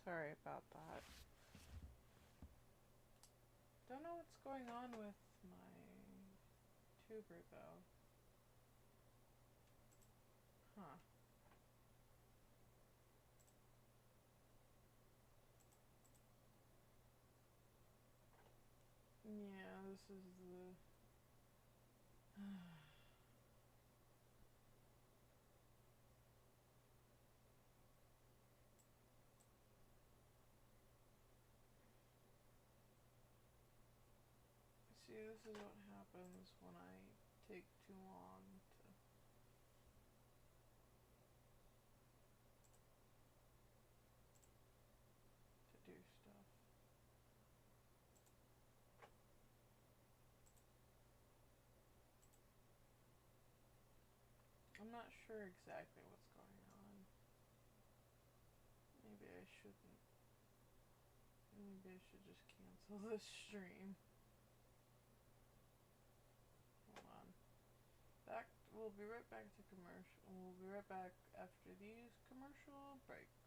Sorry about that. Don't know what's going on with my tuber though. Huh. Yeah, this is the... See, this is what happens when I take too long to do stuff. I'm not sure exactly what's going on. Maybe I shouldn't. Maybe I should just cancel this stream. Hold on. We'll be right back to commercial. We'll be right back after these commercial breaks.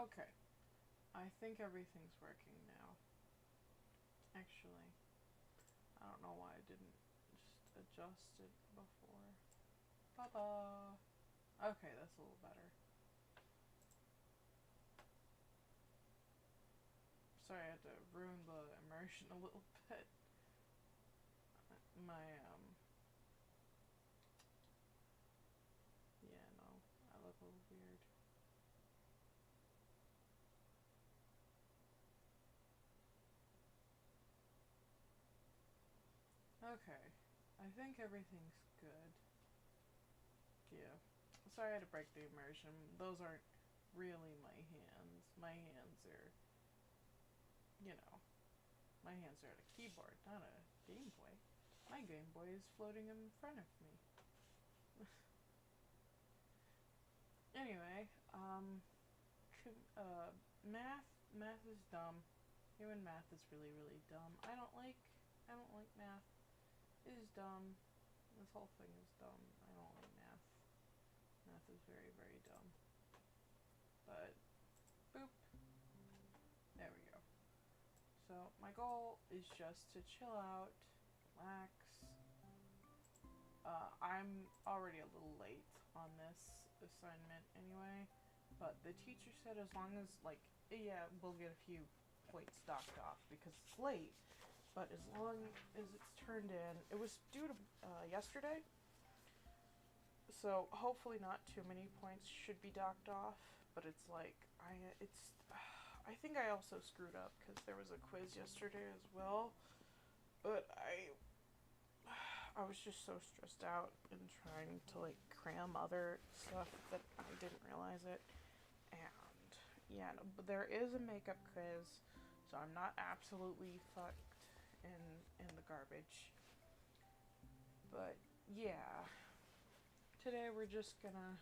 Okay. I think everything's working now. Actually, I don't know why I didn't just adjust it before. Baba! Okay, that's a little better. Sorry, I had to ruin the immersion a little bit. My, yeah, no, I look a little weird. Okay, I think everything's good. Yeah. Sorry I had to break the immersion. Those aren't really my hands. My hands are, you know, my hands are at a keyboard, not a Game Boy. My Game Boy is floating in front of me. Anyway, math is dumb. Human math is really, really dumb. I don't like math. It is dumb. This whole thing is dumb. I don't like math. Math is very, very dumb. But, boop. There we go. So, my goal is just to chill out, relax. I'm already a little late on this assignment anyway, but the teacher said as long as, like, yeah, we'll get a few points docked off because it's late, but as long as it's turned in, it was due to yesterday, so hopefully not too many points should be docked off, but it's like, I think I also screwed up because there was a quiz yesterday as well, but I was just so stressed out and trying to like cram other stuff that I didn't realize it. And yeah, no, but there is a makeup quiz, so I'm not absolutely fucked in the garbage. But yeah, today we're just gonna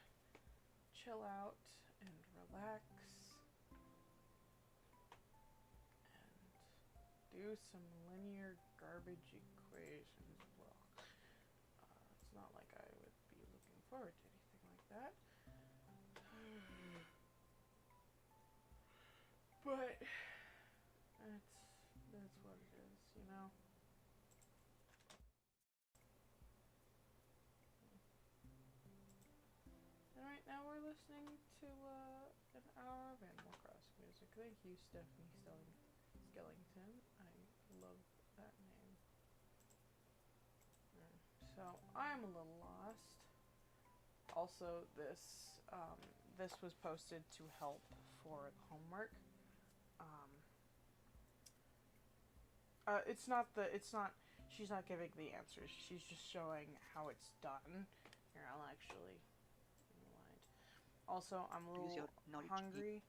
chill out and relax and do some linear garbage equations. It's not like I would be looking forward to anything like that. But that's what it is, you know? And right now we're listening to an hour of Animal Crossing music. Thank you, Stephanie Skellington. I love that name. So I'm a little lost. Also, this was posted to help for homework. Um, she's not giving the answers. She's just showing how it's done. Here, I'll actually rewind. Also, I'm a little hungry.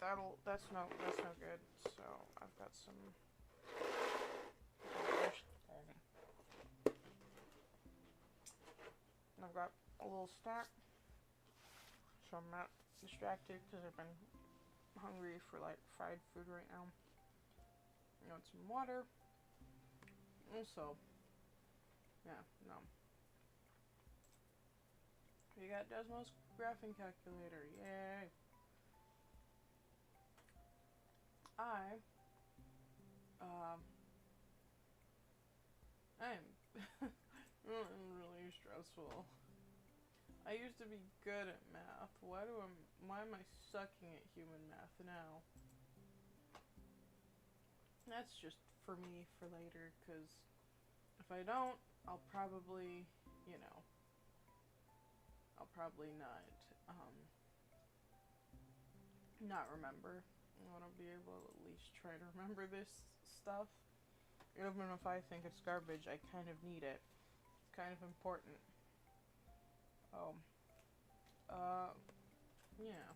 So that's no good. So I've got some. I've got a little snack, so I'm not distracted because I've been hungry for like fried food right now. I want some water. Also, yeah, no. We got Desmos graphing calculator. Yay! I'm really stressful. I used to be good at math. Why am I sucking at human math now? That's just for me for later, because if I don't, I'll probably, not remember. I want to be able to at least try to remember this stuff. Even if I think it's garbage, I kind of need it. It's kind of important. Oh. Yeah.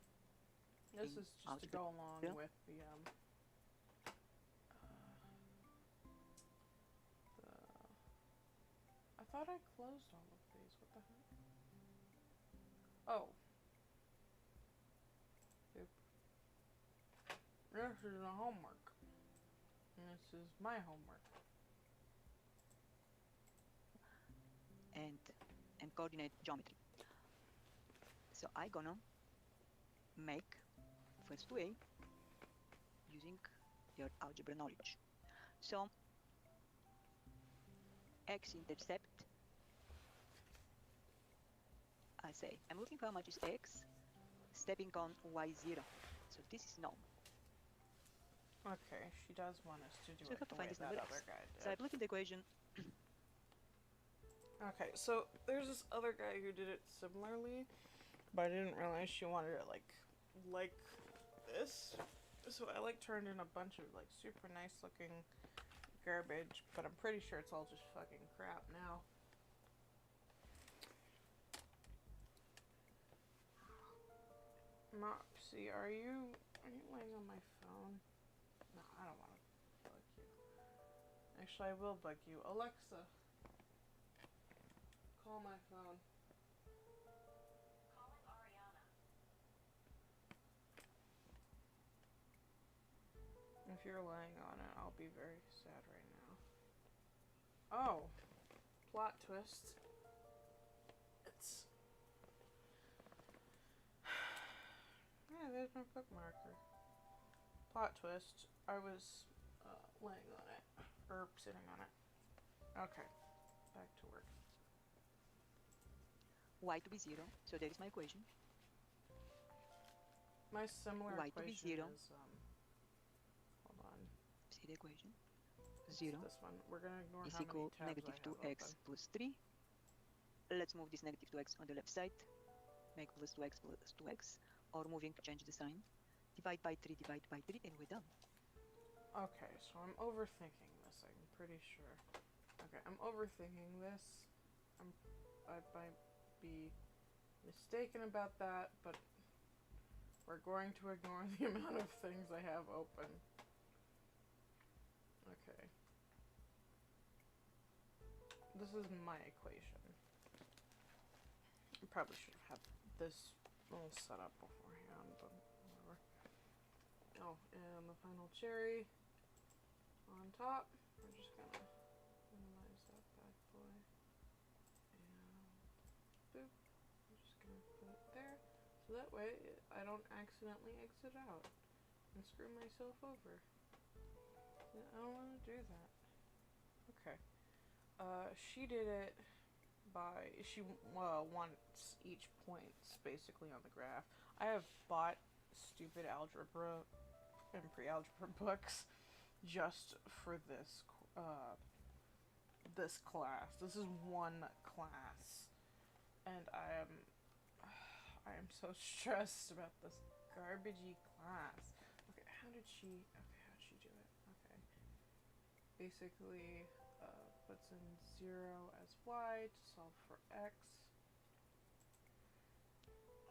This is just to go along with the, I thought I closed all of these. What the heck? Oh. Oop. This is a homework. And this is my homework. And coordinate geometry. So I gonna make first way using your algebra knowledge. So x-intercept, I say, I'm looking how much is x stepping on y0. So this is known. Okay, she does want us to do So I it have to the find way this that number other x. guy So I did. look in the equation. Okay, so there's this other guy who did it similarly, but I didn't realize she wanted it like this. So I like turned in a bunch of like super nice looking garbage, but I'm pretty sure it's all just fucking crap now. Mopsy, are you laying on my phone? No, I don't want to bug you. Actually, I will bug you. Alexa, call my phone. Calling Ariana. If you're laying on it, I'll be very sad right now. Oh, plot twist. It's yeah, there's my bookmarker. Plot twist. I was laying on it or sitting on it. Okay, back to work. Y to be 0, so there is my equation. My similar Y to be equation 0. is hold on. See the equation? It's 0 this one. We're gonna ignore is how many equal tabs negative I have 2x open. plus 3. Let's move this negative 2x on the left side. Make plus 2x plus 2x. Or moving, change the sign. Divide by 3, and we're done. Okay, so I'm overthinking this, I'm pretty sure. Okay, I'm overthinking this. I might be mistaken about that, but we're going to ignore the amount of things I have open. Okay. This is my equation. I probably should have had this all set up beforehand, but whatever. Oh, and the final cherry on top. We're just gonna minimize that bad boy. And boop. I'm just gonna put it there. So that way I don't accidentally exit out and screw myself over. I don't want to do that. Okay. She did it by, she wants each points basically on the graph. I have bought stupid algebra and pre-algebra books just for this this class. This is one class, and I am so stressed about this garbagey class. Okay, how did she do it? Okay, basically puts in 0 as y to solve for x.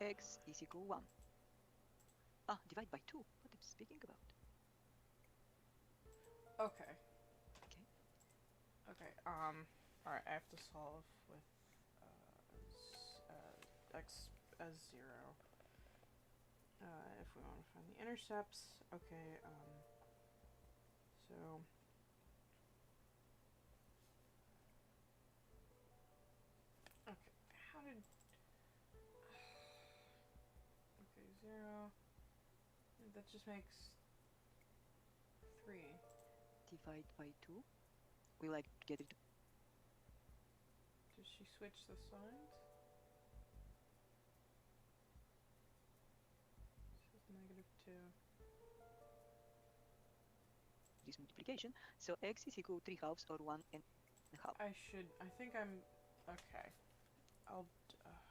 X is equal 1. Divide by 2. What am I speaking about? Okay. Okay. Okay. Alright, I have to solve with x as 0. If we want to find the intercepts, okay. So okay, how did? Okay, 0. That just makes 3. Divide by 2. We like to get it. Does she switch the signs? This is -2. This multiplication. So x is equal to 3/2 or 1.5. I think I'm okay. I'll God,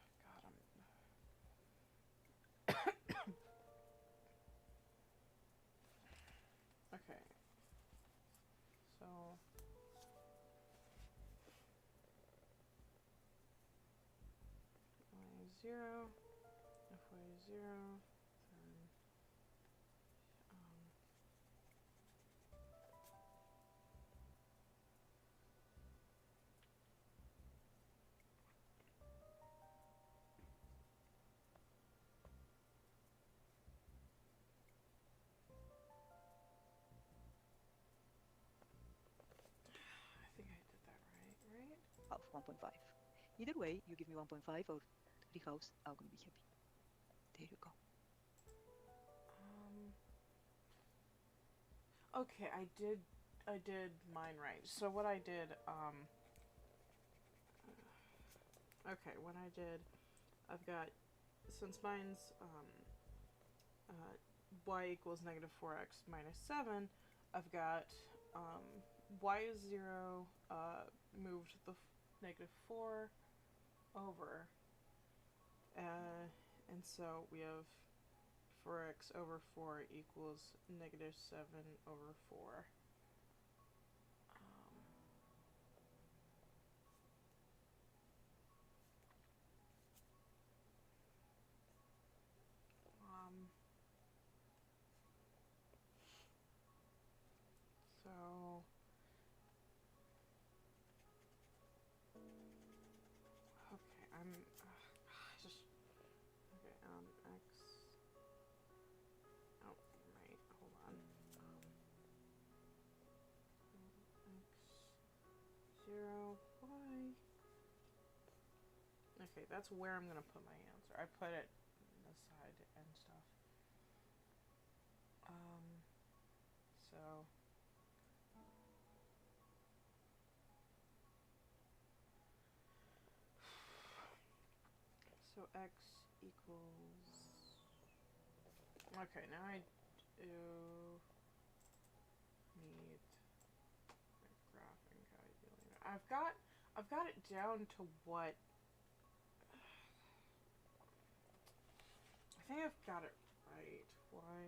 okay. So y is 0. If y is 0, then I think I did that right? Of 1.5. Either way, you give me 1.5 or 3/2, I'm gonna be happy. There you go. Okay, I did mine right. So what I did, okay, what I did, I've got, since mine's, y equals negative 4x minus 7, I've got, y is 0, moved the negative 4 over, and so we have 4x over 4 equals negative 7 over 4. So okay, I'm just okay. X. Oh, right. Hold on. X 0 y. Okay, that's where I'm gonna put my answer. I put it on the side and stuff. So so x equals. Okay, now I do need a graphing calculator. I've got it down to what. I think I've got it right. Why?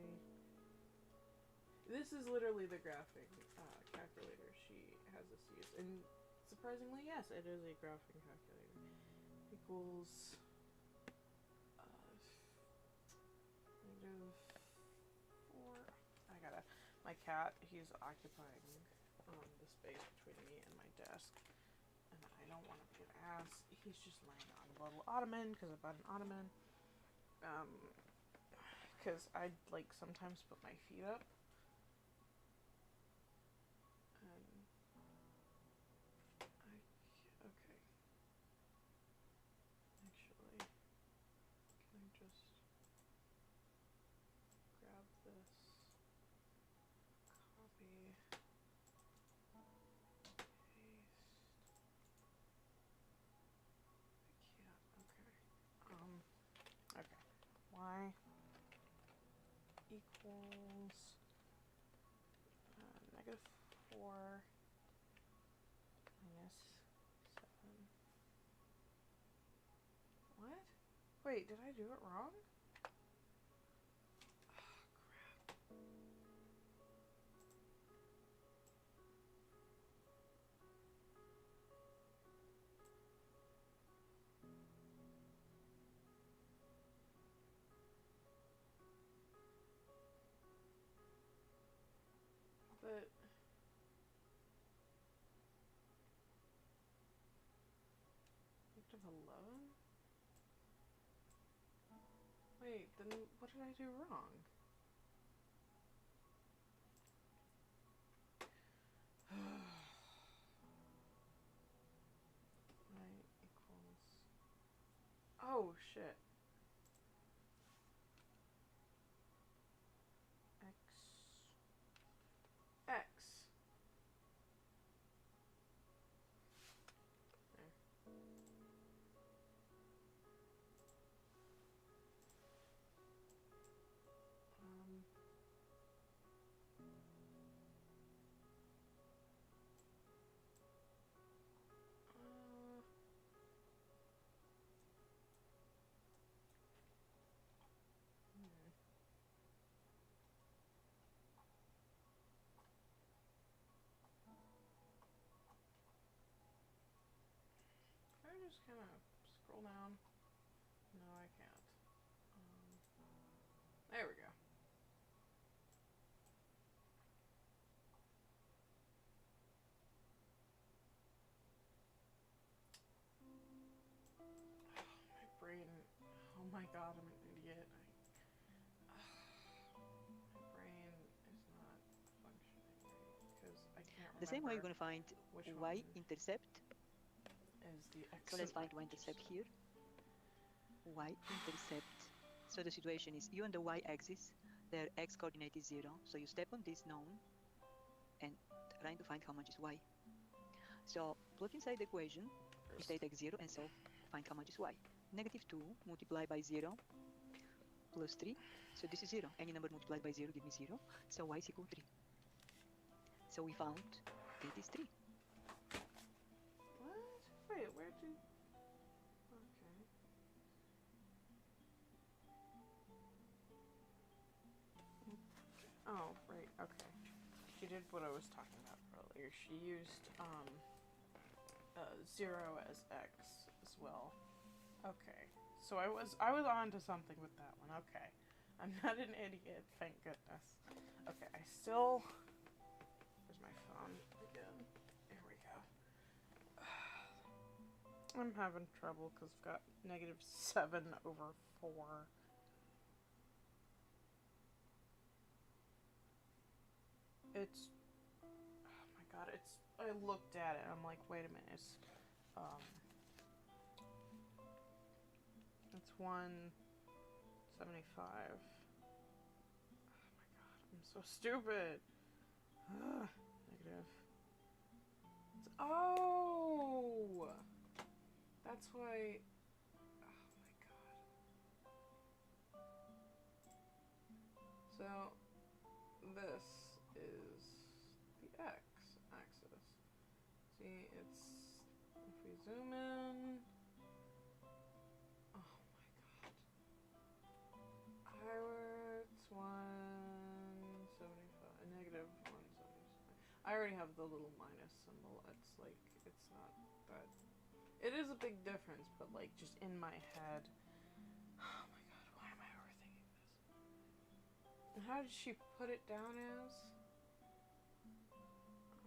This is literally the graphing calculator she has us use, and surprisingly, yes, it is a graphing calculator. Equals negative 4. I gotta. My cat, he's occupying the space between me and my desk, and I don't want to be an ass. He's just laying on a little ottoman because I bought an ottoman. Because I like sometimes put my feet up. Okay. Actually, can I just grab this, copy, paste. I can't. Okay. Y equals negative 4 minus 7. What? Wait, did I do it wrong? But negative 11? Wait, then what did I do wrong? Y equals. Oh shit. X. There. Um, uh, Can I just kind of scroll down? No, I can't. There we go. My brain. Oh my god, I'm an idiot. My brain is not functioning right because I can't remember. The same way you're going to find which y-intercept. Is the x. So let's find y-intercept here. Y-intercept. So the situation is you on the y-axis, their x coordinate is 0. So you step on this known, trying to find how much is y. So plug inside the equation, instead take 0 and solve to find how much is y. Negative 2 multiplied by 0 plus 3. So this is 0. Any number multiplied by 0 give me 0. So y is equal to 3. So we found it is 3. What? Wait, where'd you... Okay. Oh, right, okay. She did what I was talking about earlier. She used, 0 as x as well. Okay. So I was on to something with that one. Okay. I'm not an idiot, thank goodness. Okay, I still... Where's my phone again? Here we go. I'm having trouble because I've got -7/4. It's... Oh my god, it's... I looked at it and I'm like, wait a minute, it's 175. Oh my god, I'm so stupid. Negative. Oh! That's why... Oh my god. So, this is the x-axis. See, it's... If we zoom in... Oh my god. It's 175, negative 175. I already have the little minus symbol. It's like, it's not that... It is a big difference, but like, just in my head... Oh my god, why am I overthinking this? And how did she put it down as?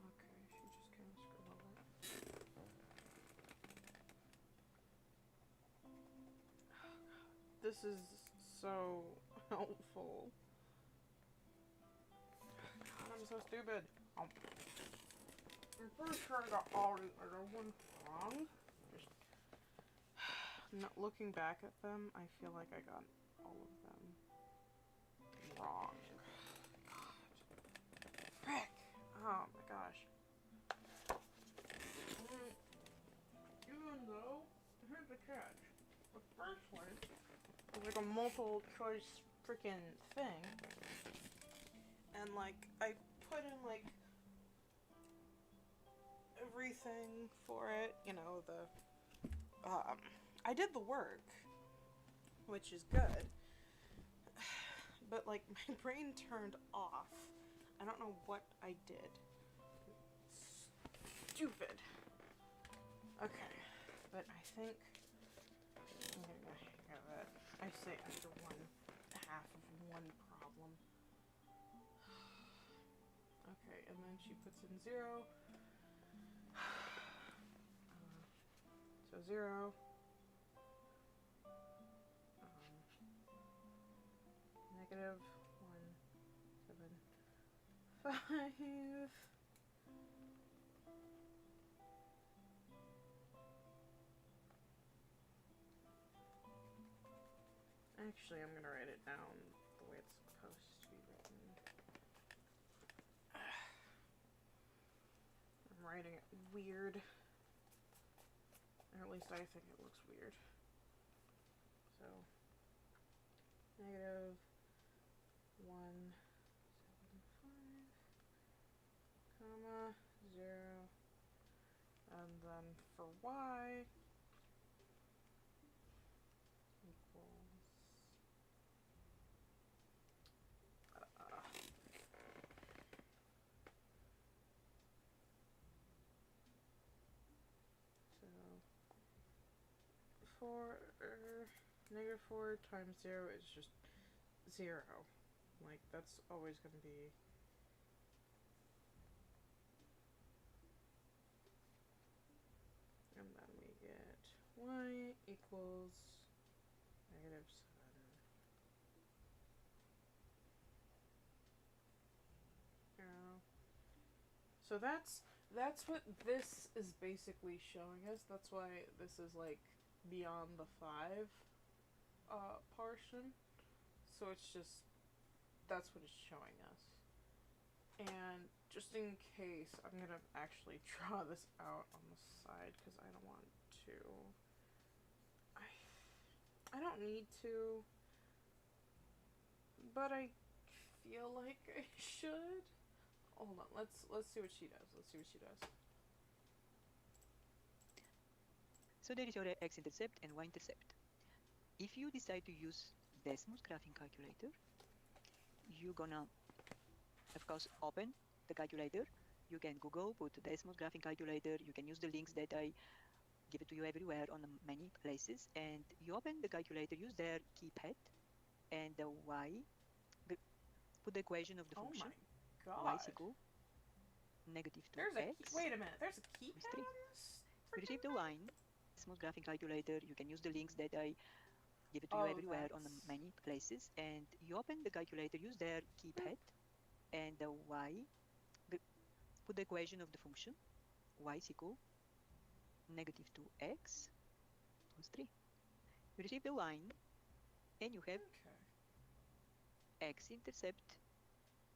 Okay, she just kind of scribbled it. Oh god, this is so helpful. God, I'm so stupid. I'm pretty sure I got all the other ones wrong. Just not looking back at them, I feel like I got all of them wrong. God. Frick! Oh my gosh. Even though, here's the catch. The first one is like a multiple choice freaking thing. And like, I put in like everything for it, you know, I did the work, which is good, but like my brain turned off. I don't know what I did. Stupid. Okay, but I think I'm gonna go hang out of it. I say after one half of one problem. Okay, and then she puts in 0. So 0. Negative 175. Actually, I'm gonna write it down the way it's supposed to be written. I'm writing it weird. Or at least I think it looks weird. So, negative 175, comma, 0. And then for y equals -4 times 0 is just 0. Like, that's always going to be... And then we get y equals -7. So that's what this is basically showing us. That's why this is like beyond the 5 portion. So it's just, that's what it's showing us. And just in case, I'm gonna actually draw this out on the side because I don't want to. I don't need to, but I feel like I should. Hold on, let's see what she does. Let's see what she does. So there is your x-intercept and y-intercept. If you decide to use Desmos graphing calculator, you're gonna, of course, open the calculator. You can Google, put Desmos graphing calculator. You can use the links that I give it to you everywhere on many places. And you open the calculator, use their keypad, and the y, put the equation of the function. Oh my Y god. is equal negative 2x. Wait a minute, there's a keypad on this? You receive the line, Desmos graphing calculator. You can use the links that I give it to you everywhere on many places. And you open the calculator, use their keypad, and the y, put the equation of the function. Y is equal negative 2x plus 3. You receive the line, and you have x-intercept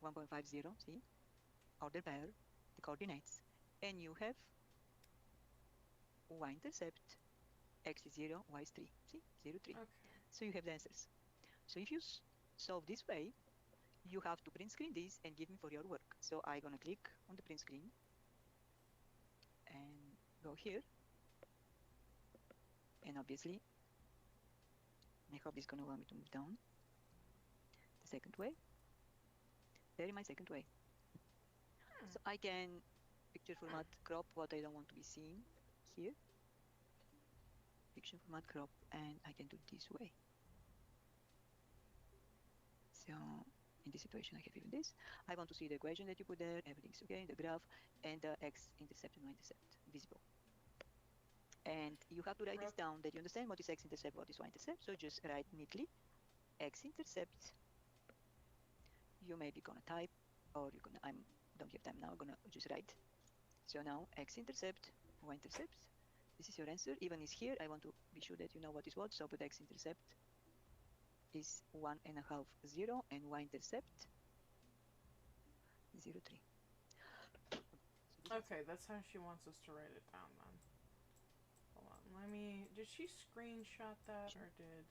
1.50, see, order pair, the coordinates, and you have y-intercept x is 0, y is 3, see, 0, 3. Okay. So you have the answers. So if you solve this way, you have to print screen this and give me for your work. So I'm gonna click on the print screen and go here. And obviously, I hope this is gonna allow me to move down the second way. There is my second way. So I can picture format crop what I don't want to be seen here. Picture format crop, and I can do it this way. So in this situation, I have even this. I want to see the equation that you put there, everything's okay, the graph, and the x-intercept and y-intercept visible. And you have to write this down that you understand what is x-intercept, what is y-intercept. So just write neatly x-intercept. You may be gonna type, or you're gonna, don't have time now, I'm gonna just write. So now x-intercept, y-intercept. This is your answer. Even is here, I want to be sure that you know what is what. So put x-intercept is 1.5, 0, and y-intercept 0, 3. So okay, that's how she wants us to write it down then. Hold on, did she screenshot that or did?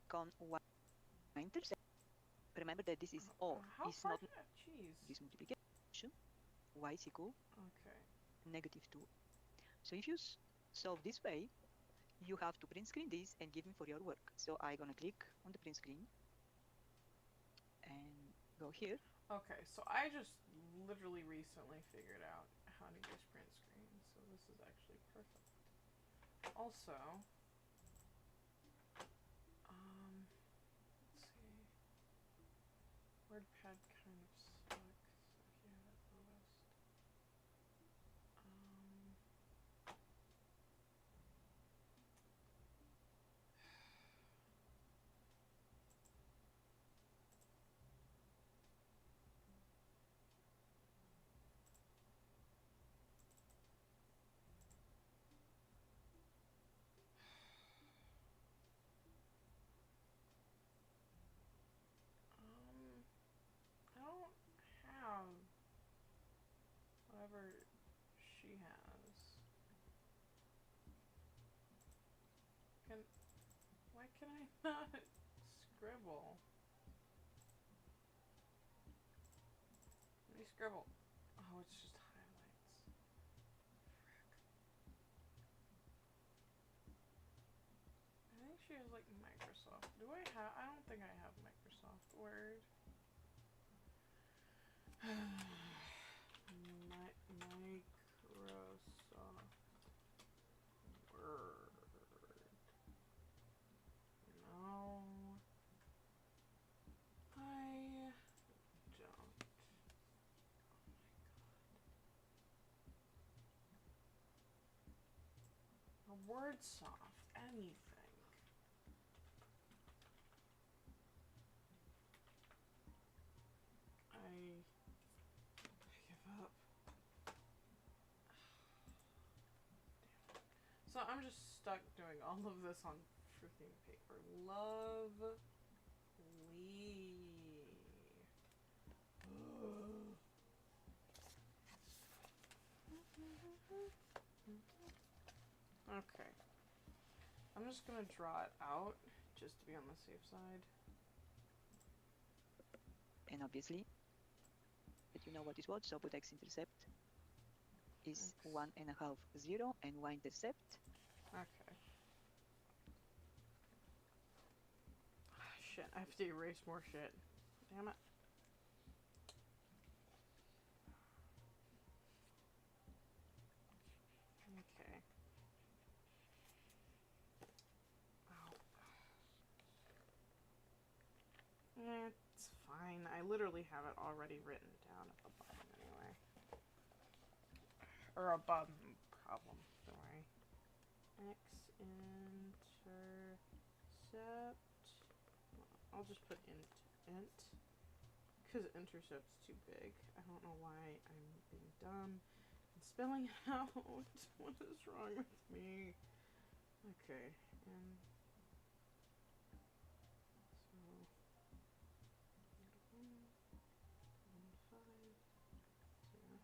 Con y-intercept. Remember that this is O. How It's far not jeez. this multiplication. Y is equal negative 2. So if you solve this way, you have to print screen this and give me for your work. So I'm gonna click on the print screen and go here. Okay, so I just literally recently figured out how to use print screen, so this is actually perfect. Also, let's see. WordPad kind of sucks. If you haven't noticed. I don't have whatever she has. Why can I not scribble? Let me scribble. Oh, it's just highlights. Frick. I think she has like Microsoft. I don't think I have Microsoft Word. Microsoft Word. No. I don't. Oh my god. A WordSoft, anything. I give up. So I'm just stuck doing all of this on freaking paper. Lovely. just gonna draw it out just to be on the safe side. And obviously, that you know what is what, so put x-intercept is 1.5, 0, and y-intercept. Okay. Shit, I have to erase more shit. Damn it. Okay. Ow. It's fine. I literally have it already written down at the bottom anyway. Or a bottom problem, don't worry. X-intercept. I'll just put int. Because intercept's too big. I don't know why I'm being dumb and spelling it out. What is wrong with me? Okay, and so 1, 5, 0. Okay.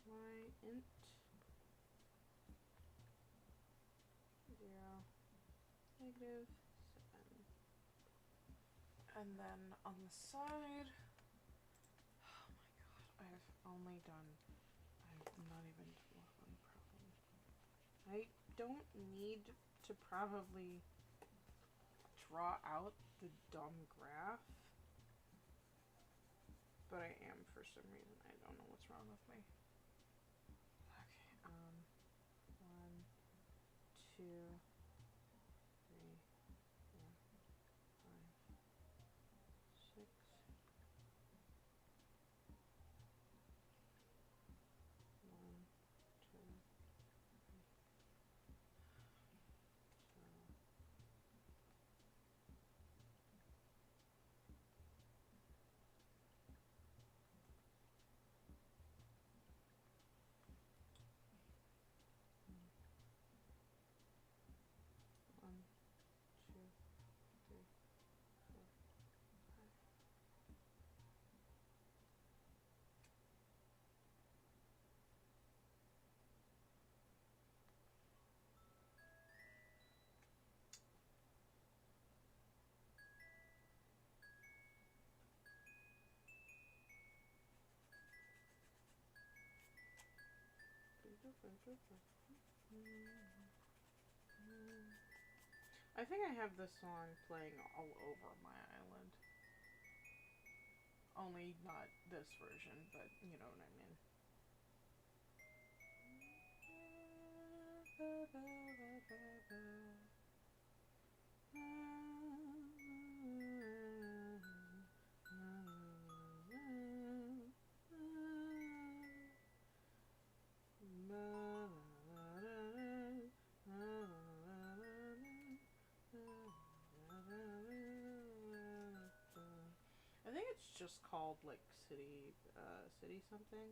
Y int 0 negative 7. And then on the side, oh my god, I've only done, I've not even done one problem. I don't need to probably draw out the dumb graph, but I am for some reason. I don't know what's wrong with me. Okay, 1, 2, 3, 4, 5, 6. 1, 2, 3, 4. One, two, three, 4, 5. I think I have this song playing all over my island. Only not this version, but you know what I mean. I think it's just called like city something.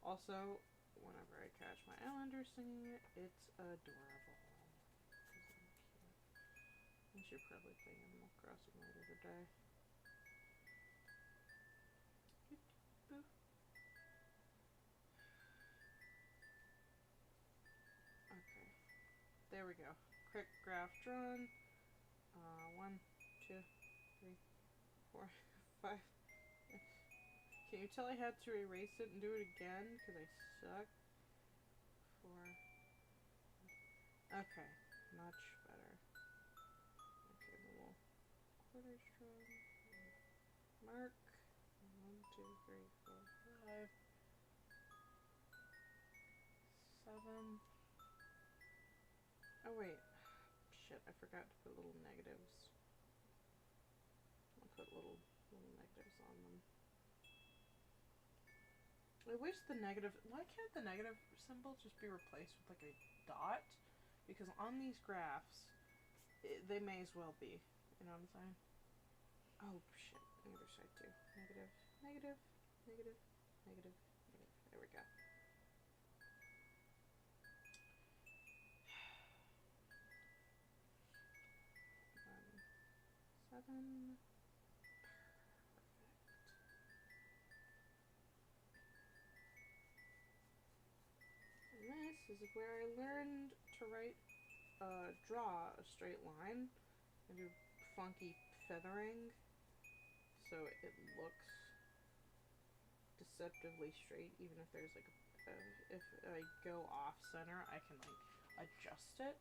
Also, whenever I catch my Islanders singing it, it's adorable. I should probably play Animal Crossing later today. Okay, there we go. Quick graph drawn. 1, 2, 3, 4, 5. Can you tell I had to erase it and do it again because I suck? 4. Okay, much better. Okay, the little quarters drawn. Mark. 1, 2, 3, 4, 5, 7. Oh wait, shit! I forgot to put little negatives. I'll put little negatives on them. I wish the negative. Why can't the negative symbol just be replaced with like a dot? Because on these graphs, they may as well be. You know what I'm saying? Oh shit! On the other side too. Negative, negative, negative, negative, negative. There we go. 7. Perfect. And this is where I learned to draw a straight line and do funky feathering so it looks deceptively straight, even if there's like if I go off center, I can like adjust it.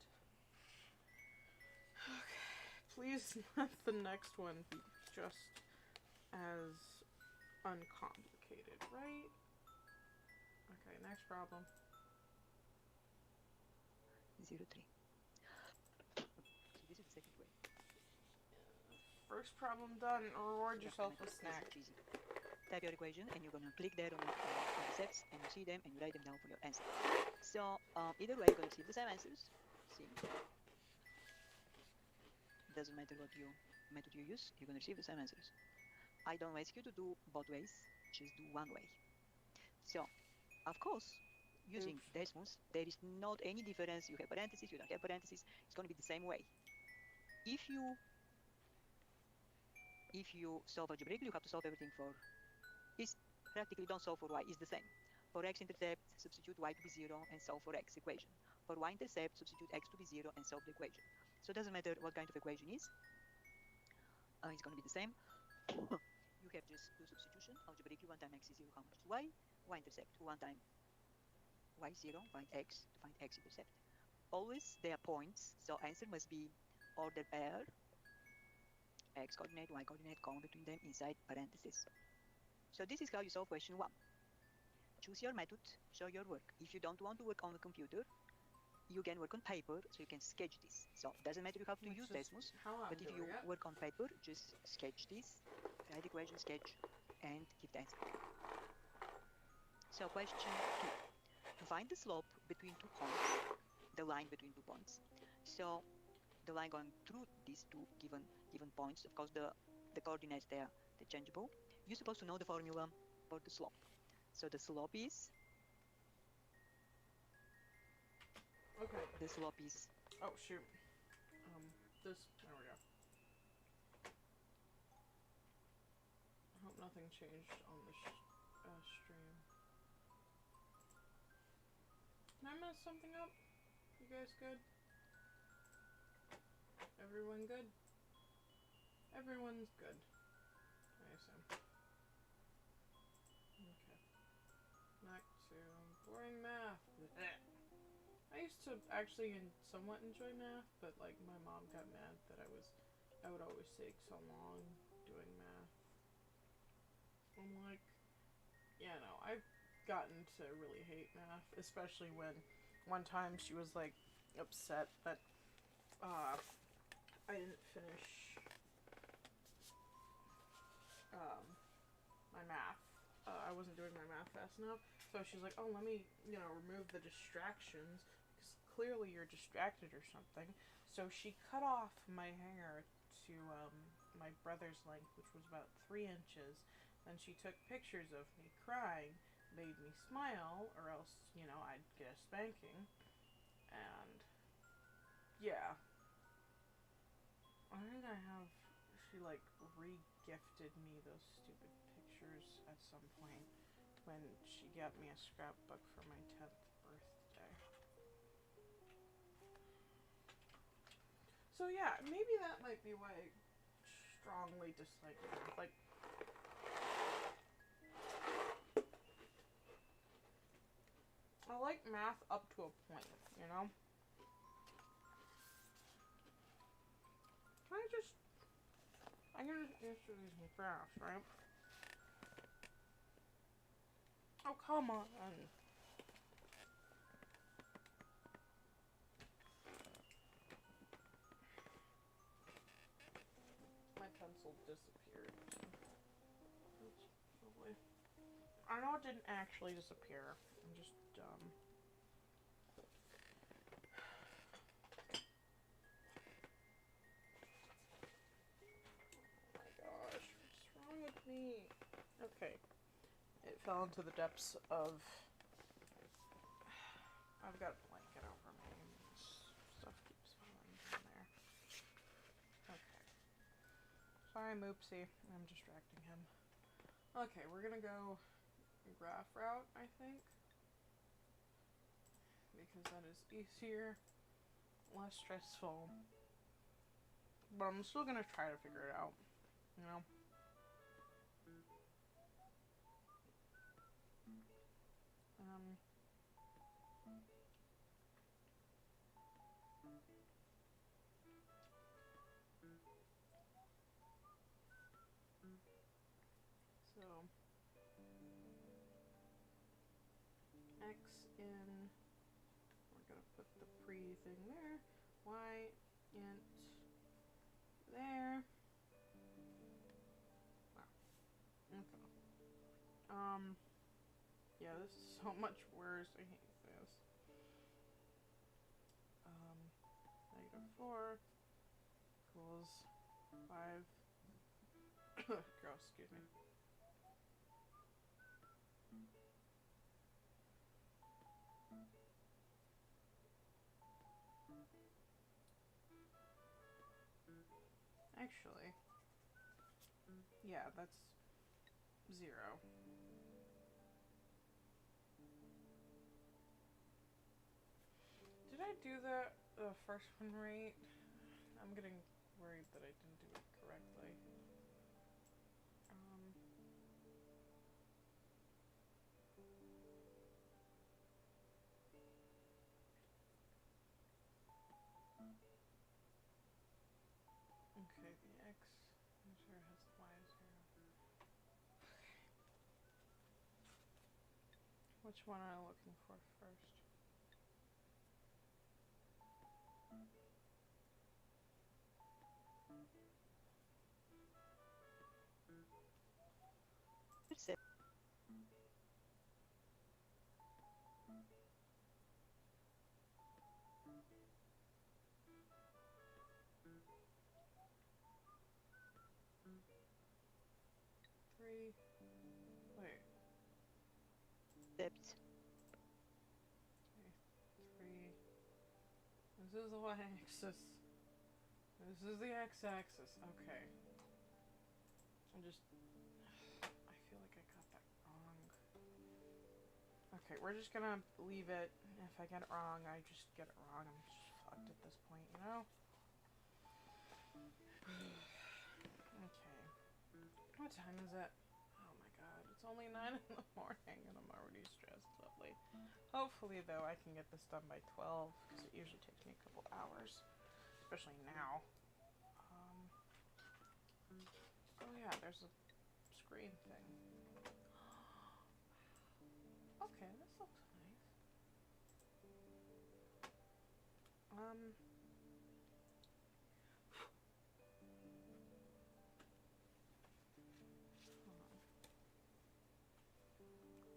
Okay, please let the next one be just as uncomplicated, right? Okay, next problem. 0, 3. So this is the second way. First problem done. Reward yourself with snack. Easy. Type your equation and you're gonna click there on the steps and you see them and you write them down for your answer. So either way you're gonna receive the same answers. See? Doesn't matter what method you use, you're gonna receive the same answers. I don't ask you to do both ways, just do one way. So, of course, using decimals, there is not any difference. You have parentheses, you don't have parentheses. It's going to be the same way. If you solve algebraically, you have to solve everything for. Is practically don't solve for y. Is the same. For x-intercept, substitute y to be 0 and solve for x equation. For y-intercept, substitute x to be 0 and solve the equation. So it doesn't matter what kind of equation is. It's going to be the same. You have just do substitution. Algebraically, 1 time x is 0, how much is y? Y-intercept, 1 time y 0, find x, to find x-intercept. Always there are points, so answer must be ordered pair, x-coordinate, y-coordinate, comma between them inside parentheses. So this is how you solve question 1. Choose your method, show your work. If you don't want to work on the computer, you can work on paper, so you can sketch this. So it doesn't matter you have to use decimals, but if you work on paper, just sketch this, write equation, sketch, and give the answer. So question 2. Find the slope between 2 points, the line between 2 points. So the line going through these two given points, of course the coordinates they're changeable. You're supposed to know the formula for the slope. So the slope is. Okay. The slope is. Oh shoot. There we go. I hope nothing changed on the stream. Did I mess something up? You guys good? Everyone good? Everyone's good, I assume. Okay. Back to boring math. I used to actually somewhat enjoy math, but like my mom got mad that I would always take so long doing math. I'm like, yeah, no, I've gotten to really hate math, especially when one time she was like upset that I didn't finish my math. I wasn't doing my math fast enough, so she's like, oh, let me remove the distractions, because clearly you're distracted or something. So she cut off my hair to my brother's length, which was about 3 inches. Then she took pictures of me crying, made me smile, or else, I'd get a spanking. And, yeah. I think she, like, re-gifted me those stupid pictures at some point when she got me a scrapbook for my 10th birthday. So, yeah, maybe that might be why I strongly dislike math. Like, I like math up to a point, I can just answer these graphs, right? Oh, come on. My pencil disappeared. I know it didn't actually disappear. I'm just dumb. Oh my gosh, what's wrong with me? Okay. It fell into the depths of... I've got a blanket over me and stuff keeps falling down there. Okay. Sorry, Moopsie. I'm distracting him. Okay, we're gonna go graph route, I think. Because that is easier. less stressful. But I'm still gonna try to figure it out, you know? So X in, we're gonna put the pre thing there, Y int there. Wow. Okay. Yeah, this is so much worse. I hate this. -4 equals 5. Gross, excuse me. Actually, yeah, that's 0. Did I do the first one right? I'm getting worried that I didn't do it correctly. Okay, the X, I'm sure it has the Y 0. Which one am I looking for first? Percebe. Three. Wait. Depth. Okay. 3. This is the y-axis. This is the x-axis. Okay. I feel like I got that wrong. Okay, we're just gonna leave it. If I get it wrong, I just get it wrong. I'm just fucked at this point, you know? Okay. What time is it? Oh my god, it's only 9 in the morning and I'm already stressed lovely. Hopefully, though, I can get this done by 12, because it usually takes me a couple hours. Especially now. Oh yeah, there's a screen thing. Okay, this looks nice. Hold on.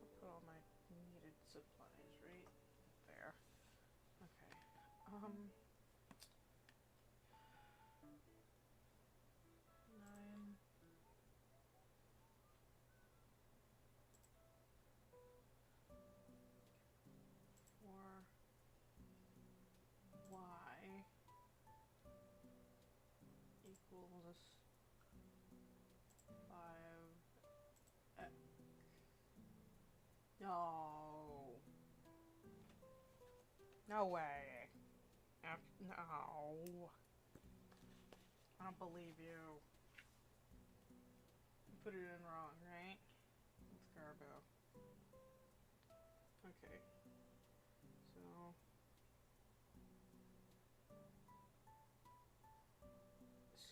I'll put all my needed supplies right there. Okay. 9. Y equals 5x. No. No way. No. I don't believe you. You put it in wrong, right? Let's garbo. Okay. So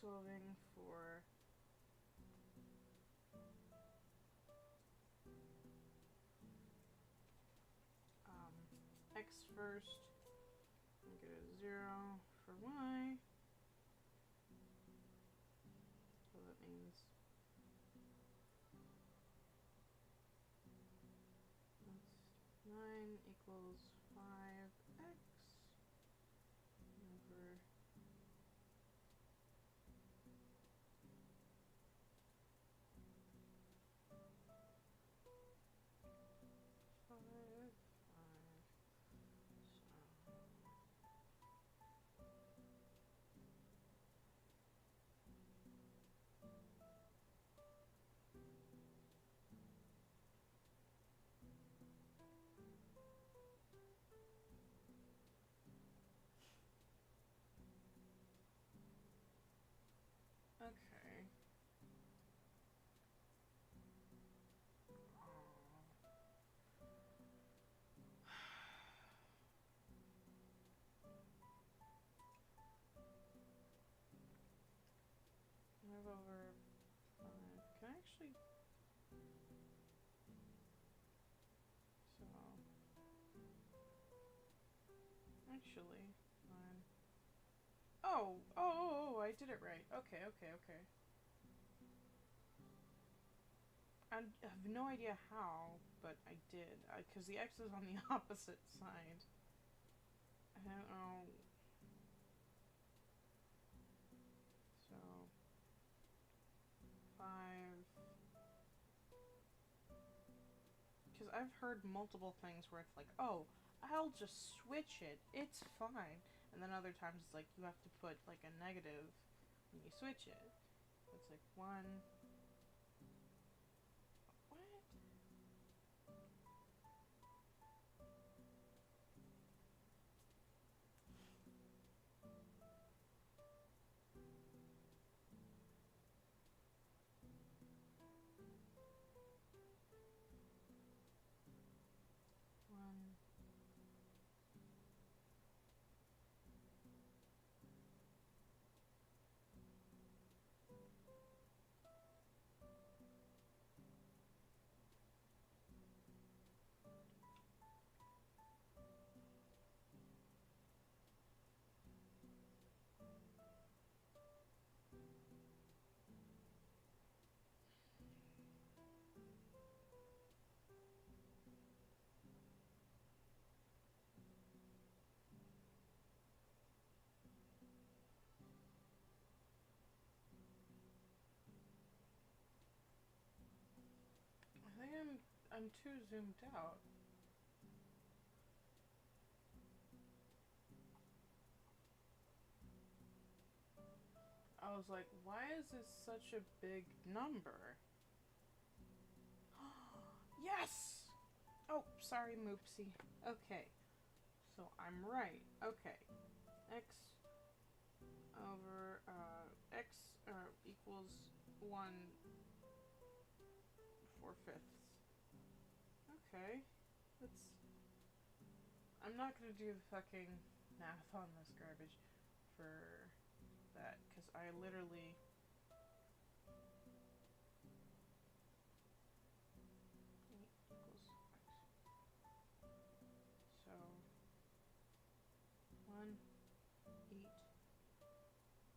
solving for x first, and get a 0 for y. So that means that's 9 equals 5x over 5, 5. Actually, fine. Oh, I did it right. Okay. I have no idea how, but I did. Because the X is on the opposite side. I don't know. So, 5. Because I've heard multiple things where it's like, oh, I'll just switch it. It's fine. And then other times it's like, you have to put like a negative when you switch it. It's like 1. What? 1. I think I'm too zoomed out. I was like, why is this such a big number? Yes! Oh, sorry, Moopsie. Okay. So I'm right. Okay. X over, X equals 1 4/5. Okay. I'm not gonna do the fucking math on this garbage for that, because I literally... equals X. So, 1, 8,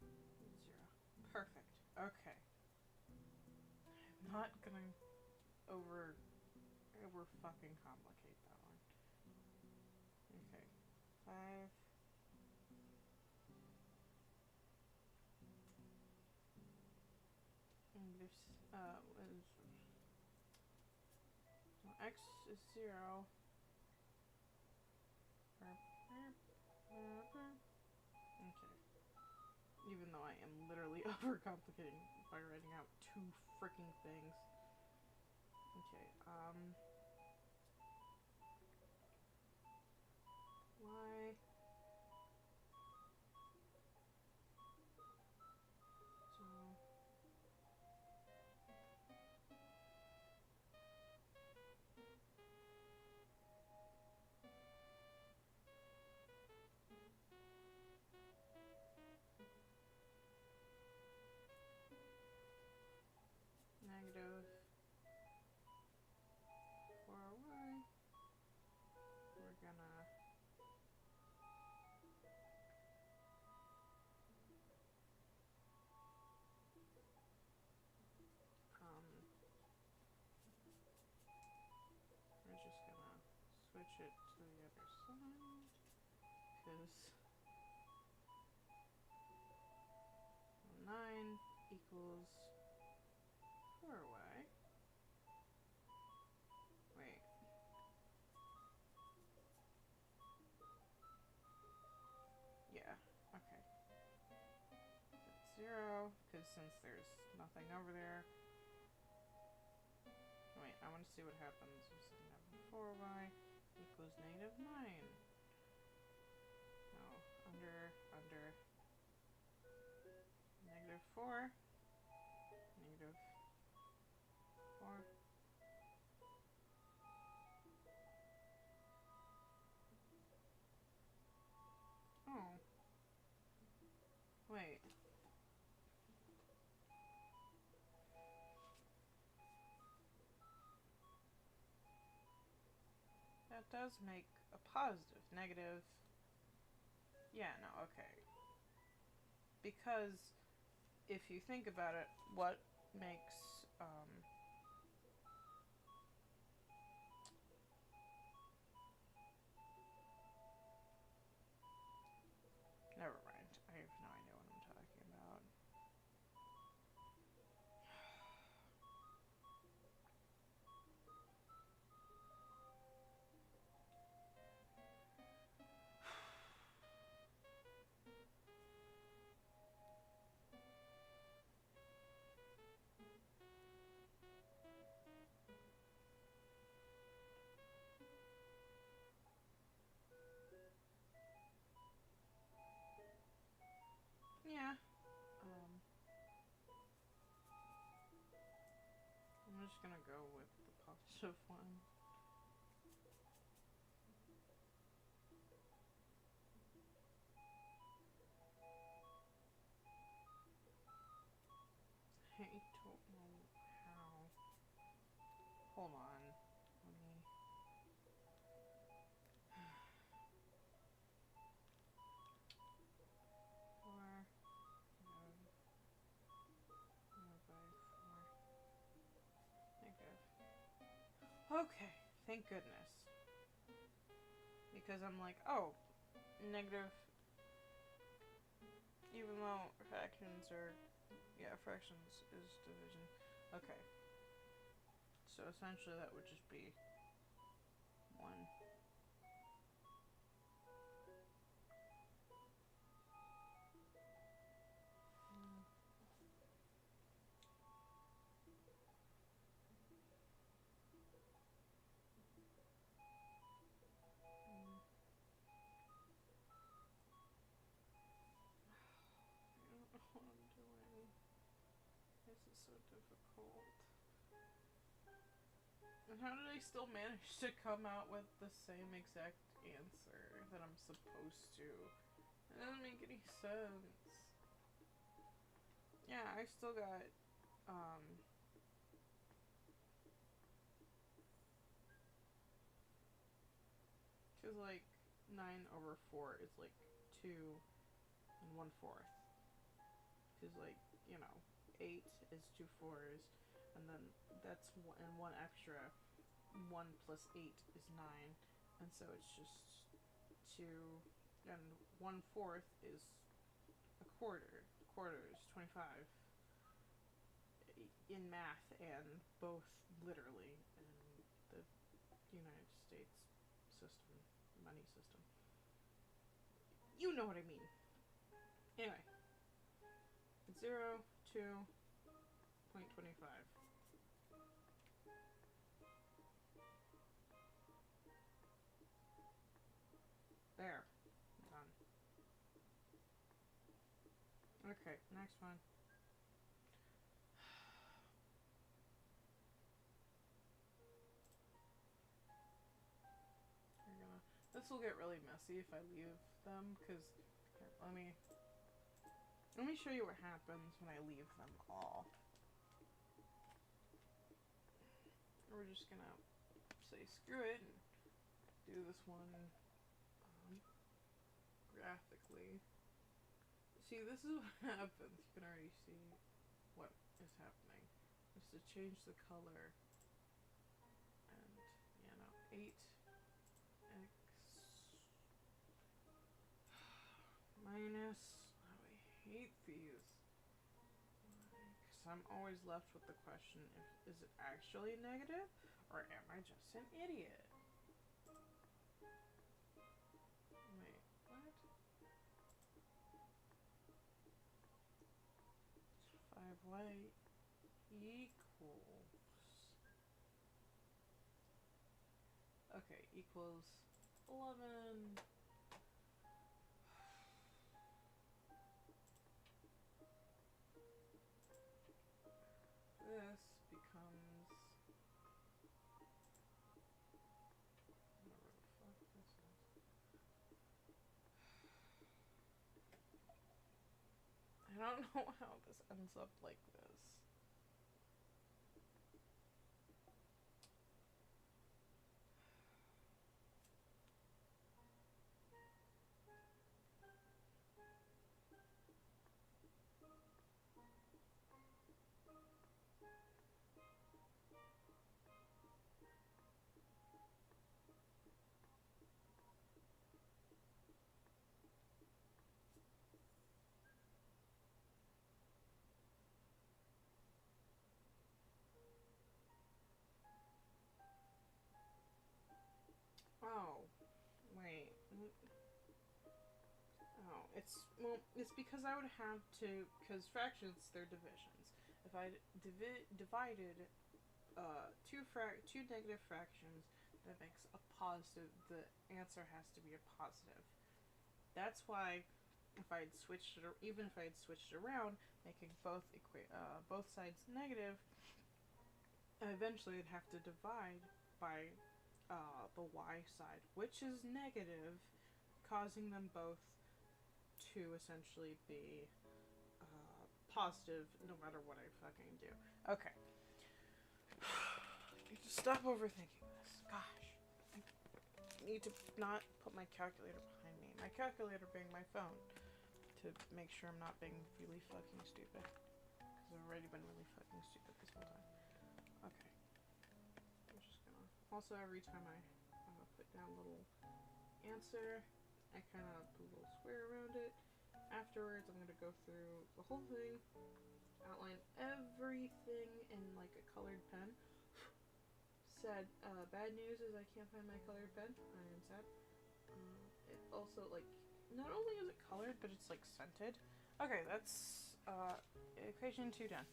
0. Perfect. Okay. I'm not gonna over fucking complicate that one. Okay. 5. Negative, so X is 0. Okay. Even though I am literally overcomplicating by writing out 2 freaking things. Okay, Y. So, negative 4Y. We're gonna we're just gonna switch it to the other side, because 9 equals 4Y. Wait. Yeah, okay. That's 0, because since there's nothing over there. Wait, I want to see what happens. So 4Y equals negative 9. No, under negative 4. Negative 4. Oh. Wait. That does make a positive. Negative Yeah, no, okay. Because if you think about it, what makes, never mind. I have no idea what I'm talking about. Yeah. I'm just gonna go with the positive one. I don't know how. Hold on. Let me. Four. By 4. Negative. Okay. Thank goodness. Because I'm like, oh, negative. Even though fractions are, yeah, fractions is division. Okay. So essentially that would just be 1. I don't know what I'm doing. This is so difficult. And how did I still manage to come out with the same exact answer that I'm supposed to? It doesn't make any sense. Yeah, I still got, cause like 9/4 is like 2 and 1/4. Cause like, 8 is 2 fours, and then that's and one extra. 1 plus 8 is 9, and so it's just 2, and 1/4 is a quarter. A quarter is 25 in math, and both literally in the United States system, money system. You know what I mean. Anyway, 0 to 0.25. There. Done. Okay, next one. This will get really messy if I leave them, because let me show you what happens when I leave them all. We're just gonna say screw it and do this one graphically. See, this is what happens. You can already see what is happening. Just to change the color, and 8x minus. Oh, I hate these. Because I'm always left with the question: is it actually negative, or am I just an idiot? Wait, what? 5y equals. Okay, equals 11. This becomes whatever the fuck this is. I don't know how this ends up like this. Oh, it's because I would have to, because fractions, they're divisions. If I divided two negative fractions, that makes a positive. The answer has to be a positive. That's why, if I had switched it, or even if I had switched it around, making both sides negative, eventually I'd have to divide by the y side, which is negative, causing them both to essentially be positive no matter what I fucking do. Okay. Stop overthinking this. Gosh. I need to not put my calculator behind me. My calculator being my phone. To make sure I'm not being really fucking stupid. Because I've already been really fucking stupid this whole time. Okay. I'm just gonna... Also, every time I put down a little answer, I kind of put a little square around it. Afterwards, I'm going to go through the whole thing, outline everything in like a colored pen. Sad, bad news is I can't find my colored pen. I am sad. It also, like, not only is it colored, but it's like scented. Okay, that's equation 2 done.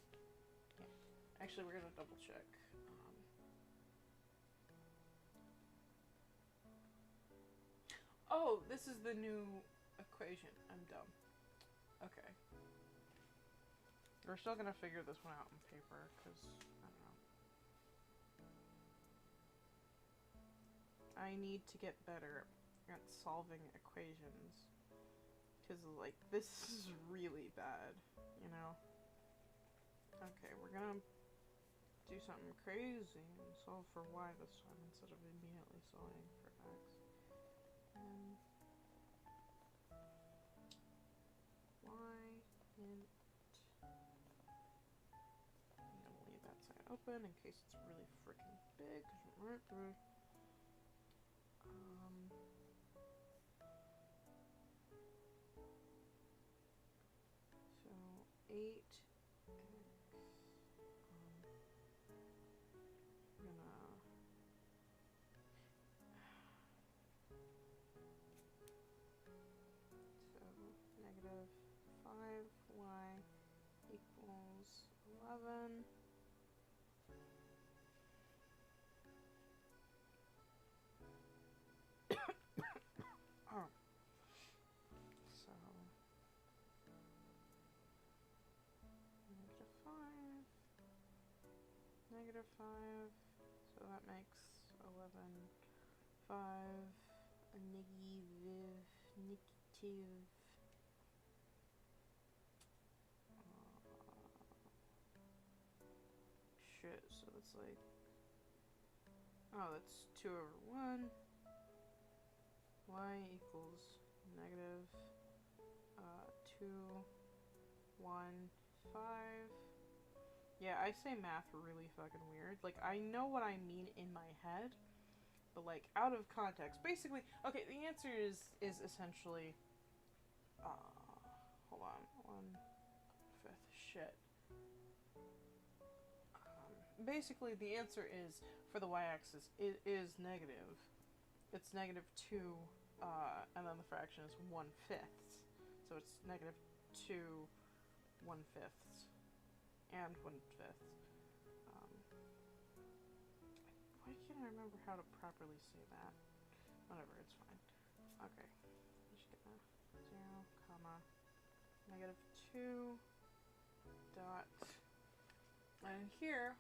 Yeah. Actually, we're going to double check. Oh, this is the new equation. I'm dumb. Okay. We're still gonna figure this one out on paper, because, I don't know. I need to get better at solving equations. Because, like, this is really bad, you know? Okay, we're gonna do something crazy and solve for y this time instead of immediately solving for x. And y int. I'm gonna leave that side open in case it's really freaking big, because it went through. So 8x. I'm gonna. So negative 5y equals 11. Oh. So negative 5, so that makes 11, 5, a negative, shit, so that's like, oh, that's 2 over 1, y equals negative 2, 1, 5. Yeah, I say math really fucking weird. Like, I know what I mean in my head, but, like, out of context. Basically, okay, the answer is essentially, hold on, 1/5, shit. Basically, the answer is, for the y-axis, it is negative. It's negative 2, and then the fraction is 1/5. So it's negative 2 1/5. And 1/5. Why can't I remember how to properly say that? Whatever, it's fine. Okay. I'm just gonna 0, comma, negative 2 dot, and here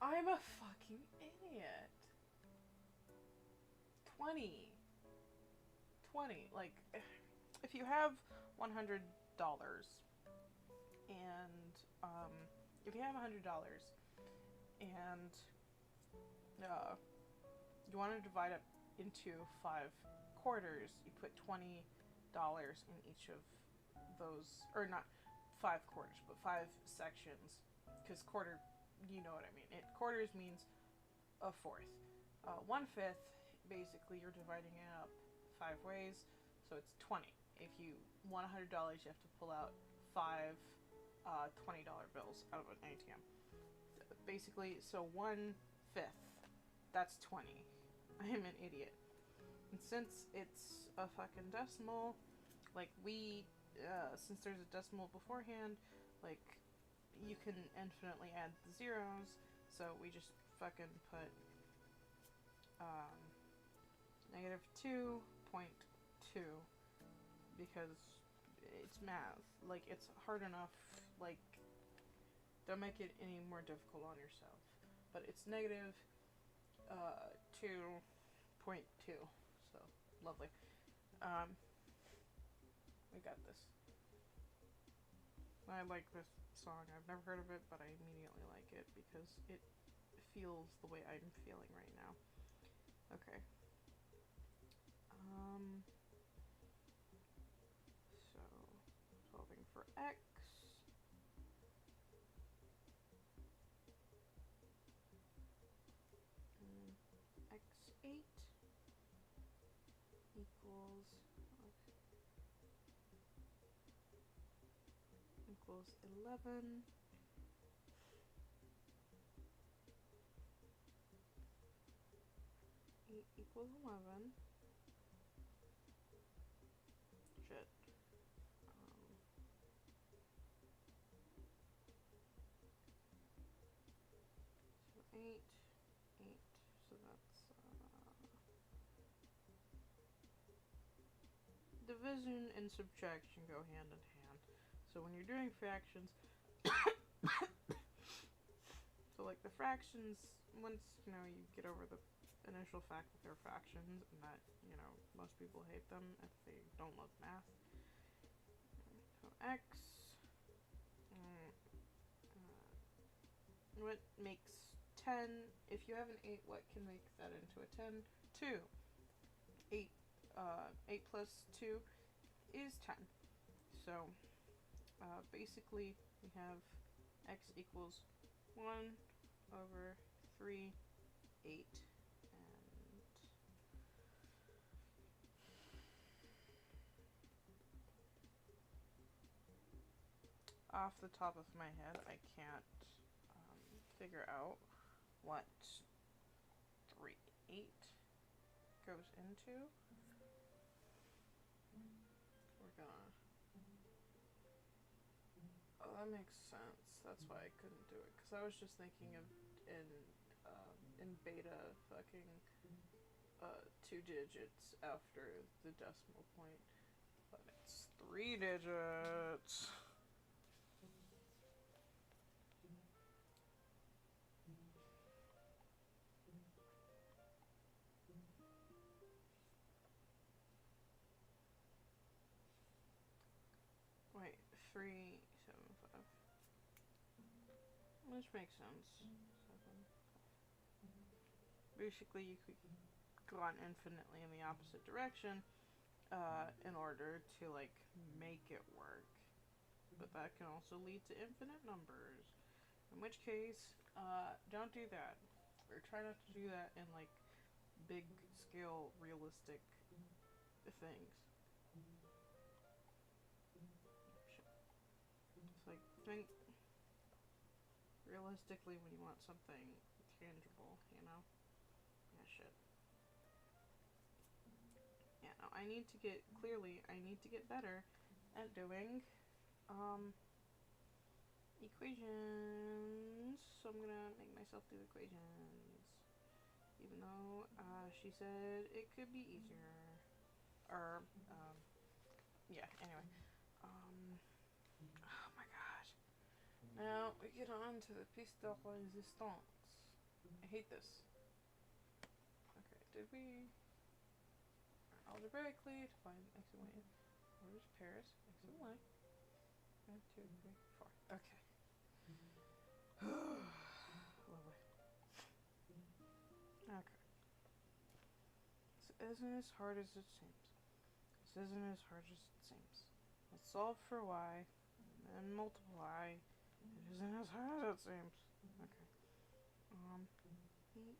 I'm a fucking idiot. 20. Like, if you have $100 and if you have $100 and you want to divide it into 5 quarters, you put $20 in each of those, or not 5 quarters, but 5 sections, because quarter, you know what I mean. Quarters means a fourth. 1/5, basically, you're dividing it up 5 ways, so it's 20. If you want $100, you have to pull out 5 $20 bills out of an ATM. Basically, so 1/5, that's 20. I am an idiot. And since it's a fucking decimal, like since there's a decimal beforehand, like you can infinitely add the zeros, so we just fucking put -2.2 because it's math. Like, it's hard enough. Like, don't make it any more difficult on yourself. But it's -2.2. So, lovely. We got this. I like this song. I've never heard of it, but I immediately like it because it feels the way I'm feeling right now. Okay. So, solving for x. X8 equals 11. Equals 11. Shit. So 8. So that's division and subtraction go hand in hand. So when you're doing fractions, so like the fractions, once you get over the initial fact that they're fractions and that most people hate them if they don't love math. So x, what makes 10? If you have an 8, what can make that into a 10? 2. 8 plus 2 is 10. So basically we have x equals 1 over 3, 8. And off the top of my head, I can't figure out what 8 goes into. We're gonna... Oh, that makes sense. That's why I couldn't do it. Because I was just thinking of in beta fucking 2 digits after the decimal point. But it's 3 digits. Wait, 3, 7, 5. Which makes sense. 7, 5. Basically, you could go on infinitely in the opposite direction in order to, like, make it work. But that can also lead to infinite numbers. In which case, don't do that. Or try not to do that in, like, big scale, realistic things. It's like, think realistically when you want something tangible, Yeah, shit. Yeah, no, I need to get better at doing, equations. So I'm gonna make myself do equations. Even though, she said it could be easier. Or, yeah, anyway. Oh my gosh. Now we get on to the piece de resistance. I hate this. Okay, did we... Algebraically define x and y orders pairs x and y. 1, 2, 3, 4. Okay. Lovely. Okay. This isn't as hard as it seems. Let's solve for y and then multiply. It isn't as hard as it seems. Okay. 8,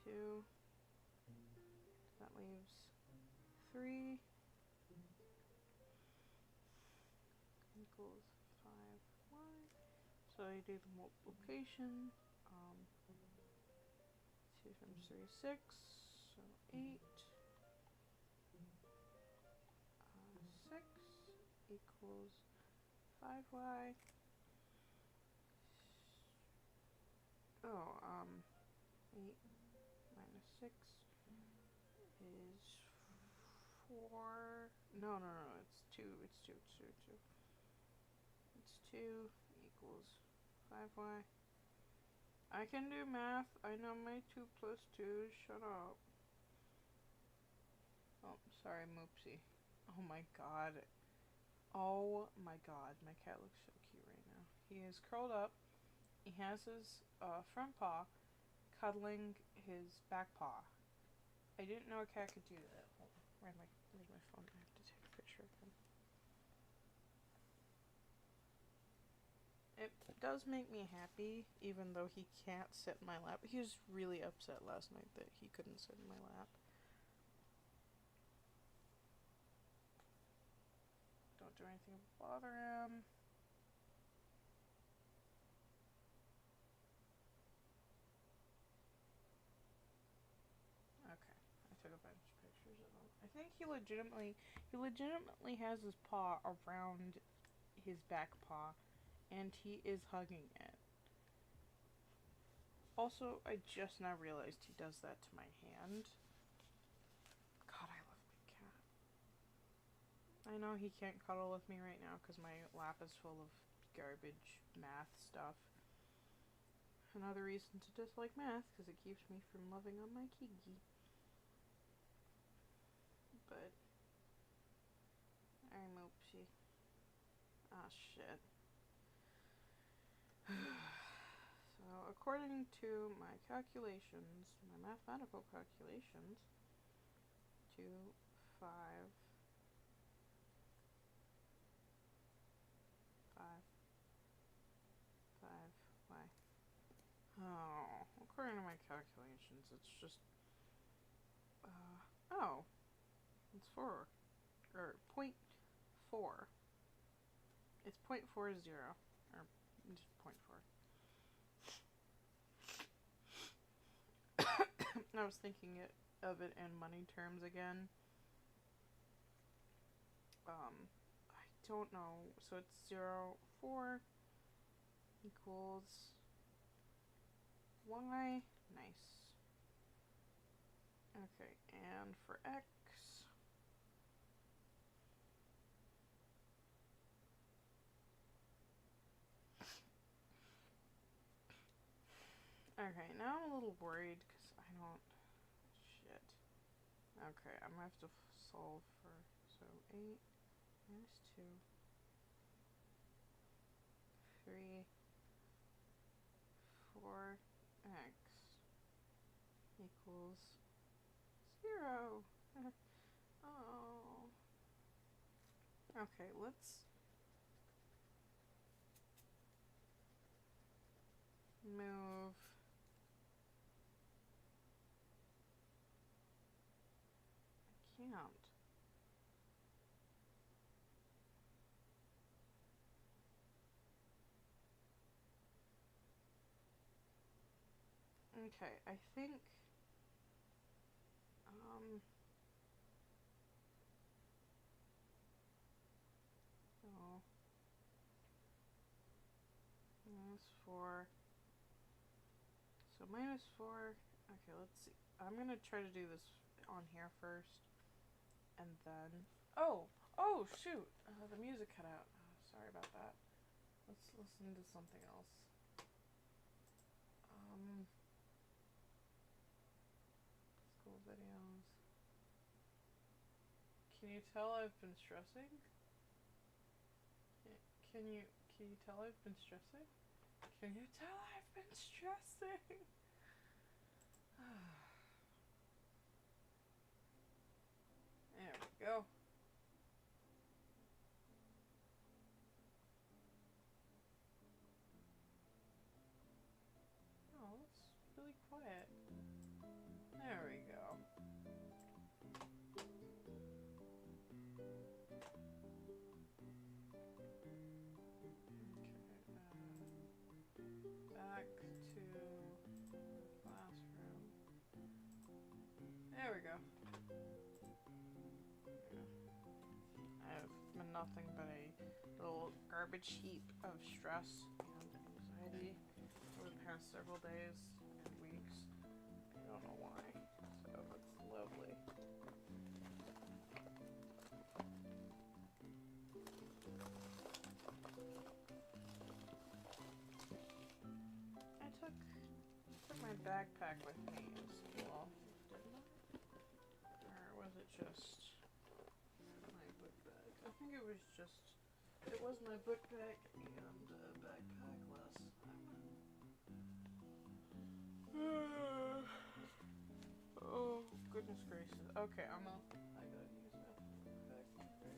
2. That leaves 3 equals 5y. So you do the multiplication. 2 times 3 is 6. So 8 6 equals 5y. Oh, 8 minus 6 is 4. No, it's 2. It's 2. It's 2 equals 5y. I can do math. I know my 2 plus 2. Shut up. Oh, sorry, Moopsie. Oh my god. Oh my god. My cat looks so cute right now. He is curled up. He has his front paw cuddling his back paw. I didn't know a cat could do that. Hold on. Where's my phone? I have to take a picture of him. It does make me happy, even though he can't sit in my lap. He was really upset last night that he couldn't sit in my lap. Don't do anything to bother him. Okay, I took a bunch of pictures of him. I think he legitimately has his paw around his back paw, and he is hugging it. Also, I just now realized he does that to my hand. God, I love my cat. I know he can't cuddle with me right now because my lap is full of garbage math stuff. Another reason to dislike math, because it keeps me from loving on my Kiki. But I'm oopsie. Ah, shit. So, according to my calculations, my mathematical calculations, 2, 5, 5y. Oh, according to my calculations, it's just, oh, it's 4, or 0.4. It's 0.40, or just 0.4. I was thinking of it in money terms again. I don't know. So it's 0, 4 equals y. Nice. Okay, and for x, okay, now I'm a little worried because I don't. Shit. Okay, I'm gonna have to solve for. So 8 minus 2, 3, 4x equals 0. Oh. Okay, let's move. I can't. Okay, I think, oh, minus 4, so minus 4, okay, let's see, I'm gonna try to do this on here first, and then, oh, shoot, the music cut out, sorry about that, let's listen to something else, school videos, can you tell I've been stressing? Can you tell I've been stressing? Can you tell I've been stressing? There we go. Oh, it's really quiet. There we go. Okay, back to classroom. There we go. nothing but a little garbage heap of stress and anxiety for the past several days and weeks. I don't know why. So that's lovely. I took my backpack with me in school, didn't I? Or was it just my book bag? I think it was my book bag and backpack last time. Oh, goodness gracious. Okay, I gotta use that back to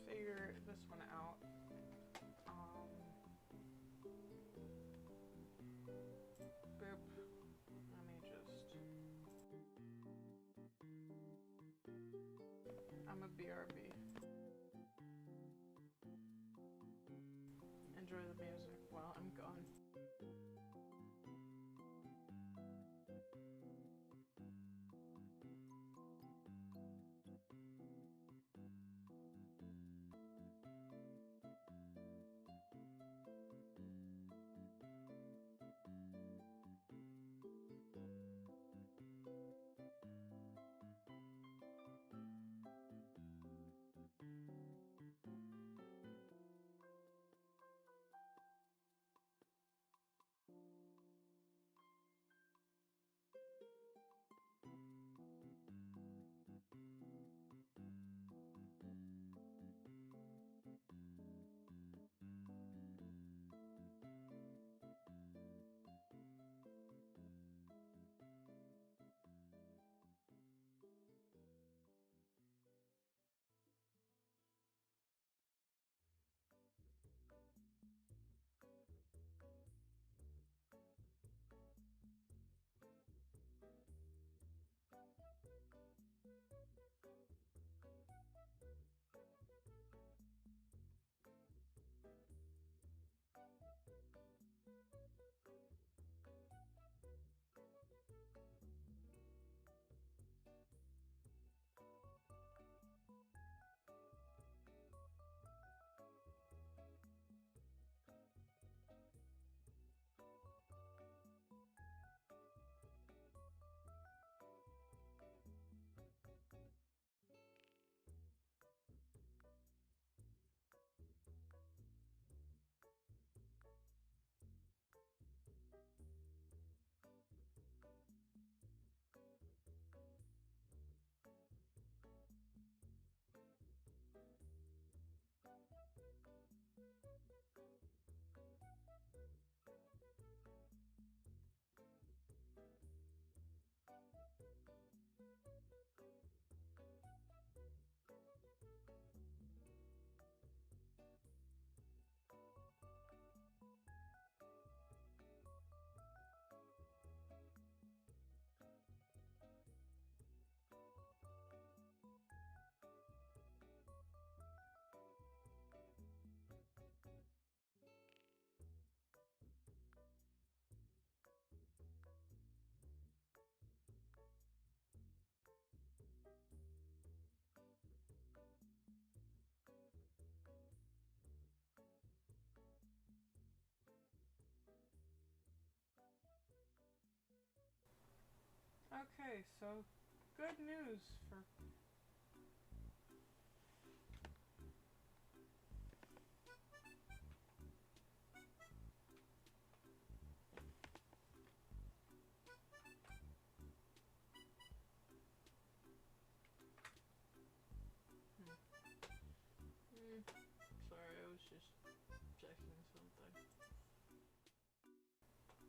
figure this one out. Boop. Let me just... I'm a BRB. Enjoy the music while I'm gone. Okay, so good news for... Sorry, I was just checking something.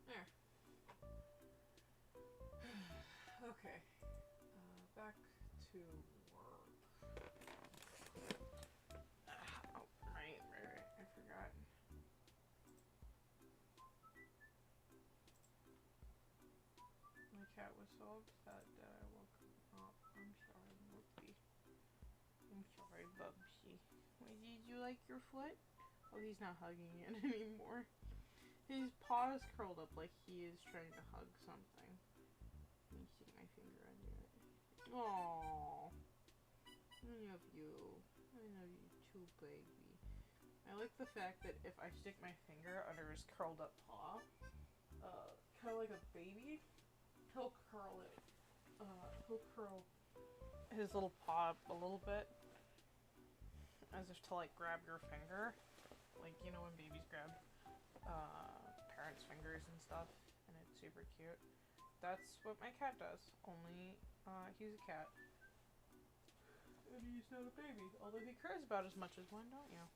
There. Okay. Back to work. Oh, right. I forgot. My cat was so upset that I woke him up. I'm sorry, Whoopie. I'm sorry, Bubsy. Wait, did you like your foot? Oh, he's not hugging it anymore. His paw is curled up like he is trying to hug something. Let me stick my finger under it. Aww. I love you. I love you too, baby. I like the fact that if I stick my finger under his curled up paw, kind of like a baby, he'll curl it. He'll curl his little paw up a little bit, as if to like grab your finger, like you know when babies grab parents' fingers and stuff, and it's super cute. That's what my cat does. Only he's a cat, and he's not a baby. Although he cries about as much as one, don't you?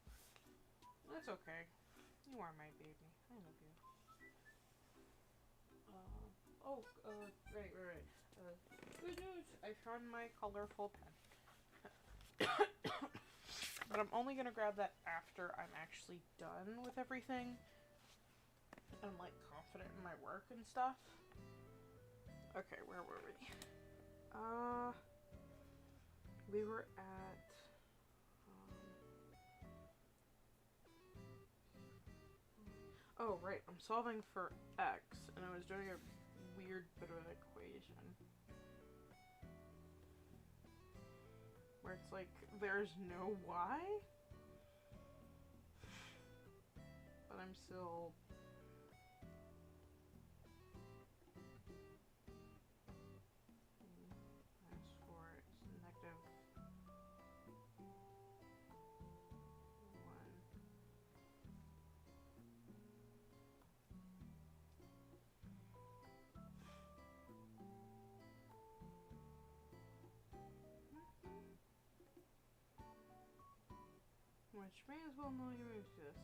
That's okay. You are my baby. I love you. Right. Good news! I found my colorful pen. But I'm only gonna grab that after I'm actually done with everything. I'm like confident in my work and stuff. Okay, where were we? We were at oh right, I'm solving for x, and I was doing a weird bit of an equation where it's like there's no y, but I'm still minus 4, it's negative 1. Which may as well know you move this.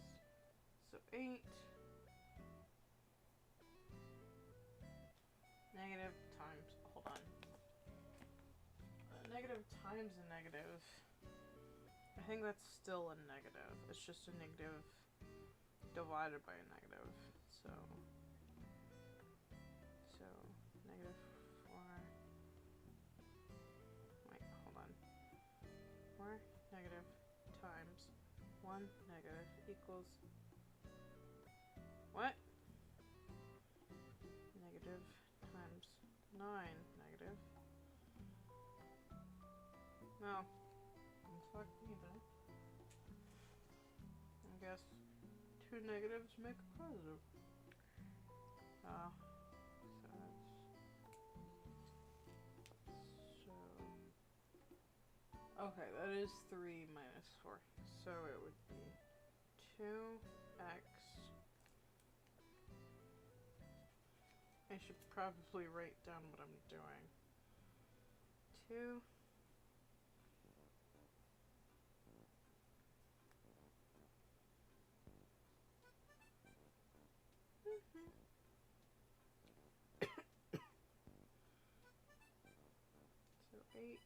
So 8 negative times, hold on. Negative times a negative. I think that's still a negative. It's just a negative divided by a negative. So negative 4. Wait, hold on. 4 negative times 1 negative equals what? Negative times 9 negative. No. Fuck me then. I guess 2 negatives make a positive. So okay, that is 3 minus 4. So it would be 2x. I should probably write down what I'm doing. 2 so 8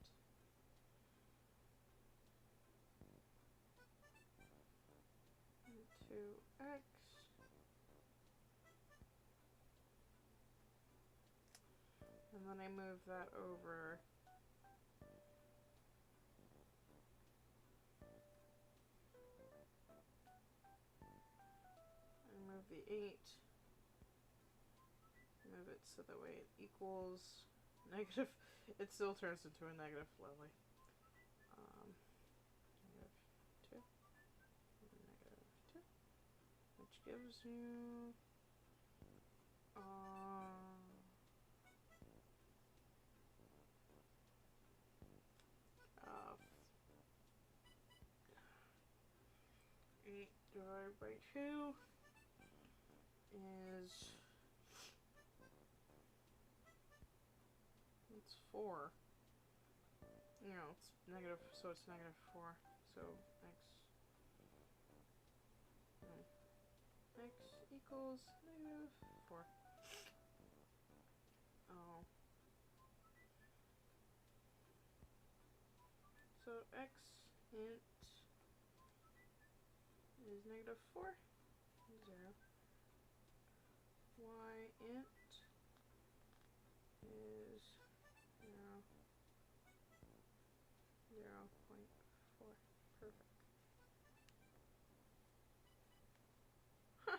2x. And then I move that over. I move the 8. Move it so that way it equals negative. It still turns into a negative slowly. Negative 2. Negative 2. Which gives you 8 divided by 2 is it's 4. No, it's negative, so it's negative 4. So x equals negative 4. Oh. So x int is negative 4, 0. Y int is 0, 0.4. Perfect. Huh.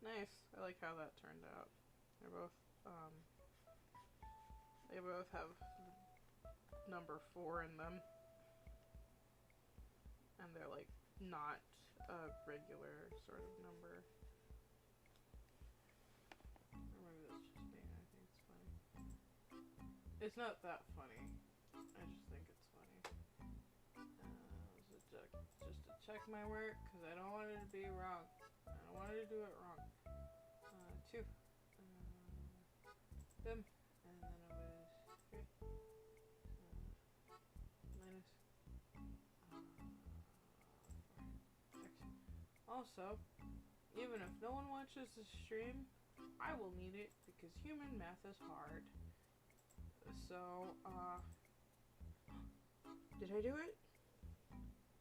Nice. I like how that turned out. They both have number 4 in them. and they're like not a regular sort of number. Or maybe that's just me. I think it's funny. It's not that funny. I just think it's funny. Just to check my work because I don't want it to be wrong. I don't want it to do it wrong. 2. Boom. And then it was 3. Minus 4. Also, even if no one watches the stream, I will need it because human math is hard. So, did I do it?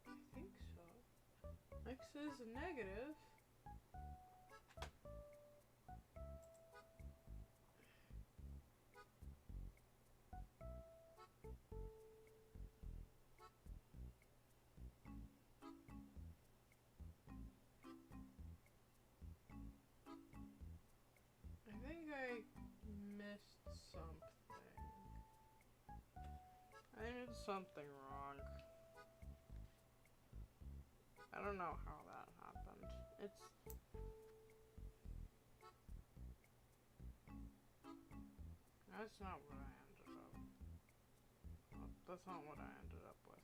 I think so. X is negative. I think I missed something. I did something wrong. I don't know how that happened. That's not what I ended up. That's not what I ended up with.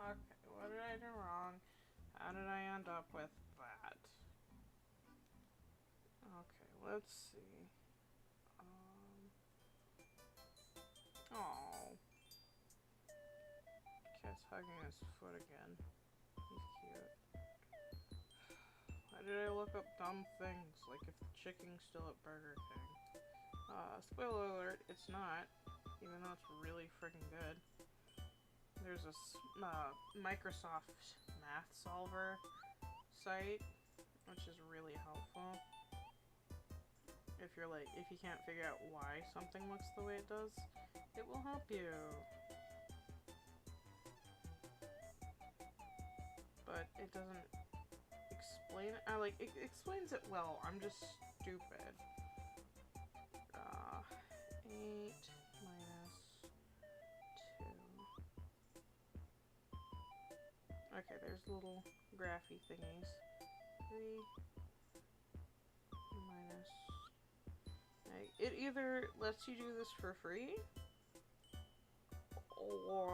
Okay, what did I do wrong? How did I end up with that? Okay, let's see. Oh. Cat's hugging his foot again. He's cute. Why did I look up dumb things? Like if the chicken's still at Burger King. Spoiler alert, it's not. Even though it's really freaking good. There's a Microsoft Math Solver site, which is really helpful. If you can't figure out why something looks the way it does, it will help you. But it doesn't explain it. It explains it well. I'm just stupid. 8 minus 2. Okay, there's little graphy thingies. 3 minus... It either lets you do this for free, or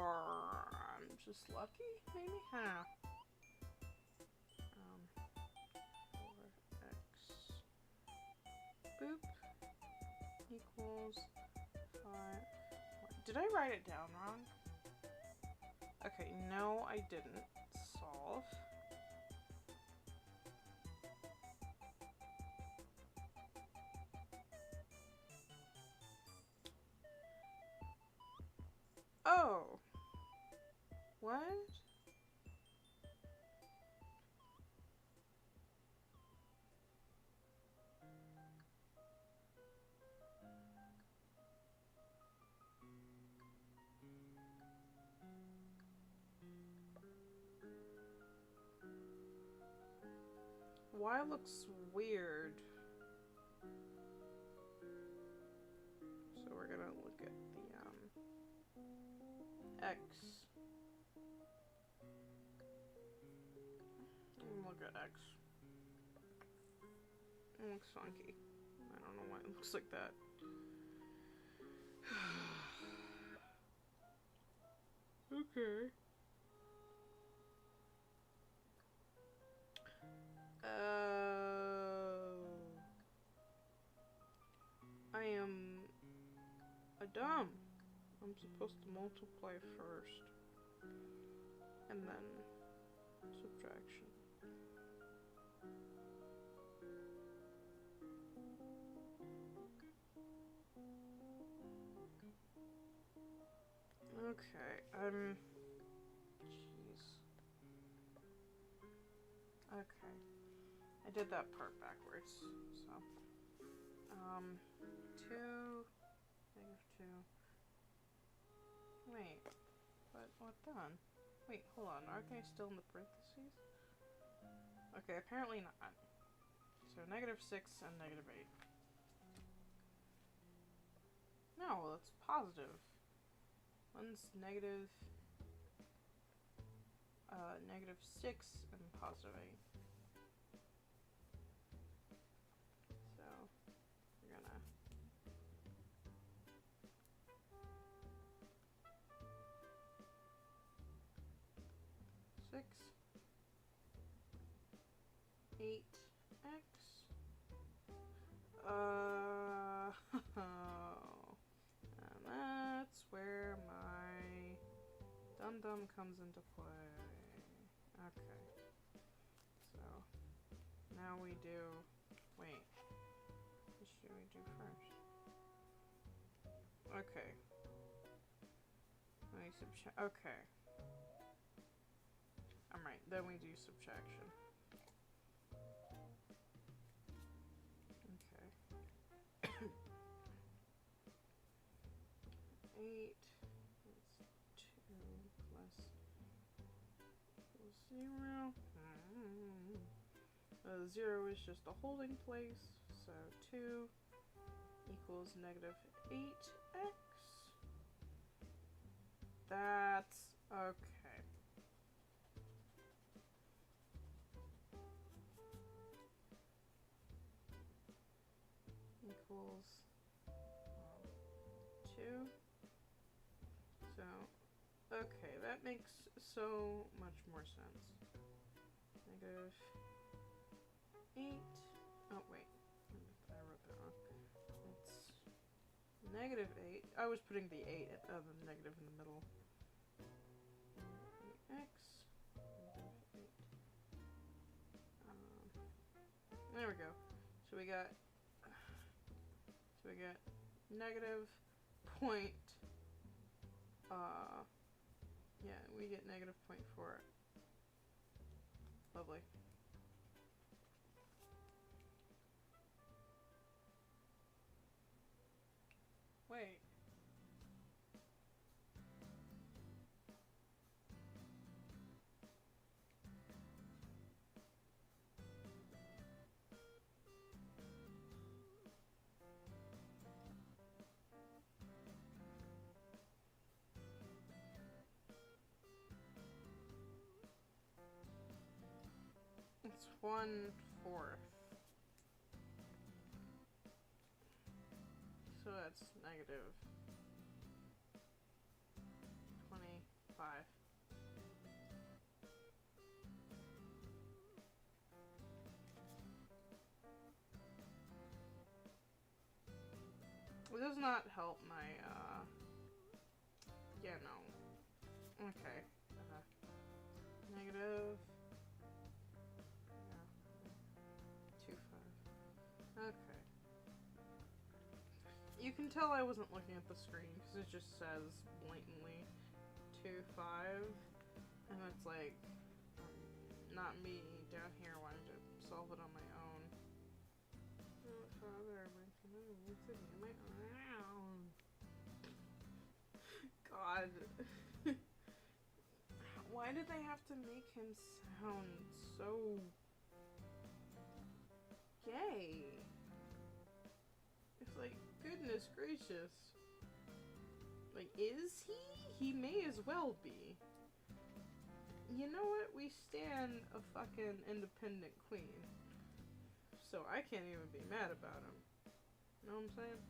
I'm just lucky, maybe? I don't know. 4x boop equals 5. Did I write it down wrong? Okay, no, I didn't. Solve. Oh. What? Y looks weird. So we're gonna look at the X. Look at X. It looks funky. I don't know why it looks like that. Okay. I am a dumb. I'm supposed to multiply first. And then subtraction. Okay, jeez. Okay. I I did that part backwards, so. 2, -2. Wait, what done? Wait, hold on, aren't they still in the parentheses? Okay, apparently not. So -6 and -8. No, that's positive. One's negative, -6 and +8. So, we're gonna... 6, 8x. And that's where my dum-dum comes into play. Okay. So, now we do... Wait. What should we do first? Okay. Let me subtract... Okay. I'm right. Then we do subtraction. Okay. 8 is 2 plus 0. 0 is just a holding place, so 2 equals -8x. That's okay. Equals 2. So, okay, that makes so much more sense. -8. Oh, wait. I wrote that wrong. It's -8. I was putting the 8 of the negative in the middle. X. -8. There we go. So we got negative point. Yeah, we get -0.4. Lovely. Wait. It's 1/4. So that's -25. It does not help my, yeah, no. Okay. Negative. Yeah. 2.5. Okay. You can tell I wasn't looking at the screen because it just says blatantly 2.5, and it's like not me down here wanting to solve it on my own. God. Why did they have to make him sound so gay? It's like, goodness gracious. Like, is he? He may as well be. You know what? We stand a fucking independent queen. So I can't even be mad about him. You know what I'm saying?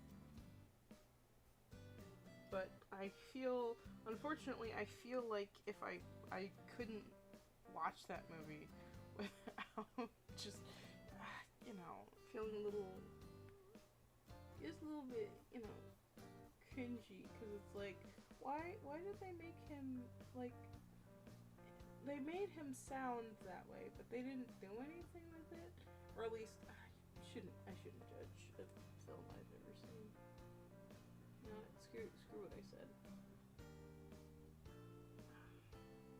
But I feel, unfortunately, I feel like if I couldn't watch that movie without just, you know, feeling a little bit, you know, cringy, because it's like, why did they make him, like, they made him sound that way, but they didn't do anything with it, or at least, I shouldn't judge a film I've ever seen. No, screw what I said.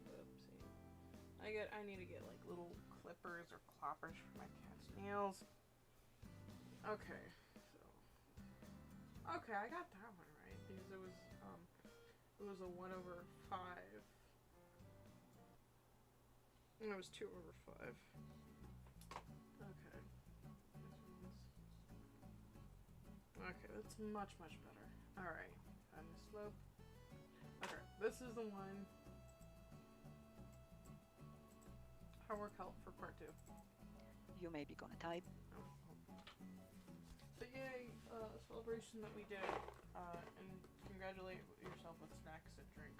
Oopsie. I need to get, like, little clippers or cloppers for my cat's nails. Okay, so okay, I got that one right because it was a 1/5. And it was 2/5. Okay. Okay, that's much better. All right, and the slope. Okay, this is the one. Homework help for part 2. You may be gonna type. So yay, celebration that we did, and congratulate yourself with snacks and drink.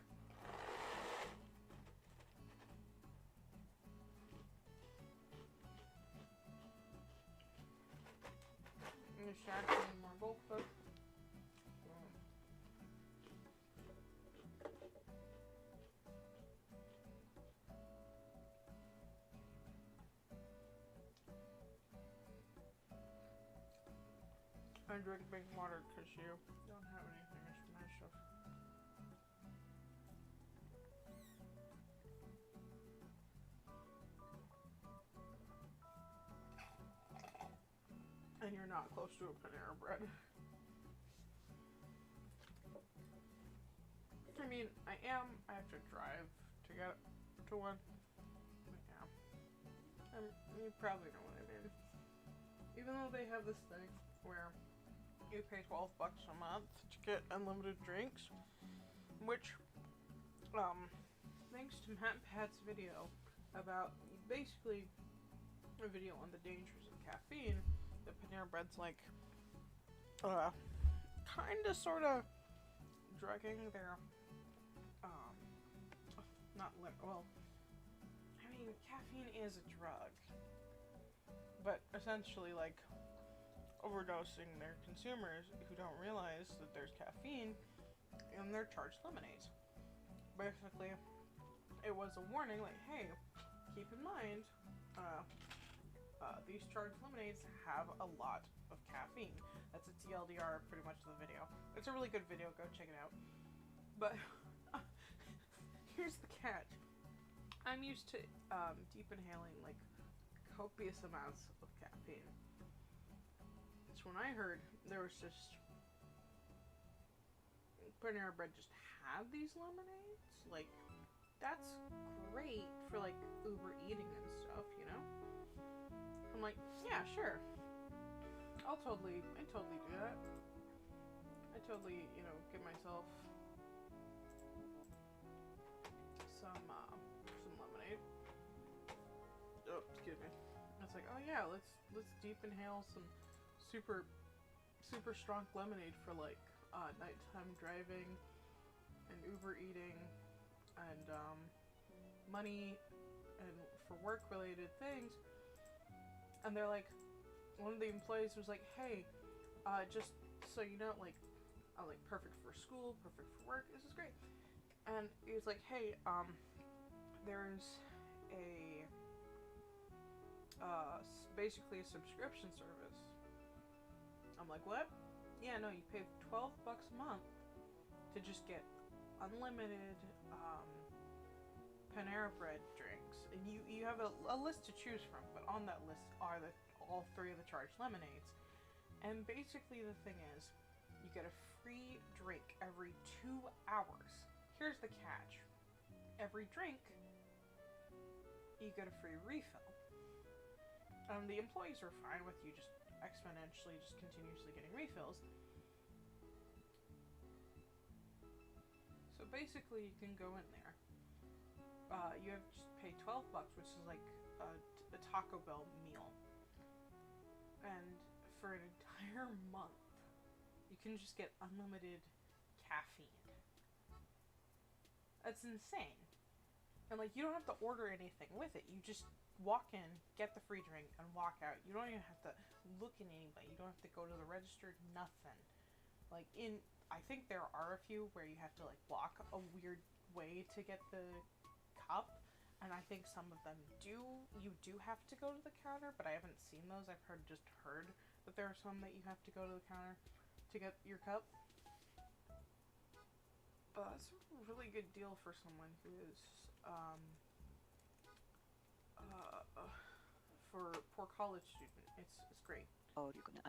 And the snacks and marble, but I drink big water because you don't have anything to smash stuff. And you're not close to a Panera Bread. I mean, I am. I have to drive to get to one. But yeah. You probably know what I mean. Even though they have this thing where you pay $12 a month to get unlimited drinks, which, thanks to Matt Pat's video about basically a video on the dangers of caffeine, the Panera Bread's like, kinda sorta drugging their, I mean, caffeine is a drug, but essentially, like, overdosing their consumers who don't realize that there's caffeine in their charged lemonades. Basically, it was a warning, like, hey, keep in mind, these charged lemonades have a lot of caffeine. That's a TLDR, pretty much, of the video. It's a really good video, go check it out. But, here's the catch. I'm used to, deep inhaling, like, copious amounts of caffeine. When I heard there was just Panera Bread just had these lemonades, like, that's great for like Uber eating and stuff, you know? I'm like, yeah, sure. I'd totally do that. I totally, you know, get myself some lemonade. Oh, excuse me. It's like, oh yeah, let's deep inhale some super strong lemonade for like nighttime driving and Uber eating and money and for work related things. And they're like, one of the employees was like, hey, just so you know, like, perfect for school, perfect for work, this is great. And he was like, hey, there's a basically a subscription service. I'm like, what? Yeah, no, you pay $12 a month to just get unlimited Panera Bread drinks. And you have a list to choose from, but on that list are all 3 of the charged lemonades. And basically the thing is, you get a free drink every 2 hours. Here's the catch. Every drink, you get a free refill. The employees are fine with you just exponentially just continuously getting refills. So basically you can go in there, you have to pay $12, which is like a Taco Bell meal, and for an entire month you can just get unlimited caffeine. That's insane. And like, you don't have to order anything with it, you just walk in, get the free drink, and walk out. You don't even have to look at anybody. You don't have to go to the register, nothing. Like, I think there are a few where you have to, like, walk a weird way to get the cup, and I think some of them you do have to go to the counter, but I haven't seen those. I've just heard that there are some that you have to go to the counter to get your cup. That's a really good deal for someone who is, for poor college student. It's great. Or you can,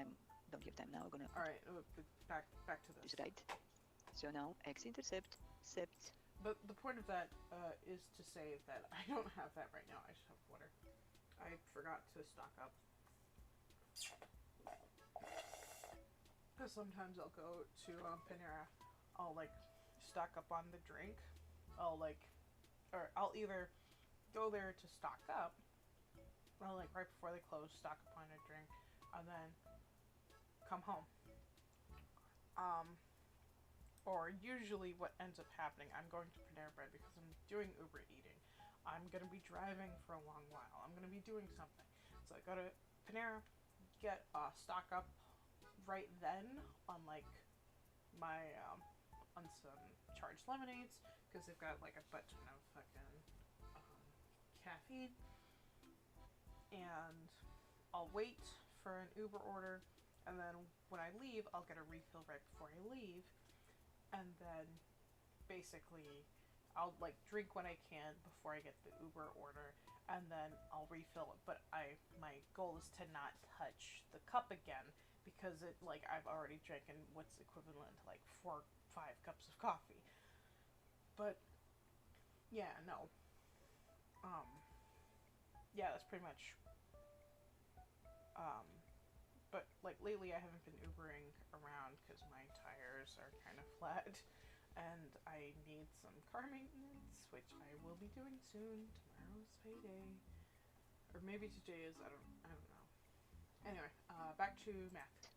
don't give time now, I'm gonna All right, back to this this. right. So now x-intercept, sept. But the point of that is to say that I don't have that right now. I just have water. I forgot to stock up. Because sometimes I'll go to Panera. I'll like stock up on the drink. I'll either go there to stock up, or like right before they close, stock up on a drink, and then come home. Or usually what ends up happening, I'm going to Panera Bread because I'm doing Uber eating. I'm going to be driving for a long while. I'm going to be doing something. So I go to Panera, get stock up right then on like my on some charged lemonades because they've got like a butt ton of fucking caffeine. And I'll wait for an Uber order, and then when I leave, I'll get a refill right before I leave. And then basically I'll like drink when I can before I get the Uber order, and then I'll refill it. But my goal is to not touch the cup again because it like I've already drinking what's equivalent to like 4-5 cups of coffee. But yeah, no. Yeah, that's pretty much. But like lately I haven't been Ubering around because my tires are kind of flat and I need some car maintenance, which I will be doing soon. Tomorrow's payday, or maybe today is. I don't know. Anyway, back to math.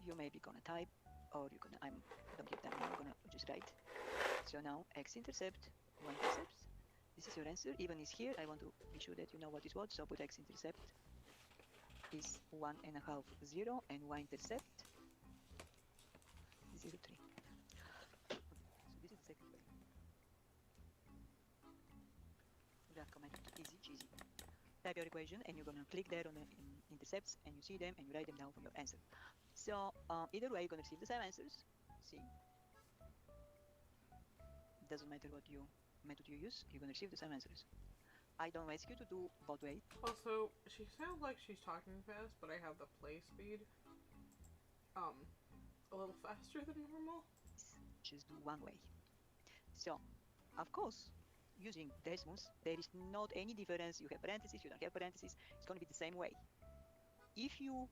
You may be gonna type, or you gonna don't give time now, I'm gonna just write. So now x-intercept, y-intercept. This is your answer. Even is here. I want to be sure that you know what is what. So put x-intercept is 1.5 0 and y-intercept 0 3. So this is the second way. Graph method, easy cheesy. Type your equation and you're gonna click there on the intercepts and you see them and you write them down for your answer. So either way you're gonna receive the same answers. See, doesn't matter what method you use, you're gonna receive the same answers. I don't ask you to do both ways. Also, she sounds like she's talking fast, but I have the play speed a little faster than normal. Just do one way. So, of course, using Desmos, there is not any difference. You have parentheses, you don't have parentheses. It's going to be the same way. If you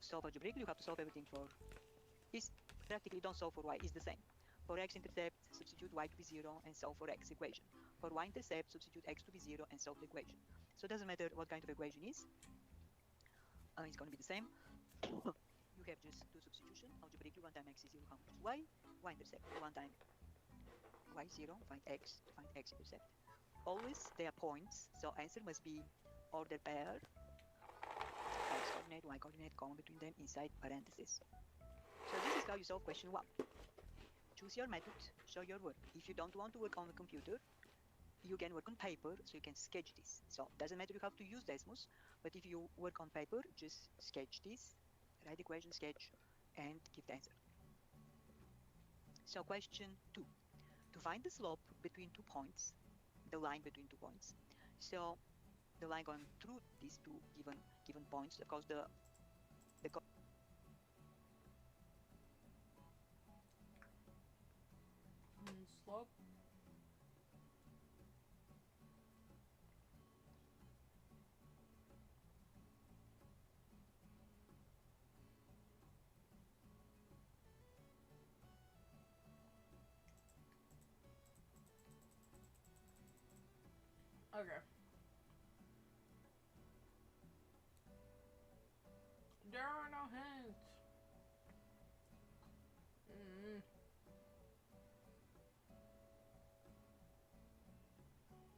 solve algebraically, you have to solve everything for this. Practically don't solve for y, it's the same. For x-intercept, substitute y to be 0 and solve for x equation. For y-intercept, substitute x to be 0 and solve the equation. So it doesn't matter what kind of equation is. It's going to be the same. You have just two substitution. Algebraically, 1 time x is 0, how much is y? Y-intercept, 1 time y 0, find x-intercept. Always there are points, so answer must be order pair. X coordinate, y coordinate, comma between them inside parentheses. So this is how you solve question 1. Choose your method, show your work. If you don't want to work on the computer, you can work on paper, so you can sketch this. So it doesn't matter you have to use Desmos, but if you work on paper, just sketch this, write equation, sketch, and give the answer. So question 2. To find the slope between 2 points, the line between 2 points. So the line going through these two given points, of course the Slope. Okay. There are no hints.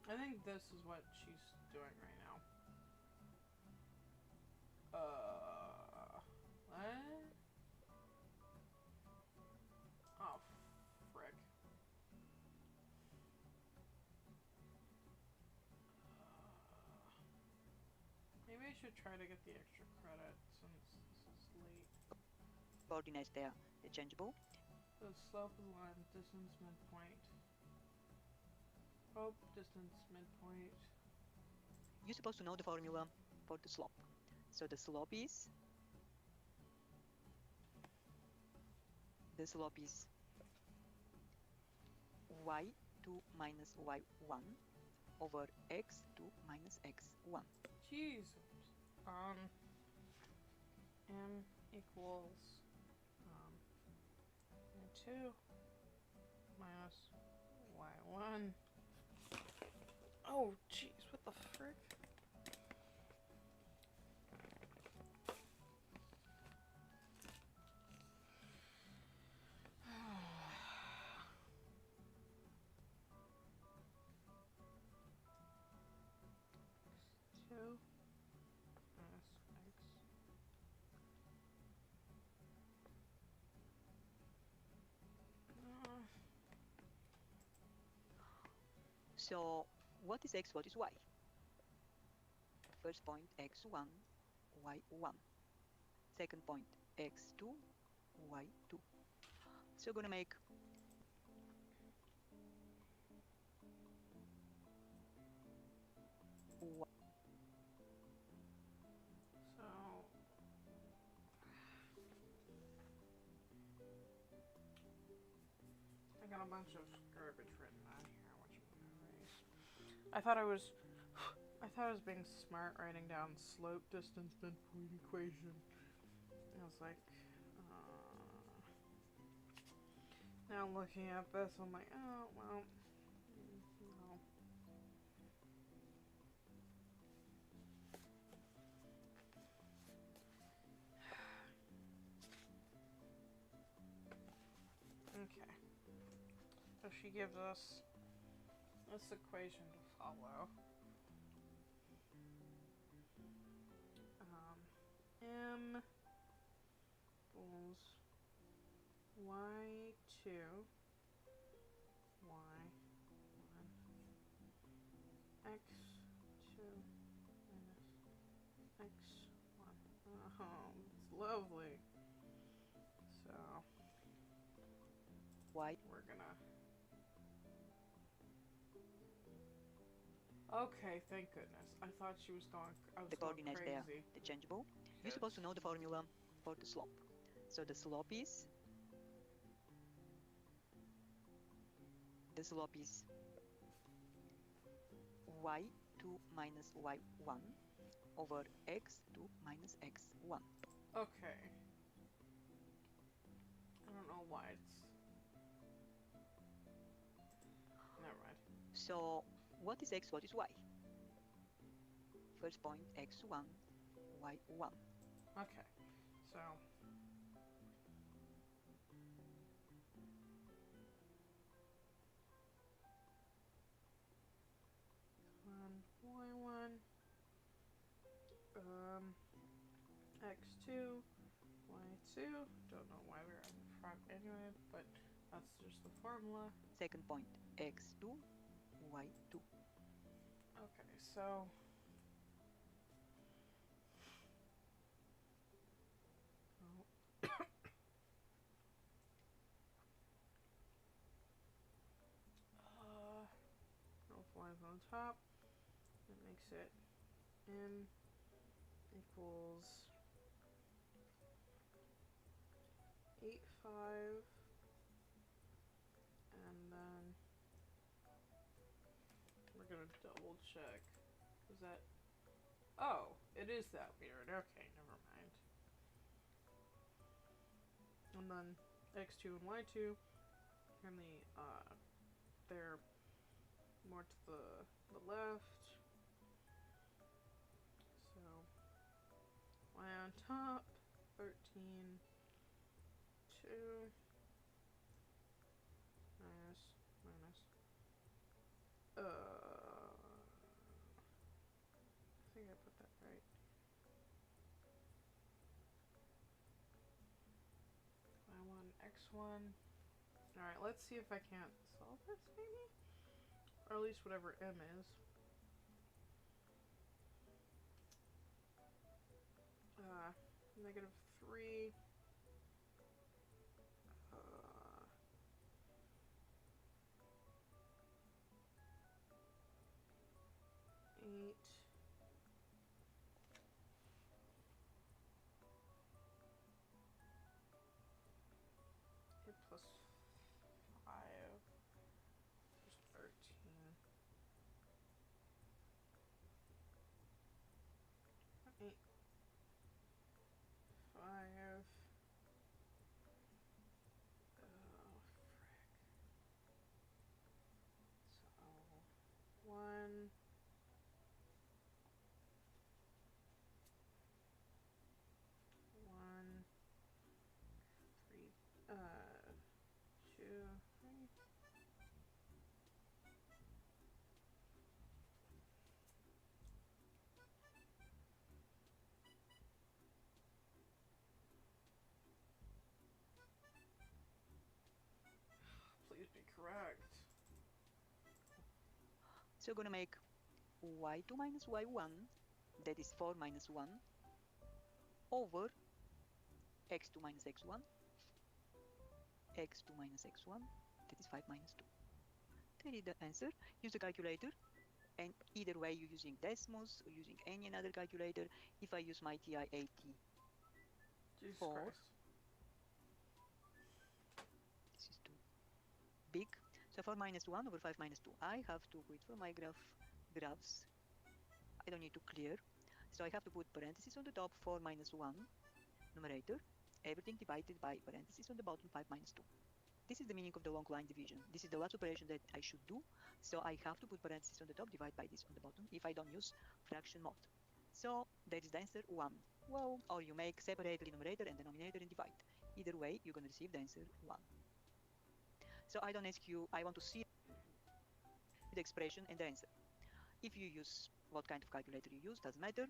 I think this is what she's doing right now. What? Oh, frick. Maybe I should try to get the extra credit since this is late. coordinates there, they're changeable. The slope of the line, distance, midpoint. Oh, distance midpoint. You're supposed to know the formula for the slope. So the slope is y2 minus y1 over x2 minus x1. Jesus. M equals y2 minus y1. Oh, jeez, what the frick? Two minus x. So what is x, what is y? First point x1, y1. Second point x2, y2. So we're gonna make y. So I got a bunch of garbage written on here, which I'm gonna erase. I thought I was being smart writing down slope, distance, midpoint equation. I was like, now looking at this, I'm like, oh well, no. Okay. So she gives us this equation to follow. M equals y2 y1 x2 minus x1. Oh, it's lovely. So Y. we're gonna. Okay, thank goodness. I thought she was going. I was The going coordinates crazy. there, the changeable. You're supposed to know the formula for the slope. So the slope is y2 minus y1 over x2 minus x1. Okay. I don't know why it's. Never mind. So what is x, what is y? First point x1, y1. Okay. So. y1. X2. Y2. Don't know why we're on the front anyway, but that's just the formula. Second point x2, y2. Okay, so. No flies on top. That makes it m equals 8.5, and then we're gonna double check. Is that? Oh, it is that weird. Okay, never mind. And then x2 and y2, and they're more to the left. So y on top, 13, 2, minus, I think I put that right. y1, x1. Alright, let's see if I can't solve this, maybe? Or at least whatever m is. Negative 3. So we're gonna make y2 minus y1, that is 4 minus 1, over x2 minus x1, x2 minus x1, that is 5 minus 2. That is the answer. Use the calculator, and either way you're using Desmos or using any another calculator. If I use my TI-80, Jesus 4, Christ. this is too big. So 4 minus 1 over 5 minus 2. I have to wait for my graphs. I don't need to clear. So I have to put parentheses on the top, 4 minus 1, numerator, everything divided by parentheses on the bottom, 5 minus 2. This is the meaning of the long line division. This is the last operation that I should do. So I have to put parentheses on the top, divide by this on the bottom, if I don't use fraction mode. So that is the answer 1. Well, or you make separately numerator and denominator and divide. Either way, you're going to receive the answer 1. So I don't ask you, I want to see the expression and the answer. If you use what kind of calculator you use, doesn't matter.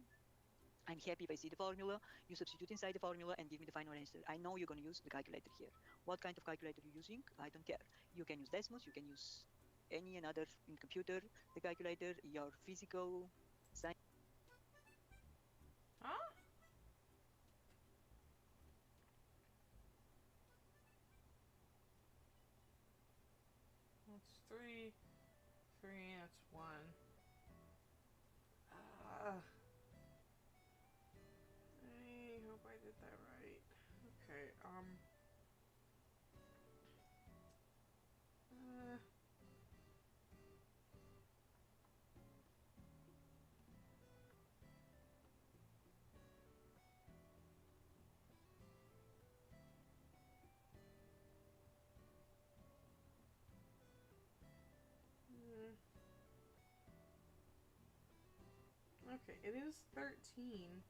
I'm happy if I see the formula, you substitute inside the formula and give me the final answer. I know you're going to use the calculator here. What kind of calculator you're using, I don't care. You can use Desmos, you can use any another in computer, the calculator, your physical science. Huh? That's 3. 3, that's 1. I hope I did that right. Okay, okay, it is 13.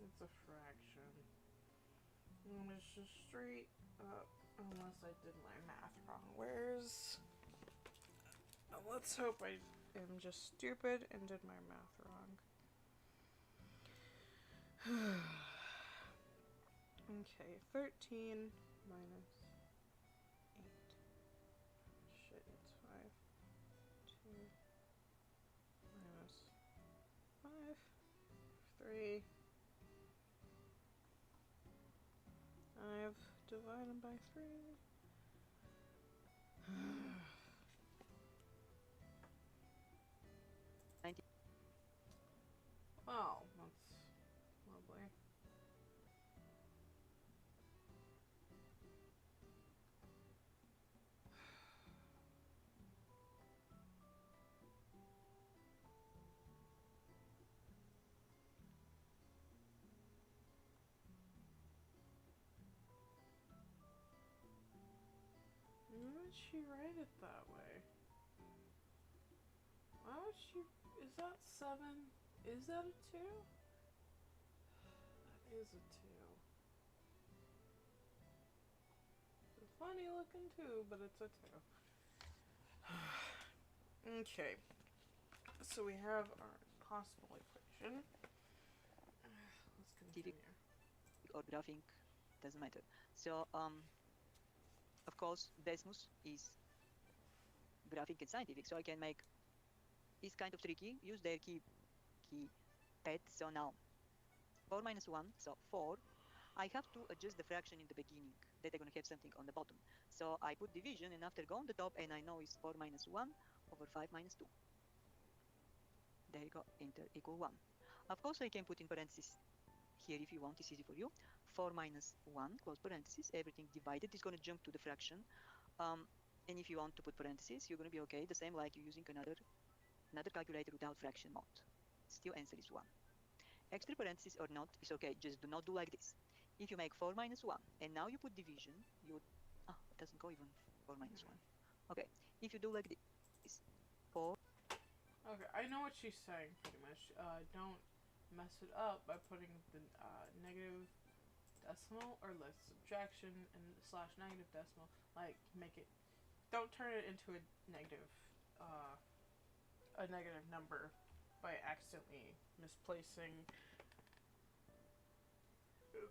It's a fraction. And it's just straight up, unless I did my math wrong. Let's hope I am just stupid and did my math wrong. Okay, 13 minus 8. Shit, it's 5. 2 minus 5. 3. 5 divided by 3. Wow, that's lovely. Why would she write it that way? Why would she... Is that 7? Is that a 2? That is a 2. It's a funny looking 2, but it's a 2. Okay. So we have our possible equation. Let's continue. Or graphing, doesn't matter. So, of course, Desmos is graphic and scientific, so I can make, it's kind of tricky, use their key pad. So now 4 minus 1, so 4. I have to adjust the fraction in the beginning, that I'm going to have something on the bottom. So I put division, and after go on the top, and I know it's 4 minus 1 over 5 minus 2. There you go, enter, equal 1. Of course, I can put in parentheses here if you want, it's easy for you. 4 minus 1, close parentheses, everything divided is going to jump to the fraction. And if you want to put parentheses, you're going to be okay, the same like you're using another calculator without fraction mode. Still answer is 1. Extra parentheses or not is okay, just do not do like this. If you make 4 minus 1 and now you put division, you would, it doesn't go even 4 minus 1. Okay, if you do like this, 4. Okay, I know what she's saying pretty much. Don't mess it up by putting the negative decimal or the subtraction and slash negative decimal. Like, make it, don't turn it into a negative number by accidentally misplacing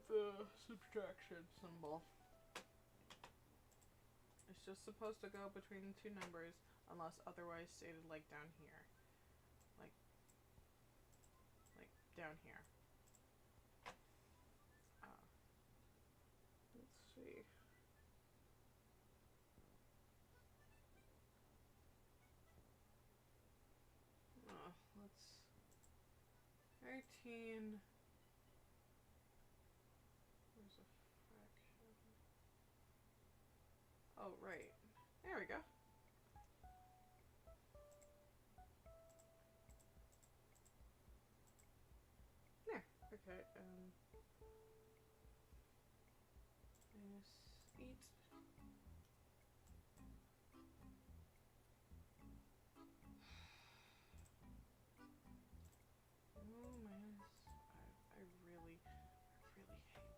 the subtraction symbol. It's just supposed to go between two numbers unless otherwise stated, like down here. Like down here. Let's see. Let's 13. Where's a fraction? Oh, right. There we go. There. Okay, minus 8. Oh, minus 5. I really hate this number.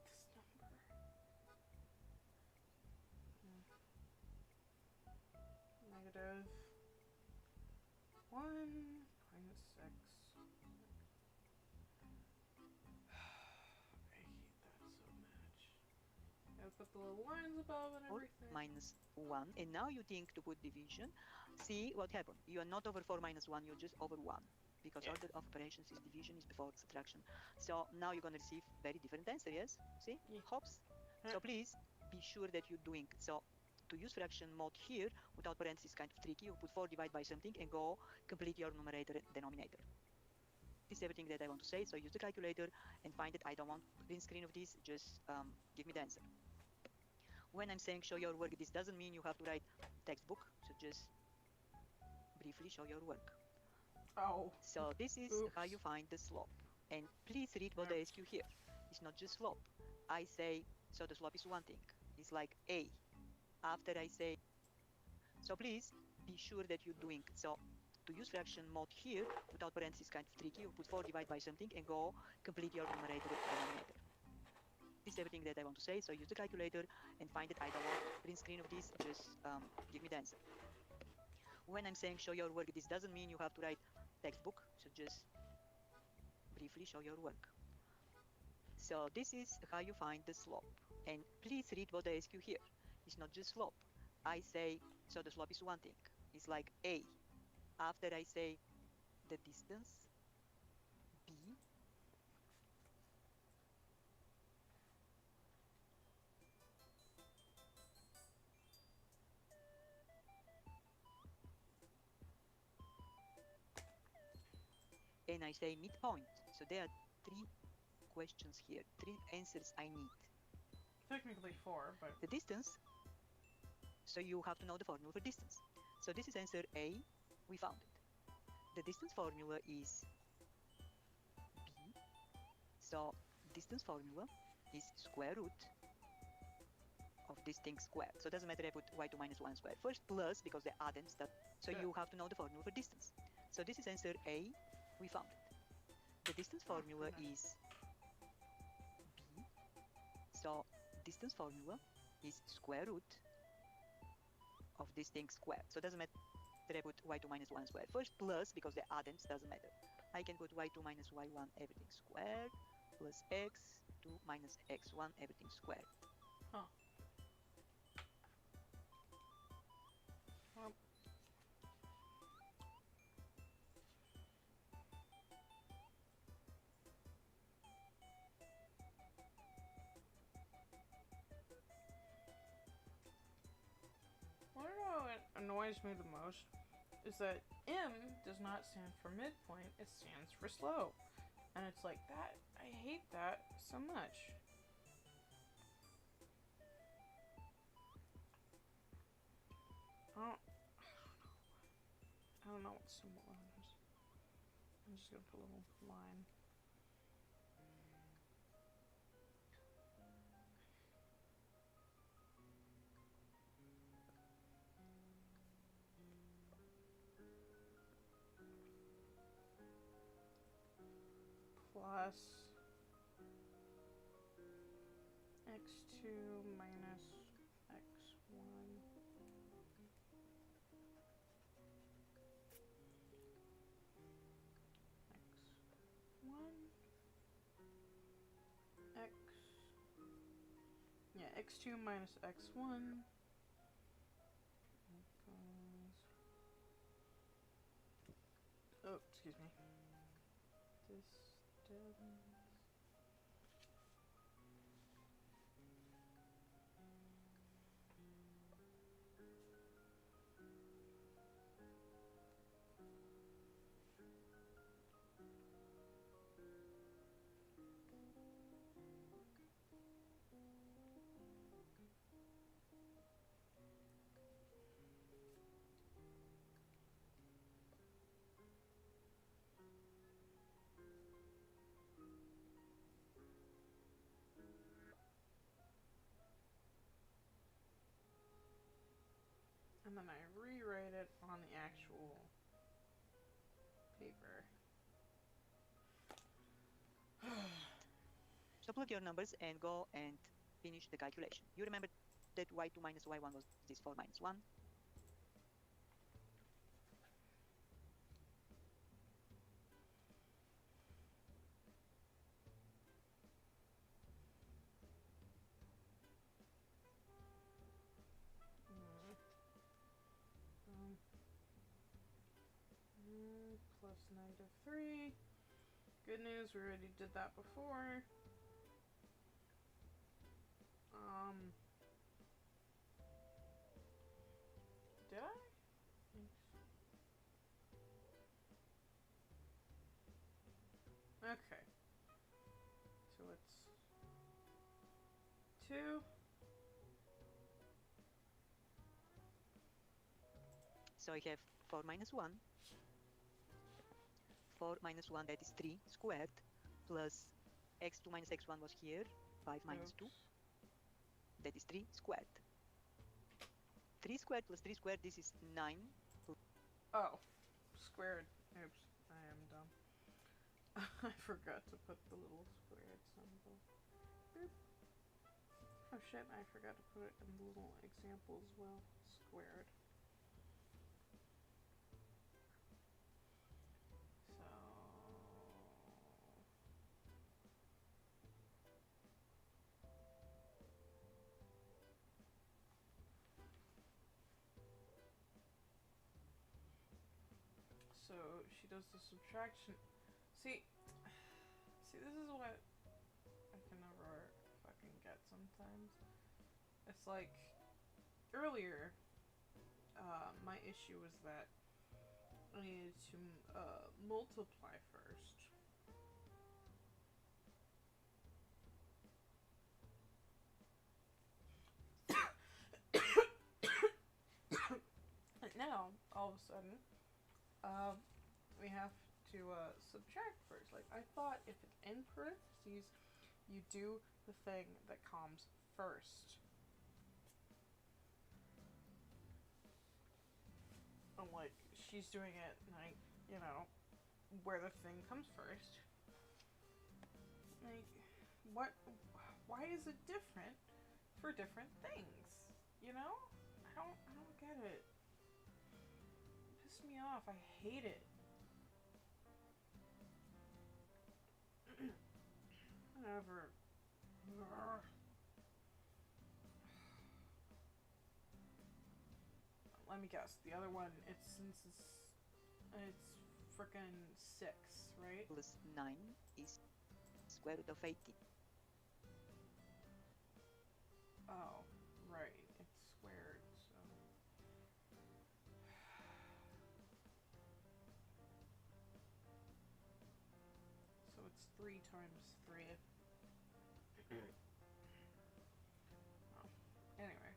Negative 1 minus 6. I hate that so much. Gotta put the little lines above and everything. Minus 1. And now you think to put division. See what happened. You are not over 4 minus 1, you're just over 1. Because order of operations is division is before subtraction. So now you're going to receive very different answer, yes? See? Yeah. Hops. So please be sure that you're doing. So to use fraction mode here, without parentheses, kind of tricky. You put 4 divided by something and go complete your numerator and denominator. This is everything that I want to say. So use the calculator and find it. I don't want print screen of this. Just give me the answer. When I'm saying show your work, this doesn't mean you have to write textbook. So just briefly show your work. Oh. So this is how you find the slope. And please read what I ask you here. It's not just slope. I say, so the slope is one thing. It's like A. After I say, so please be sure that you're doing. So to use fraction mode here, without parentheses, kind of tricky. You put 4 divided by something and go complete your numerator and denominator. This is everything that I want to say. So use the calculator and find it. I don't want print screen of this. Just give me the answer. When I'm saying show your work, this doesn't mean you have to write textbook. So just briefly show your work. So this is how you find the slope. And please read what I ask you here. It's not just slope. I say, so the slope is one thing. It's like A. After I say the distance, B. And I say midpoint. So there are 3 questions here, 3 answers I need. Technically 4, but... The distance, so you have to know the formula for distance. So this is answer A, we found it. The distance formula is B. So distance formula is square root of this thing squared. So it doesn't matter if I put y2 minus 1 squared. First plus, because they're addends, so you have to know the formula for distance. So this is answer A, we found it. The distance formula is B. So distance formula is square root of this thing squared. So it doesn't matter if I put y2 minus 1 squared. First plus, because they're addends, doesn't matter. I can put y2 minus y1 everything squared plus x2 minus x1 everything squared. Huh. Well, I don't know what annoys me the most is that M does not stand for midpoint, it stands for slope. And it's like that, I hate that so much. I don't know what symbol it is. I'm just gonna put a little line. Plus x2 minus x1 x1 x x2 minus x1 equals, oh, excuse me, distance and then I rewrite it on the actual paper. So plug your numbers and go and finish the calculation. You remember that y2 minus y1 was this 4 minus 1. Plus -3. Good news, we already did that before. Did I? Okay. So it's 2. So I have 4 minus 1. 4 minus 1, that is 3 squared, plus x2 minus x1 was here, 5 minus 2, that is 3 squared. 3 squared plus 3 squared, this is 9. Oh, squared. Oops, I am dumb. I forgot to put the little squared symbol. Boop. Oh shit, I forgot to put it in the little example as well. Squared. So she does the subtraction. See, this is what I can never fucking get sometimes. It's like, earlier, my issue was that I needed to multiply first. And now, all of a sudden, we have to subtract first. Like, I thought if it's in parentheses, you do the thing that comes first. I'm like, she's doing it, like, you know, where the thing comes first. Like, what? Why is it different for different things? You know? I don't get it. It pisses me off. I hate it. Whatever. Let me guess. The other one, it's frickin' 6, right? Plus 9 is square root of 18. Oh, right. It's squared, so. So it's 3 times 3. Oh, anyway.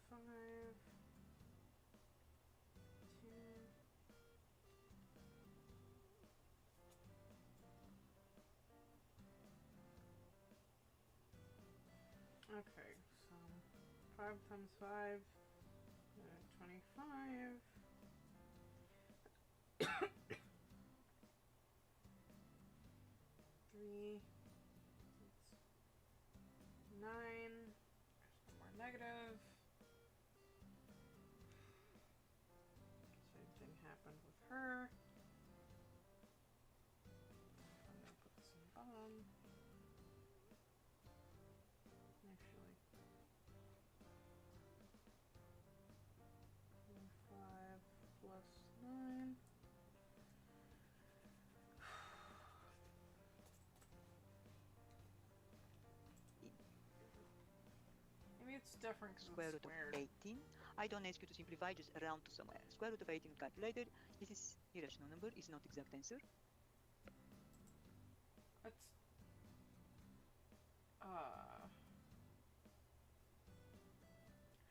Five, 2. Okay, so 5 times 5, 25. 3, 9. different because square it's root of squared. 18. I don't ask you to simplify, just round to somewhere. Square root of 18 calculated. This is irrational number, is not exact answer. It's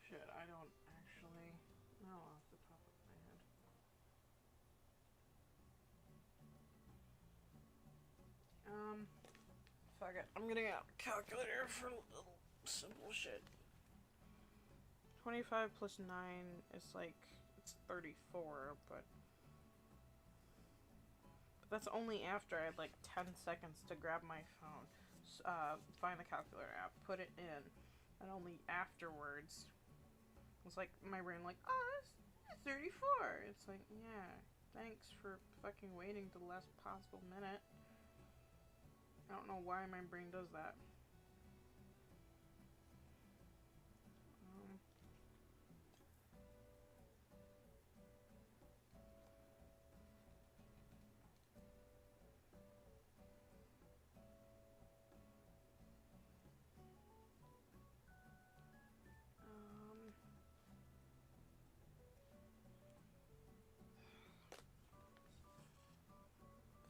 shit, I don't actually know off the top of my head. Fuck it. I'm gonna get a calculator for little simple shit. 25 plus 9 is like, it's 34, but that's only after I had like 10 seconds to grab my phone, find the calculator app, put it in, and only afterwards was like, my brain like, oh, that's 34. It's like, yeah, thanks for fucking waiting to the last possible minute. I don't know why my brain does that.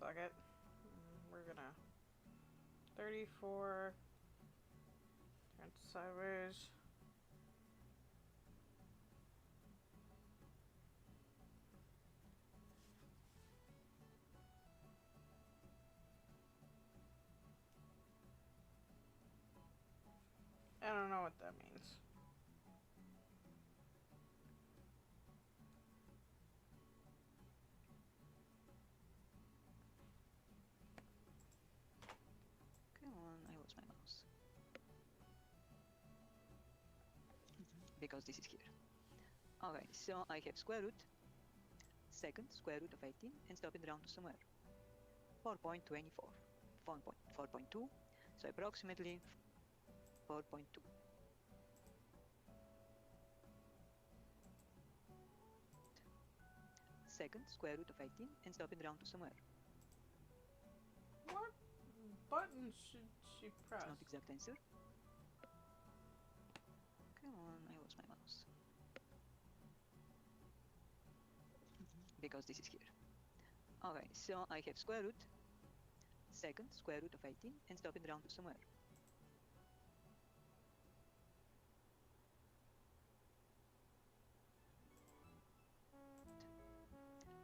Fuck it. We're gonna 34 turn sideways. I don't know what that means. Come on, I lost my mouse. Because this is here. Okay, so I have square root, second square root of 18, and stop it round to somewhere. 4.24. 4.2, so approximately 4.2. Second square root of 18, and stop it round to somewhere. What button should she press? It's not exact answer. Come on, I lost my mouse. Because this is here. Okay, so I have square root, second square root of 18, and stop it round to somewhere.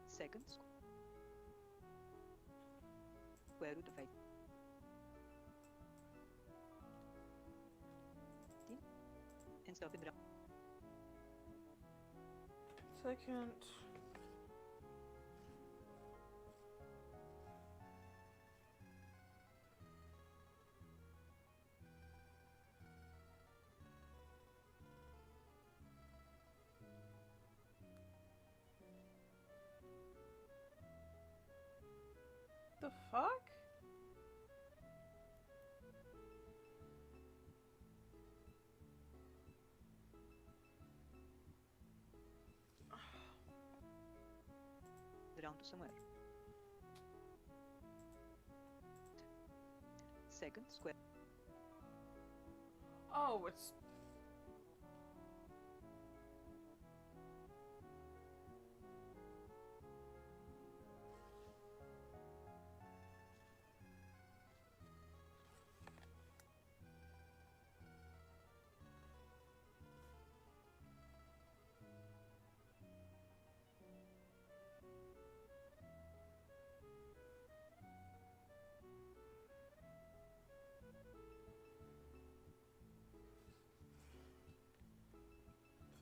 Second square root of 18, and stop it round. Second. The fuck? Round to somewhere. Second square. Oh, it's.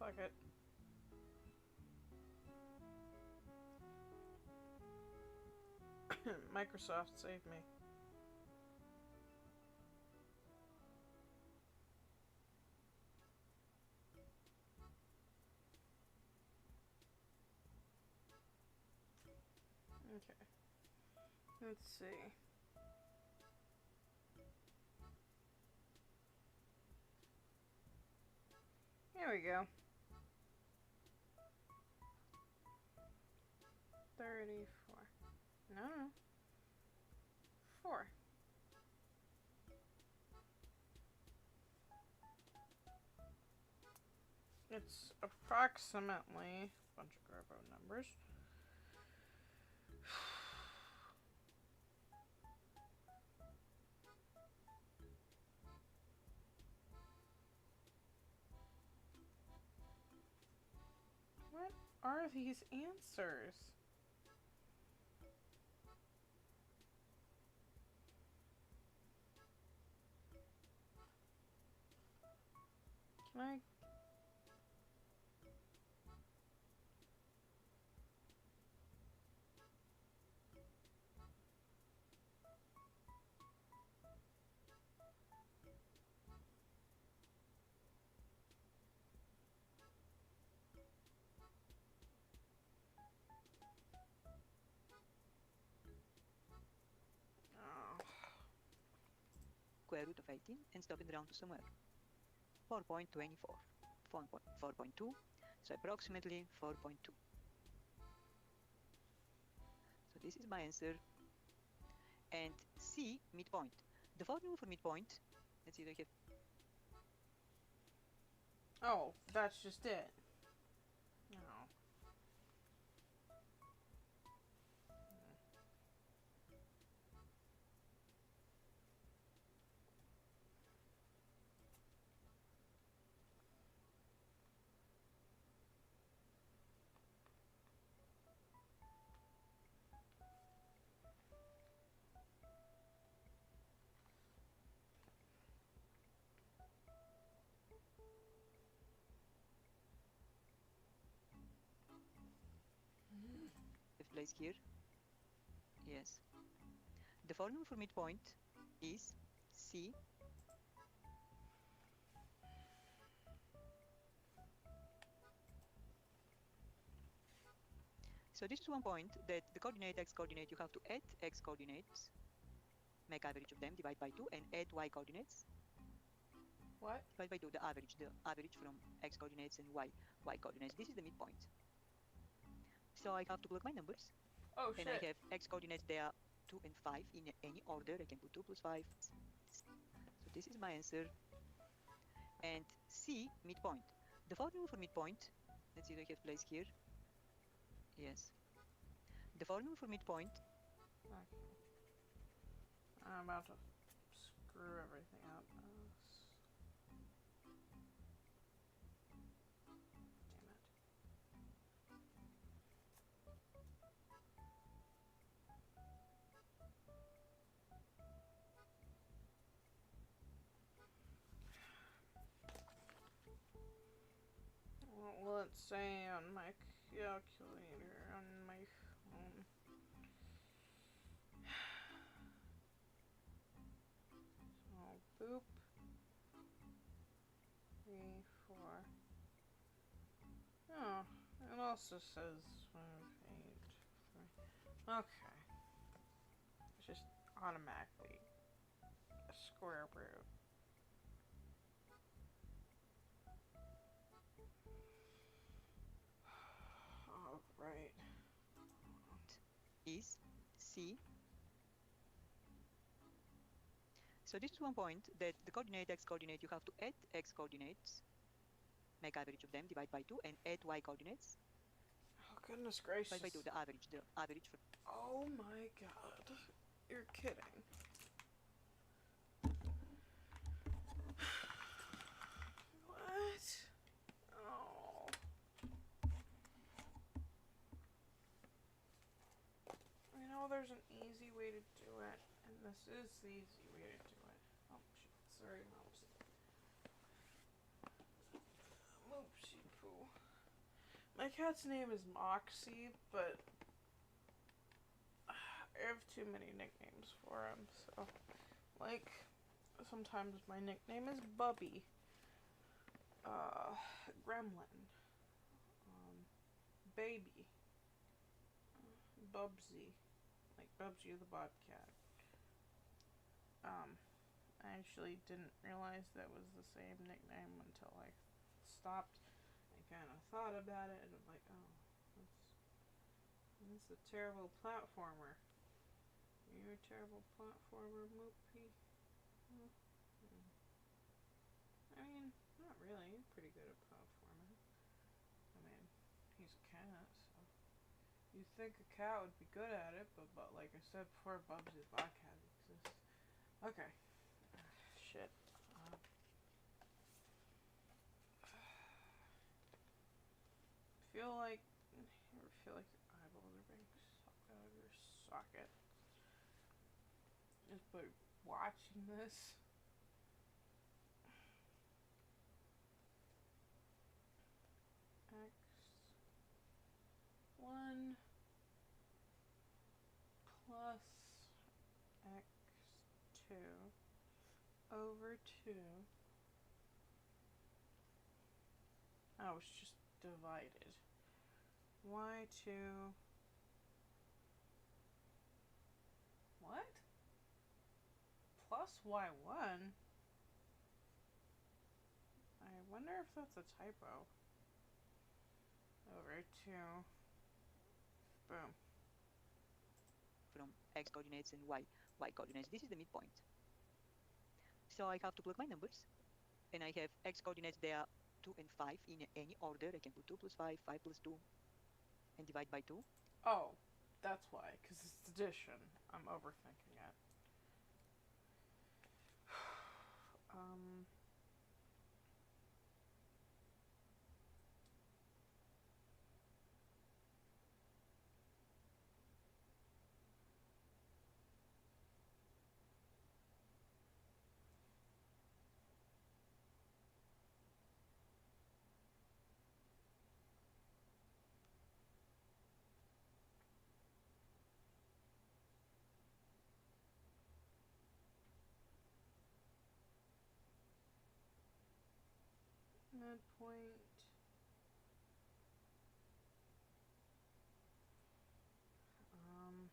Fuck it. Microsoft, save me. Okay. Let's see. Here we go. 34. No. 4. It's approximately a bunch of garbo numbers. What are these answers? Can I? Oh. Square root of 18 and stop it round to somewhere. 4.24. 4.2, so approximately 4.2. So this is my answer. And C, midpoint. The formula for midpoint, let's see if I have. Oh, that's just it. No. Place here. Yes. The formula for midpoint is C. So this is one point that the coordinate x coordinate, you have to add x coordinates, make average of them, divide by 2, and add y coordinates. What? Divide by 2, the average from x coordinates and y coordinates. This is the midpoint. So I have to plug my numbers. Oh, and shit. I have x coordinates, they are 2 and 5 in any order. I can put 2 plus 5. So this is my answer. And C, midpoint. The formula for midpoint, let's see if I have place here. Yes. The formula for midpoint. Okay. I'm about to screw everything up. Damn it. Well, let's say on my calculator on my phone. So, boop. 3, 4. Oh, it also says 5, 8, 4. Okay. It's just automatically a square root. Oh, right. Is C. So this is one point that the coordinate x coordinate, you have to add x coordinates, make average of them, divide by 2, and add y coordinates. Oh, goodness gracious. Divide by 2, the average for. Oh my god. You're kidding. What? Oh. I know there's an easy way to do it, and this is the easy way to do it. Oh, shit. Sorry, Mousy. Moopsie poo. My cat's name is Moxie, but I have too many nicknames for him, so, like, sometimes my nickname is Bubby, Gremlin, Baby, Bubsy, like Bubsy the Bobcat. I actually didn't realize that was the same nickname until I stopped and kind of thought about it, and I'm like, oh, that's a terrible platformer. You're a terrible platformer, Moopy. I mean, not really. You're pretty good at platforming. he's a cat, so you'd think a cat would be good at it, but like I said before, Bubsy the black cat exists. Okay. Shit. Feel like you ever feel like your eyeballs are being sucked out of your socket just by watching this? X1 plus X2 over 2. Oh, it's just divided. Y2. What? Plus Y1? I wonder if that's a typo. Over 2. Boom. From x coordinates and y coordinates. This is the midpoint. So I have to plug my numbers, and I have x coordinates. They are 2 and 5 in any order. I can put 2 plus 5, 5 plus 2, and divide by 2. Oh, that's why, because it's addition. I'm overthinking it. Midpoint. Crumbs.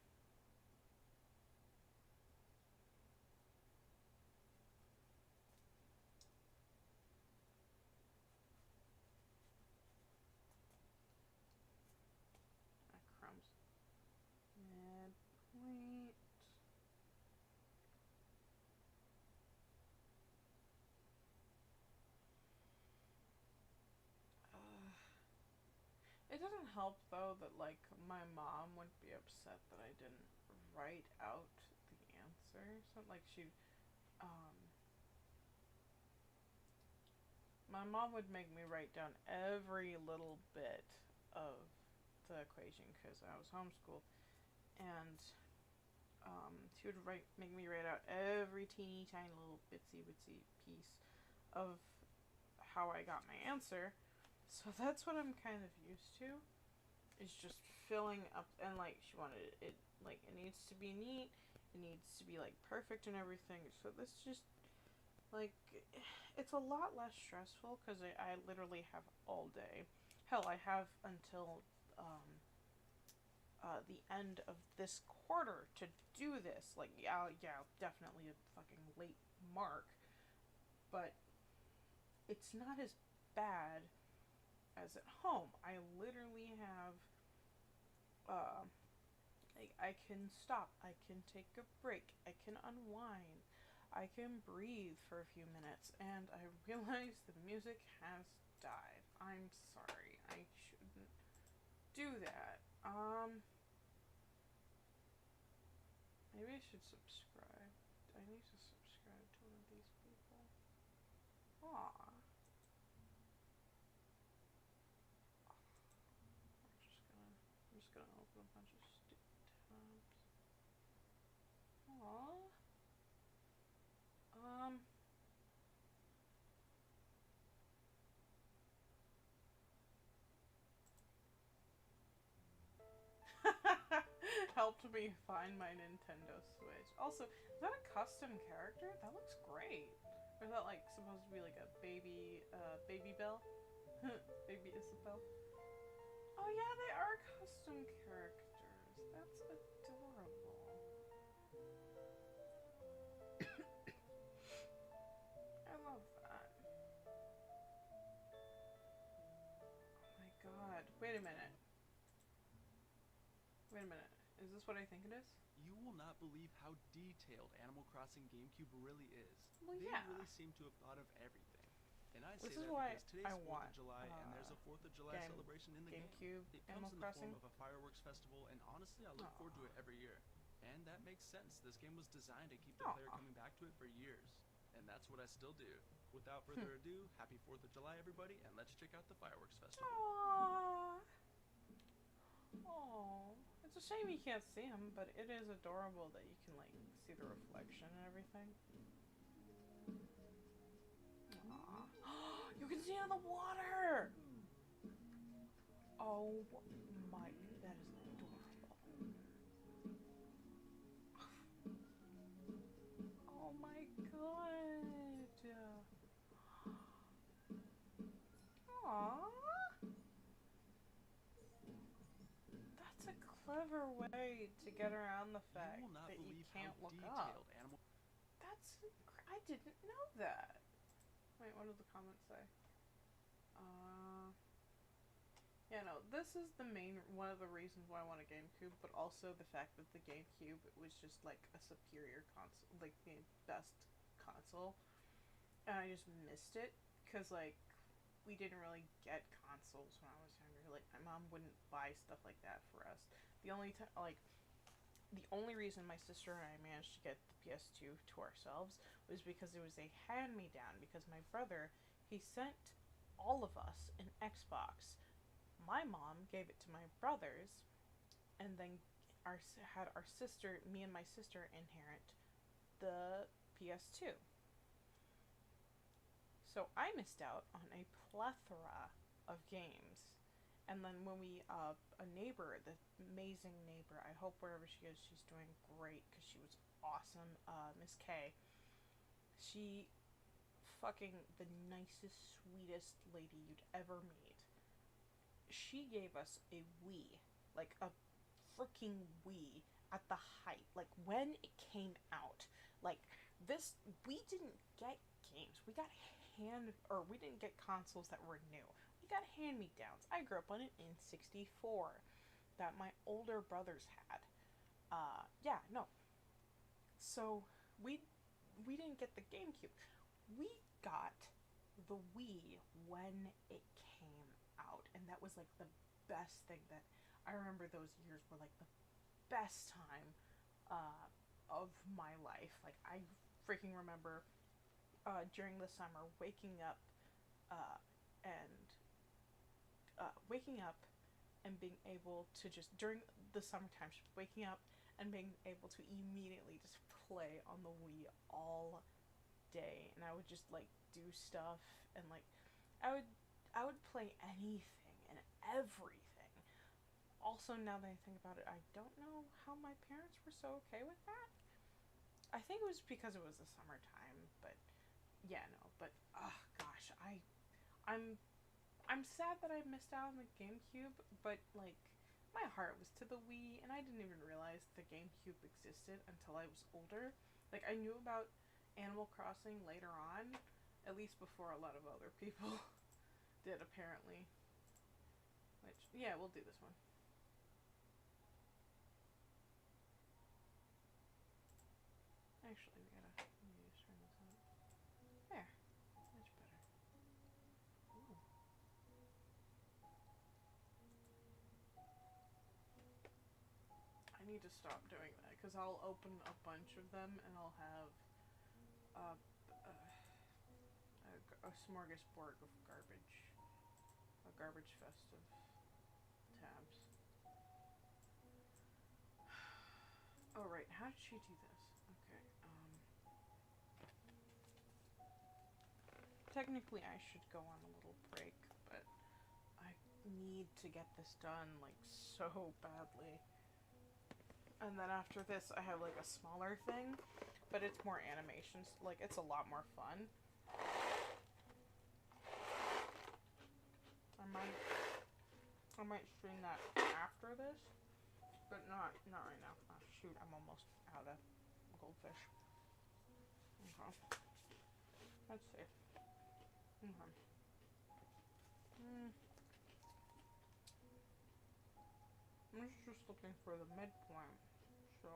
Midpoint. It doesn't help though that like my mom would be upset that I didn't write out the answer. Something like my mom would make me write down every little bit of the equation because I was homeschooled, and she would make me write out every teeny tiny little bitsy piece of how I got my answer. So that's what I'm kind of used to. Is just filling up, and like she wanted it like it needs to be neat, it needs to be like perfect and everything. So this just like it's a lot less stressful because I literally have all day. Hell, I have until the end of this quarter to do this. Like yeah, definitely a fucking late mark, but it's not as bad as at home. I literally have I can stop, I can take a break, I can unwind, I can breathe for a few minutes, and I realize the music has died. I'm sorry, I shouldn't do that. Maybe I should subscribe. I need to subscribe to one of these people. Aw. I'm just gonna open a bunch of stupid tabs. Aww. Helped me find my Nintendo Switch. Also, is that a custom character? That looks great. Or is that like supposed to be like a baby Belle? Baby Isabel? Oh yeah, they are custom characters. That's adorable. I love that. Oh my god. Wait a minute. Wait a minute. Is this what I think it is? You will not believe how detailed Animal Crossing GameCube really is. Well, they yeah. really seem to have thought of everything. And I This say is that why because today's I 4th want, of July, and there's a 4th of July celebration in the game. GameCube It Animal comes in the Crossing. form of a fireworks festival, and honestly, I look forward to it every year. And that makes sense. This game was designed to keep the player coming back to it for years. And that's what I still do. Without further ado, happy 4th of July, everybody, and let's check out the fireworks festival. Aww. Oh, it's a shame you can't see him, but it is adorable that you can like see the reflection and everything. Aww. You can see it on the water. Oh my, that is adorable. Oh my god. Aww. That's a clever way to get around the fact that you can't look up. I didn't know that. Wait, what did the comments say? Yeah, no, this is one of the reasons why I want a GameCube, but also the fact that the GameCube was just like a superior console, like the best console, and I just missed it because like we didn't really get consoles when I was younger. Like my mom wouldn't buy stuff like that for us. The only reason my sister and I managed to get the PS2 to ourselves was because it was a hand-me-down. Because my brother, he sent all of us an Xbox. My mom gave it to my brothers, and then had our sister, me and my sister, inherit the PS2. So I missed out on a plethora of games. And then when a neighbor, the amazing neighbor, I hope wherever she is, she's doing great because she was awesome, Miss K. She fucking the nicest, sweetest lady you'd ever meet. She gave us a Wii, like a freaking Wii at the height, like when it came out. Like this, we didn't get games. We didn't get consoles that were new. We got hand-me-downs. I grew up on an N64 that my older brothers had. So we didn't get the GameCube. We got the Wii when it came out, and that was like the best thing that I remember. Those years were like the best time of my life. Like I freaking remember during the summer waking up and being able to just during the summertime just waking up and being able to immediately just play on the Wii all day, and I would just like do stuff, and like I would play anything and everything. Also, now that I think about it, I don't know how my parents were so okay with that. I think it was because it was the summertime, but yeah, no, but gosh, I'm sad that I missed out on the GameCube, but like my heart was to the Wii, and I didn't even realize the GameCube existed until I was older. Like I knew about Animal Crossing later on, at least before a lot of other people did apparently. Which, yeah, we'll do this one. Actually, let me just turn this on. There, much better. Ooh. I need to stop doing that because I'll open a bunch of them and I'll have a smorgasbord of garbage, a garbage fest of tabs. Oh right, how did she do this? Okay. Technically, I should go on a little break, but I need to get this done like so badly. And then after this, I have like a smaller thing, but it's more animations. Like it's a lot more fun. I might stream that after this, but not right now. Oh, shoot, I'm almost out of goldfish. Okay. Let's see. Okay. I'm just looking for the midpoint. So.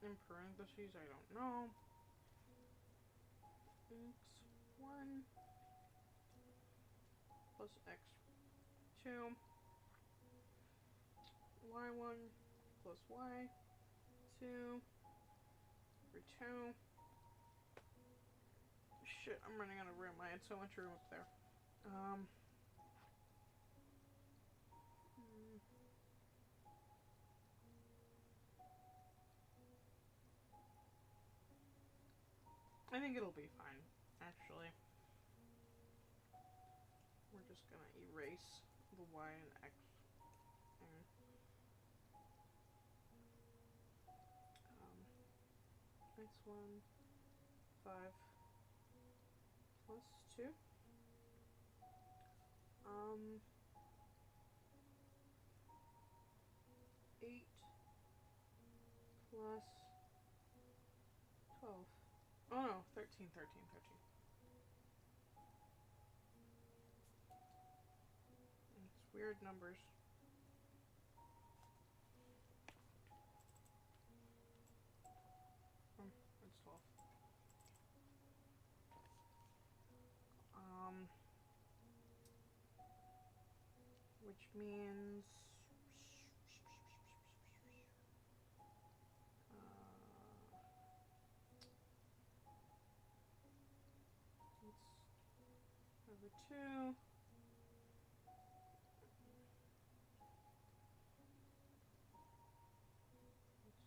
In parentheses, I don't know. X1 plus X2. Y1 plus Y2 over 2. Shit, I'm running out of room. I had so much room up there. I think it'll be fine, actually. We're just gonna erase the Y and X. X1, 5 plus 2. 8 plus 12. Oh no, 13. It's weird numbers. It's 12. Which means it's over 2. It's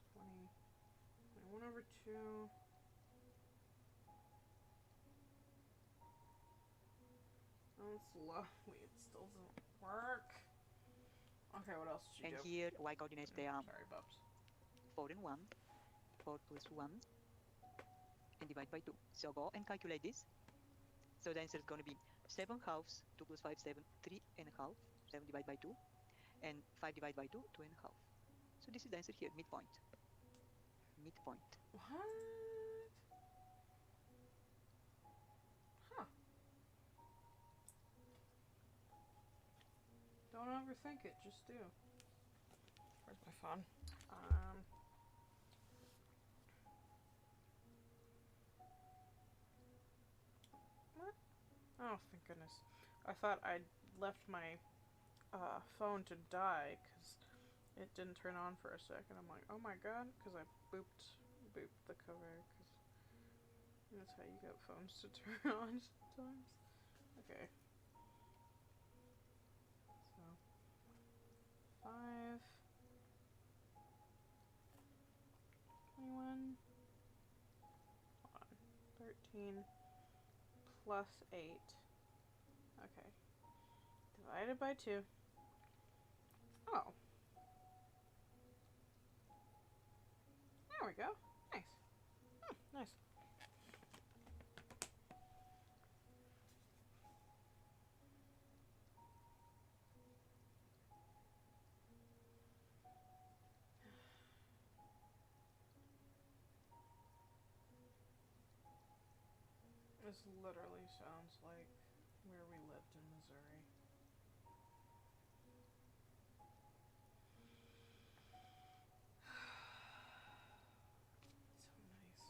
21 over 2. Oh, it's lovely. It still doesn't work. Okay, what else did you do? And here, y coordinates they are Sorry, Bubs. 4 and 1, 4 plus 1, and divide by 2. So go and calculate this. So the answer is going to be 7 halves, 2 plus 5, 7, 3 and a half, 7 divided by 2, and 5 divided by 2, 2 and a half. So this is the answer here, midpoint. Midpoint. What? Huh. Don't overthink it, just do. Where's my phone? What? Oh, thank goodness. I thought I'd left my phone to die because it didn't turn on for a second. I'm like, oh my god, because I booped the cover, because that's how you get phones to turn on sometimes. Okay. So, 5, 21, hold on, 13, plus 8. Okay. Divided by 2. Oh. There we go. Nice. Nice. This literally sounds like where we lived in Missouri. So nice.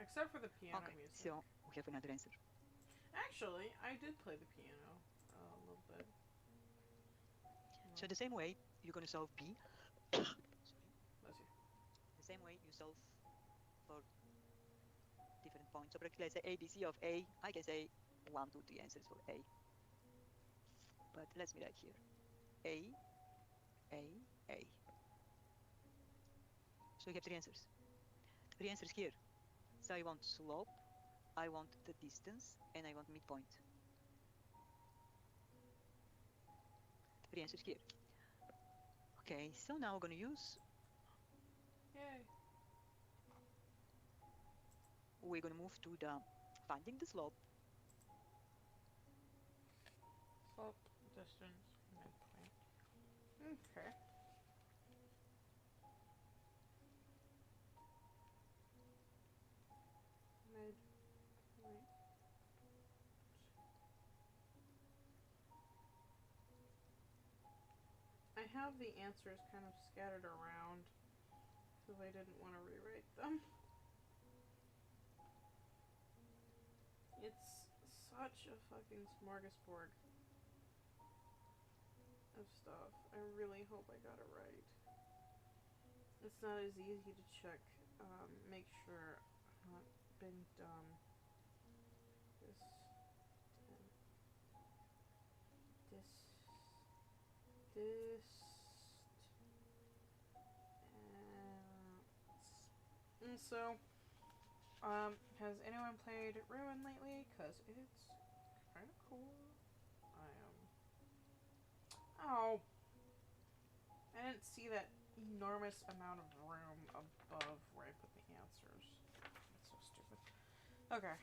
Except for the piano Okay, music. so we have another answer. Actually, I did play the piano a little bit. So the same way you're going to solve B. Bless you. The same way you solve for different points. So practically I say ABC of A. I can say 1, 2, 3 answers for A. But let's me write here. A. So you have 3 answers. 3 answers here. So I want slope, I want the distance, and I want midpoint. 3 answers here. Okay, so now we're going to use... Yay. We're going to move to the finding the slope. Slope, distance, midpoint. Okay. Midpoint. I have the answers kind of scattered around because I didn't want to rewrite them. It's such a fucking smorgasbord of stuff. I really hope I got it right. It's not as easy to check, make sure I'm not being dumb. And so, has anyone played Ruin lately? Cause it's kind of cool. I am. Oh, I didn't see that enormous amount of room above where I put the answers. That's so stupid. Okay.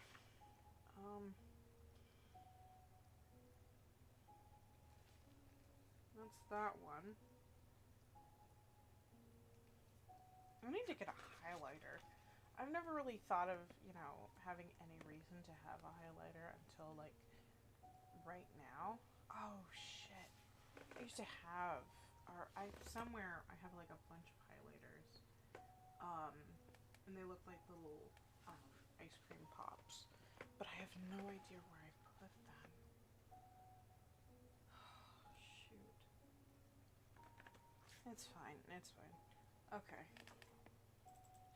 That's that one. I need to get a highlighter. I've never really thought of, having any reason to have a highlighter until, like, right now. Oh, shit. I used to have, somewhere I have, like, a bunch of highlighters. And they look like little, ice cream pops. But I have no idea where I put them. Shoot. It's fine. It's fine. Okay.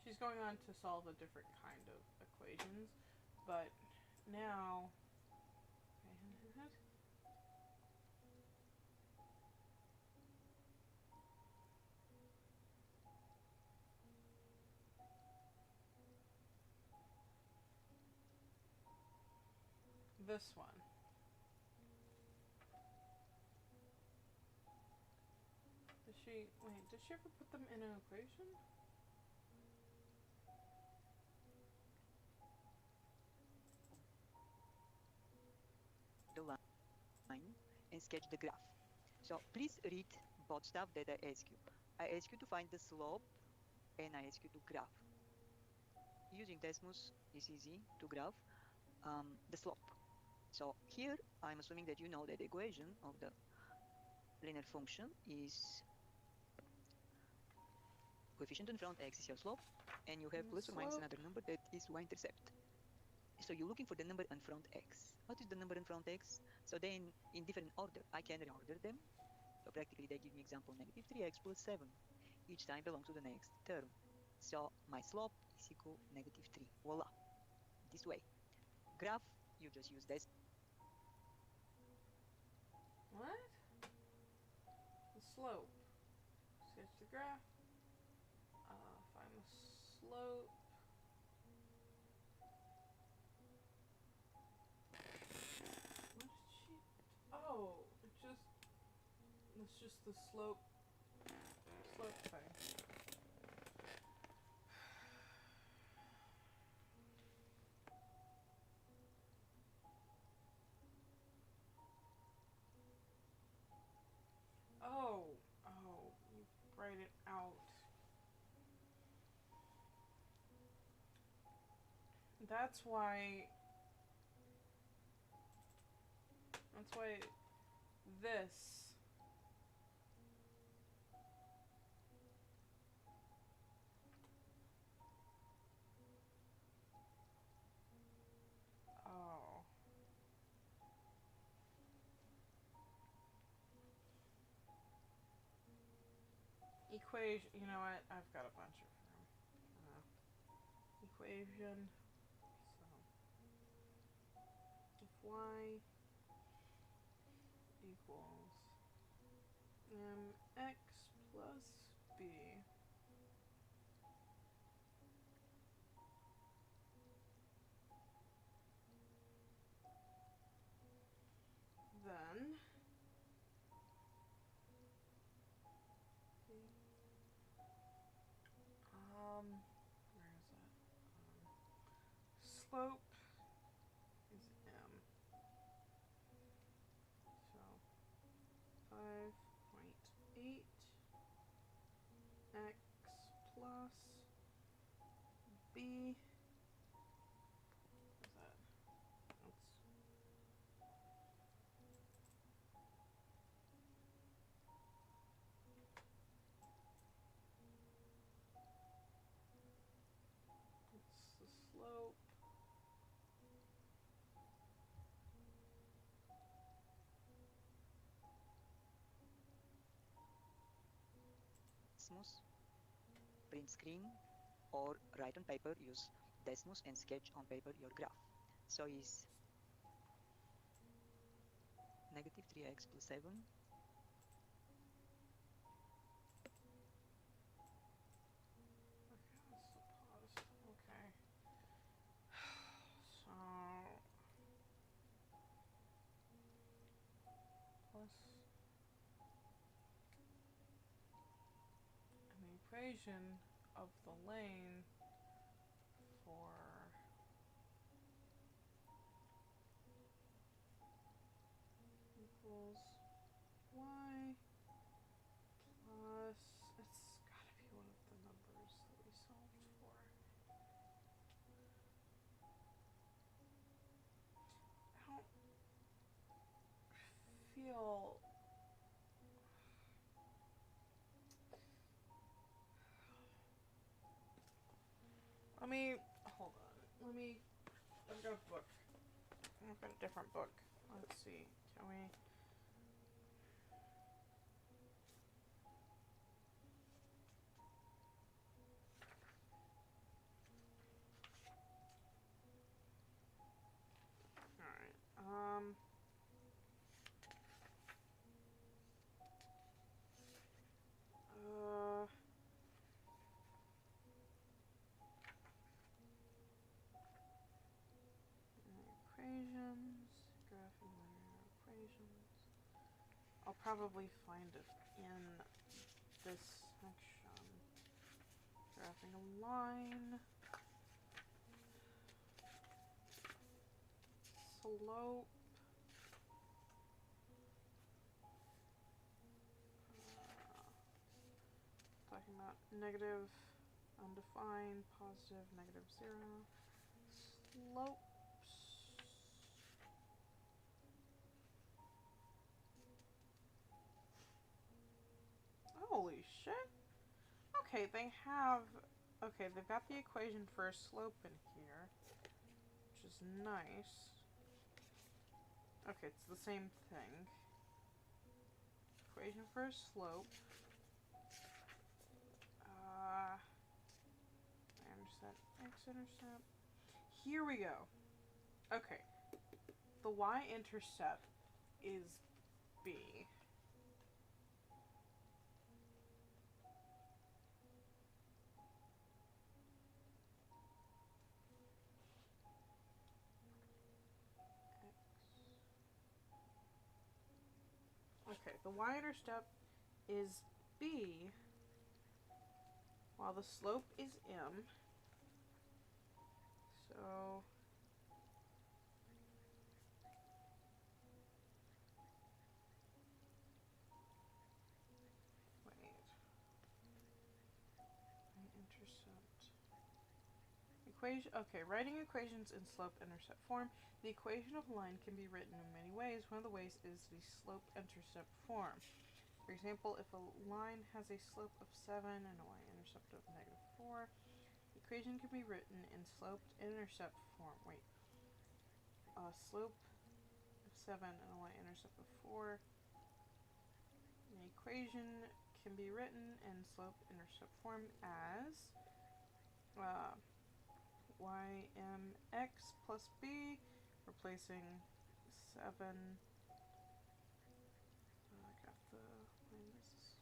She's going on to solve a different kind of equations, but now... this one. Did she ever put them in an equation? The line and sketch the graph. So please read both stuff that I ask you. I ask you to find the slope and I ask you to graph. Using Desmos is easy to graph the slope. So here I'm assuming that you know that the equation of the linear function is coefficient in front x is your slope, and you have plus or minus another number that is y-intercept. So you're looking for the number in front x. What is the number in front x? So then in different order, I can reorder them. So practically they give me example negative 3x plus 7. Each time belongs to the next term. So my slope is equal negative 3. Voila. This way. Graph, you just use this. What? The slope. Sketch the graph. Find the slope. What did she... Oh, it's just the slope thing. Oh, you write it out. That's why this. Oh. Equation, you know what? I've got a bunch of them. Equation. So, if y equals mx plus b, then where is it? Slope is m. So 5.8 x plus b. What is that? Desmos, print screen, or write on paper, use Desmos and sketch on paper your graph. So is negative 3x plus 7 Okay. So plus an equation of the lane for equals y plus, it's gotta be one of the numbers that we solved for. I don't feel, let me, hold on, I've got a book, I've got a different book, let's see, can we, alright, equations, graphing linear equations. I'll probably find it in this section. Graphing a line, slope, talking about negative, undefined, positive, negative 0, slopes. Holy shit. Okay, they've got the equation for a slope in here, which is nice. Okay, it's the same thing. Equation for a slope. Y-intercept, x-intercept. Here we go. Okay. The y-intercept is b. Okay, the y-intercept is b, while the slope is m. So wait. Y-intercept. Equation. Okay, writing equations in slope-intercept form. The equation of a line can be written in many ways. One of the ways is the slope-intercept form. For example, if a line has a slope of 7 and a y-intercept of negative 4, the equation can be written in slope-intercept form. Wait. Slope of 7 and a y-intercept of 4. The equation can be written in slope-intercept form as ymx plus b, replacing 7. I got the minus.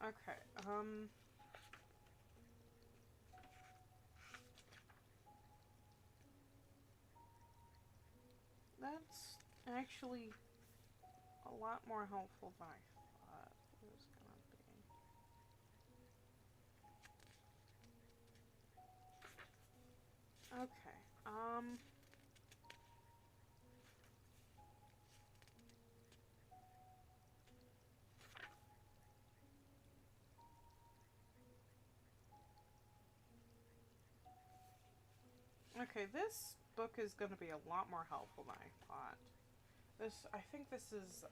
Okay, that's actually a lot more helpful than I thought it was gonna be. Okay, okay, this book is gonna be a lot more helpful than I thought. I think this is,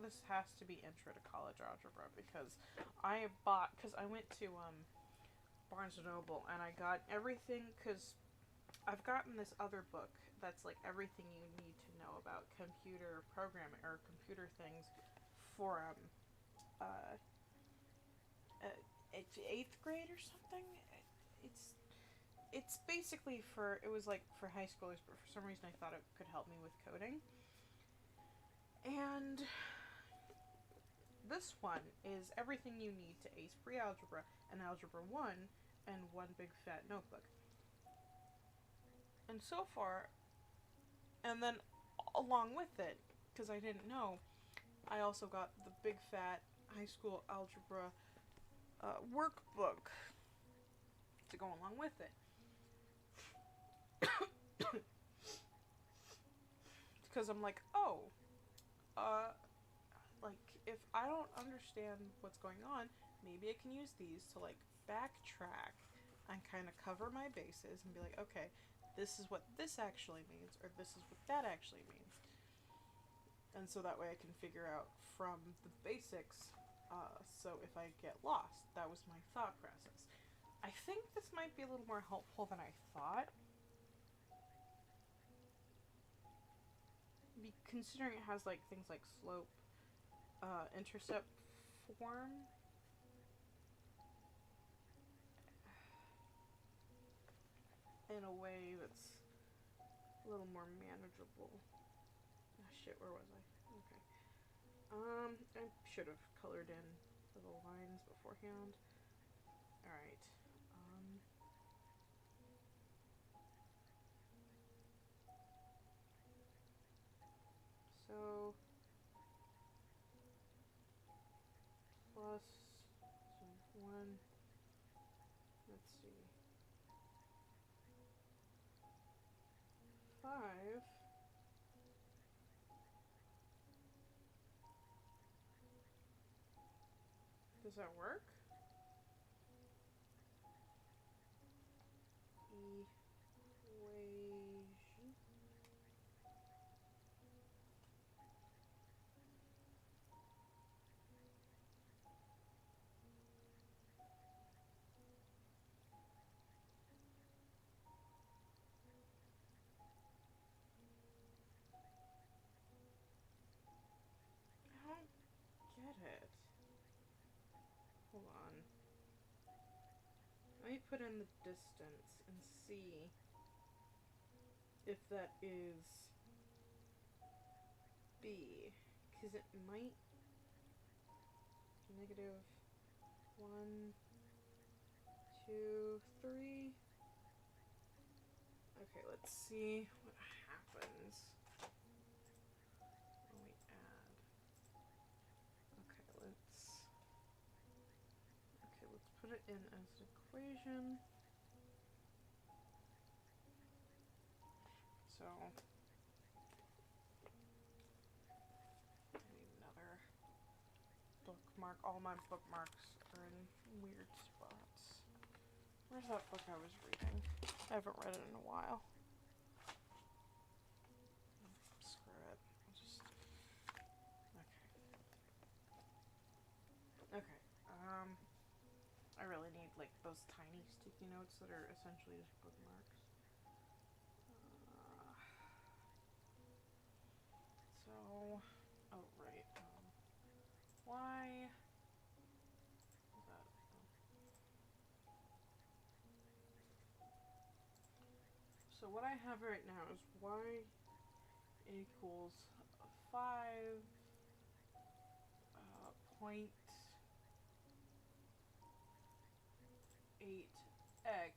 this has to be intro to college algebra, because I went to, Barnes & Noble, and I got everything, because I've gotten this other book that's like everything you need to know about computer programming or computer things for uh, it's 8th grade or something. It's basically for, it was like for high schoolers, but for some reason I thought it could help me with coding. And this one is everything you need to ace pre-algebra and algebra 1 and one big fat notebook. And so far, and then along with it, because I didn't know, I also got the big fat high school algebra workbook to go along with it. Because I'm like, oh, like, if I don't understand what's going on, maybe I can use these to, like, backtrack and kind of cover my bases and be like, okay, this is what this actually means, or this is what that actually means. And so that way I can figure out from the basics, so if I get lost, that was my thought process. I think this might be a little more helpful than I thought. Considering it has like things like slope, intercept form. In a way that's a little more manageable. Oh shit, where was I? Okay. I should have colored in the lines beforehand. Alright. So plus so 1, let's see, 5 does that work? Equation. I don't get it. Hold on. Let me put in the distance and see if that is B, because it might negative 1, 2, 3. Okay, let's see what happens when we add. Okay, let's put it in as an equation. So I need another bookmark. All my bookmarks are in weird spots. Where's that book I was reading? I haven't read it in a while. Screw it. I'll just... Okay. I really need like those tiny sticky notes that are essentially just bookmarks. So, oh right. Why? So what I have right now is y equals 5.8x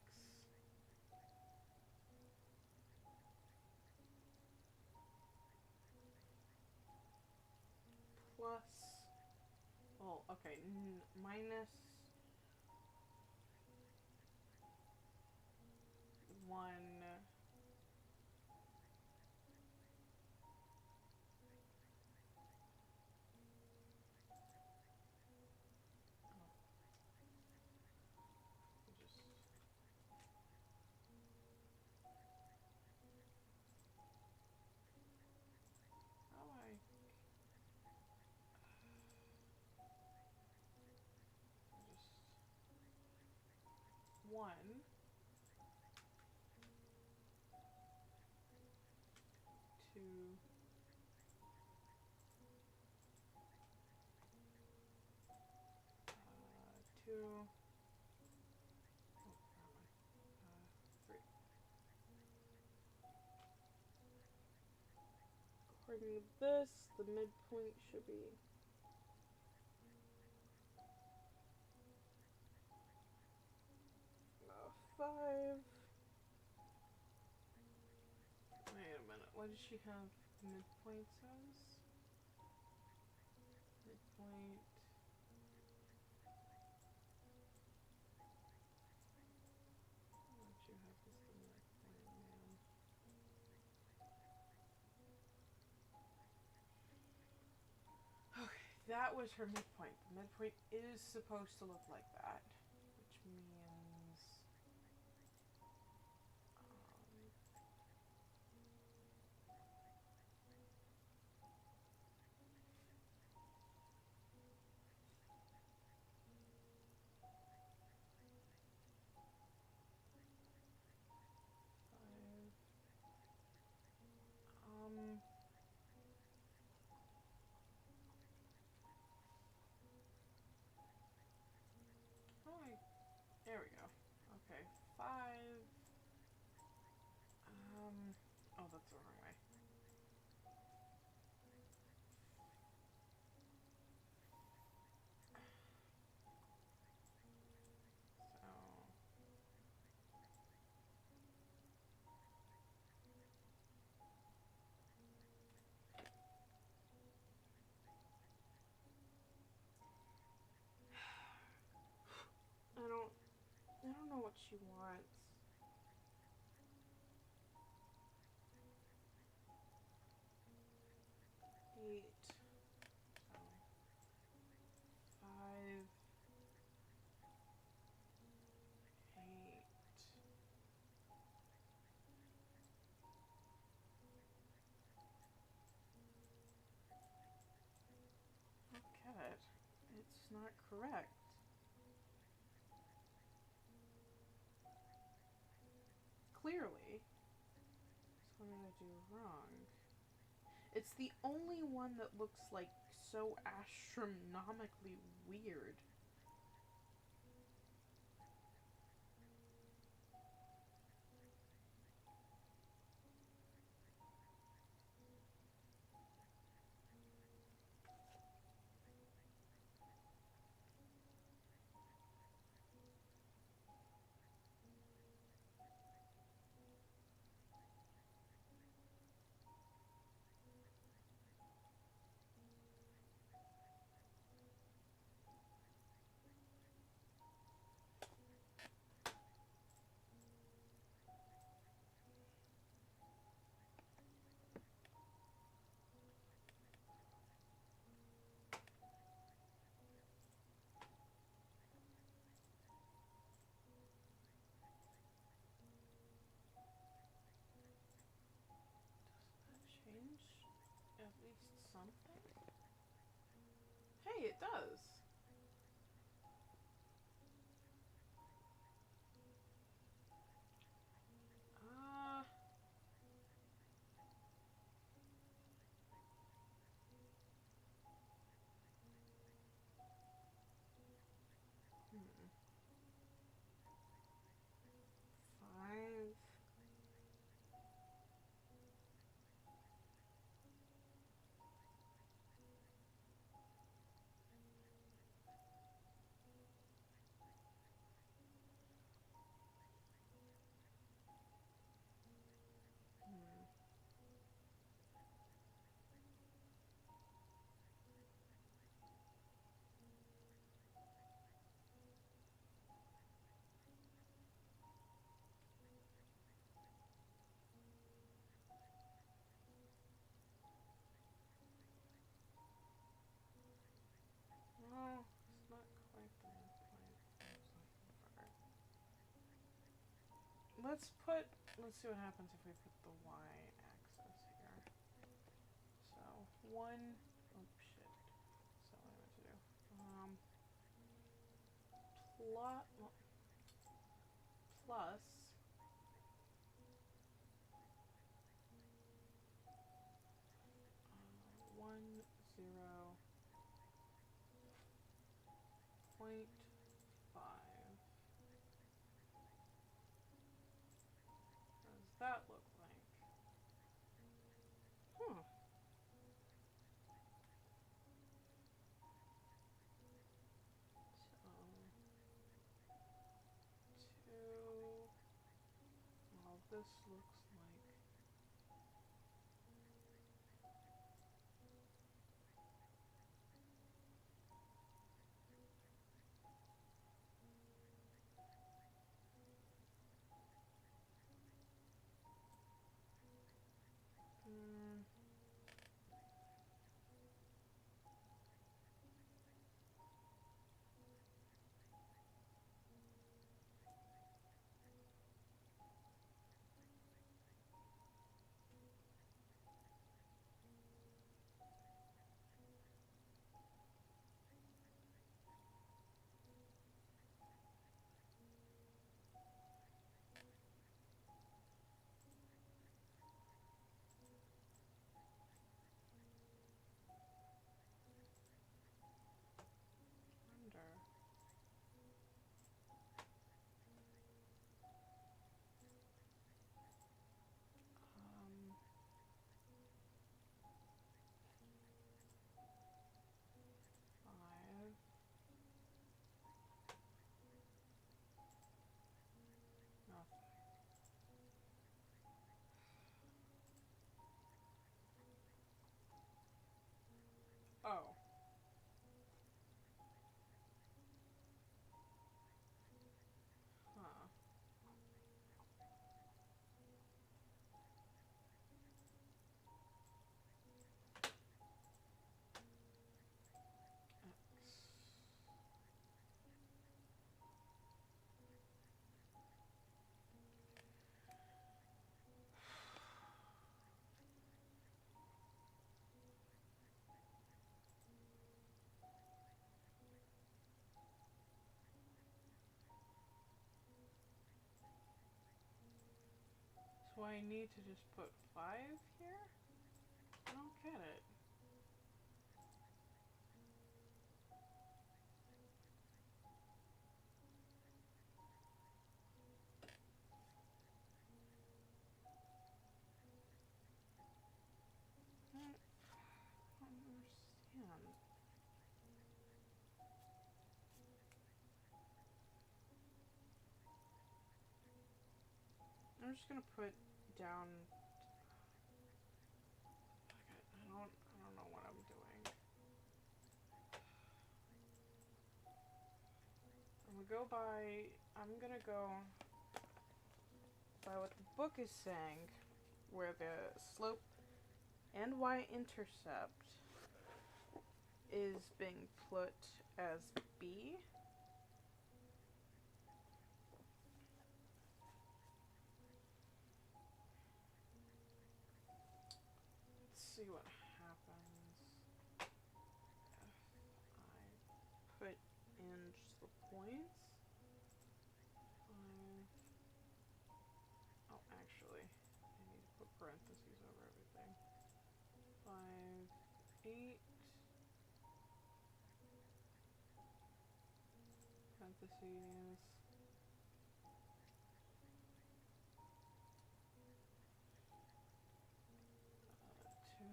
plus, well, okay, minus 1 just how do I just 1 3. According to this, the midpoint should be 5. Wait a minute. What did she have the midpoint as? Midpoint. What did you have as the midpoint, man? Okay, that was her midpoint. The midpoint is supposed to look like that, which means there we go. Okay, 5. Oh, that's the wrong way. So, I don't know what she wants. Eight. So, 5. 8. Look at it. It's not correct. Clearly. So what did I do wrong? It's the only one that looks like so astronomically weird. Change at least something? Hey, it does. Hmm. 5. Hmm. No, it's not quite the midpoint I was looking for. Let's see what happens if we put the y-axis here. So, 1, oh shit, that's not what I meant to do. Plus 1, 0, 0.5 this looks like. Wonder. Five. Nothing. Oh. Huh. X. So I need to just put 5 here? I don't get it. I don't understand. I'm just gonna put down. I don't know what I'm doing. I'm gonna go by what the book is saying, where the slope and y-intercept is being put as B. Let's see what happens if I put in just the points. Oh, actually, I need to put parentheses over everything. 5, 8, parentheses. 2.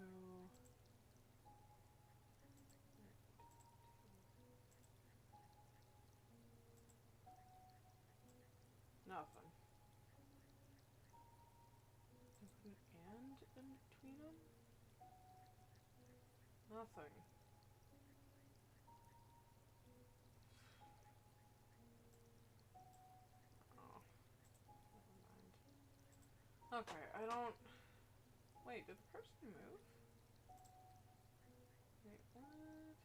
Nothing. I put an and in between them? Nothing. Oh, never mind. Okay, I don't. Wait, did the person move? Wait, what?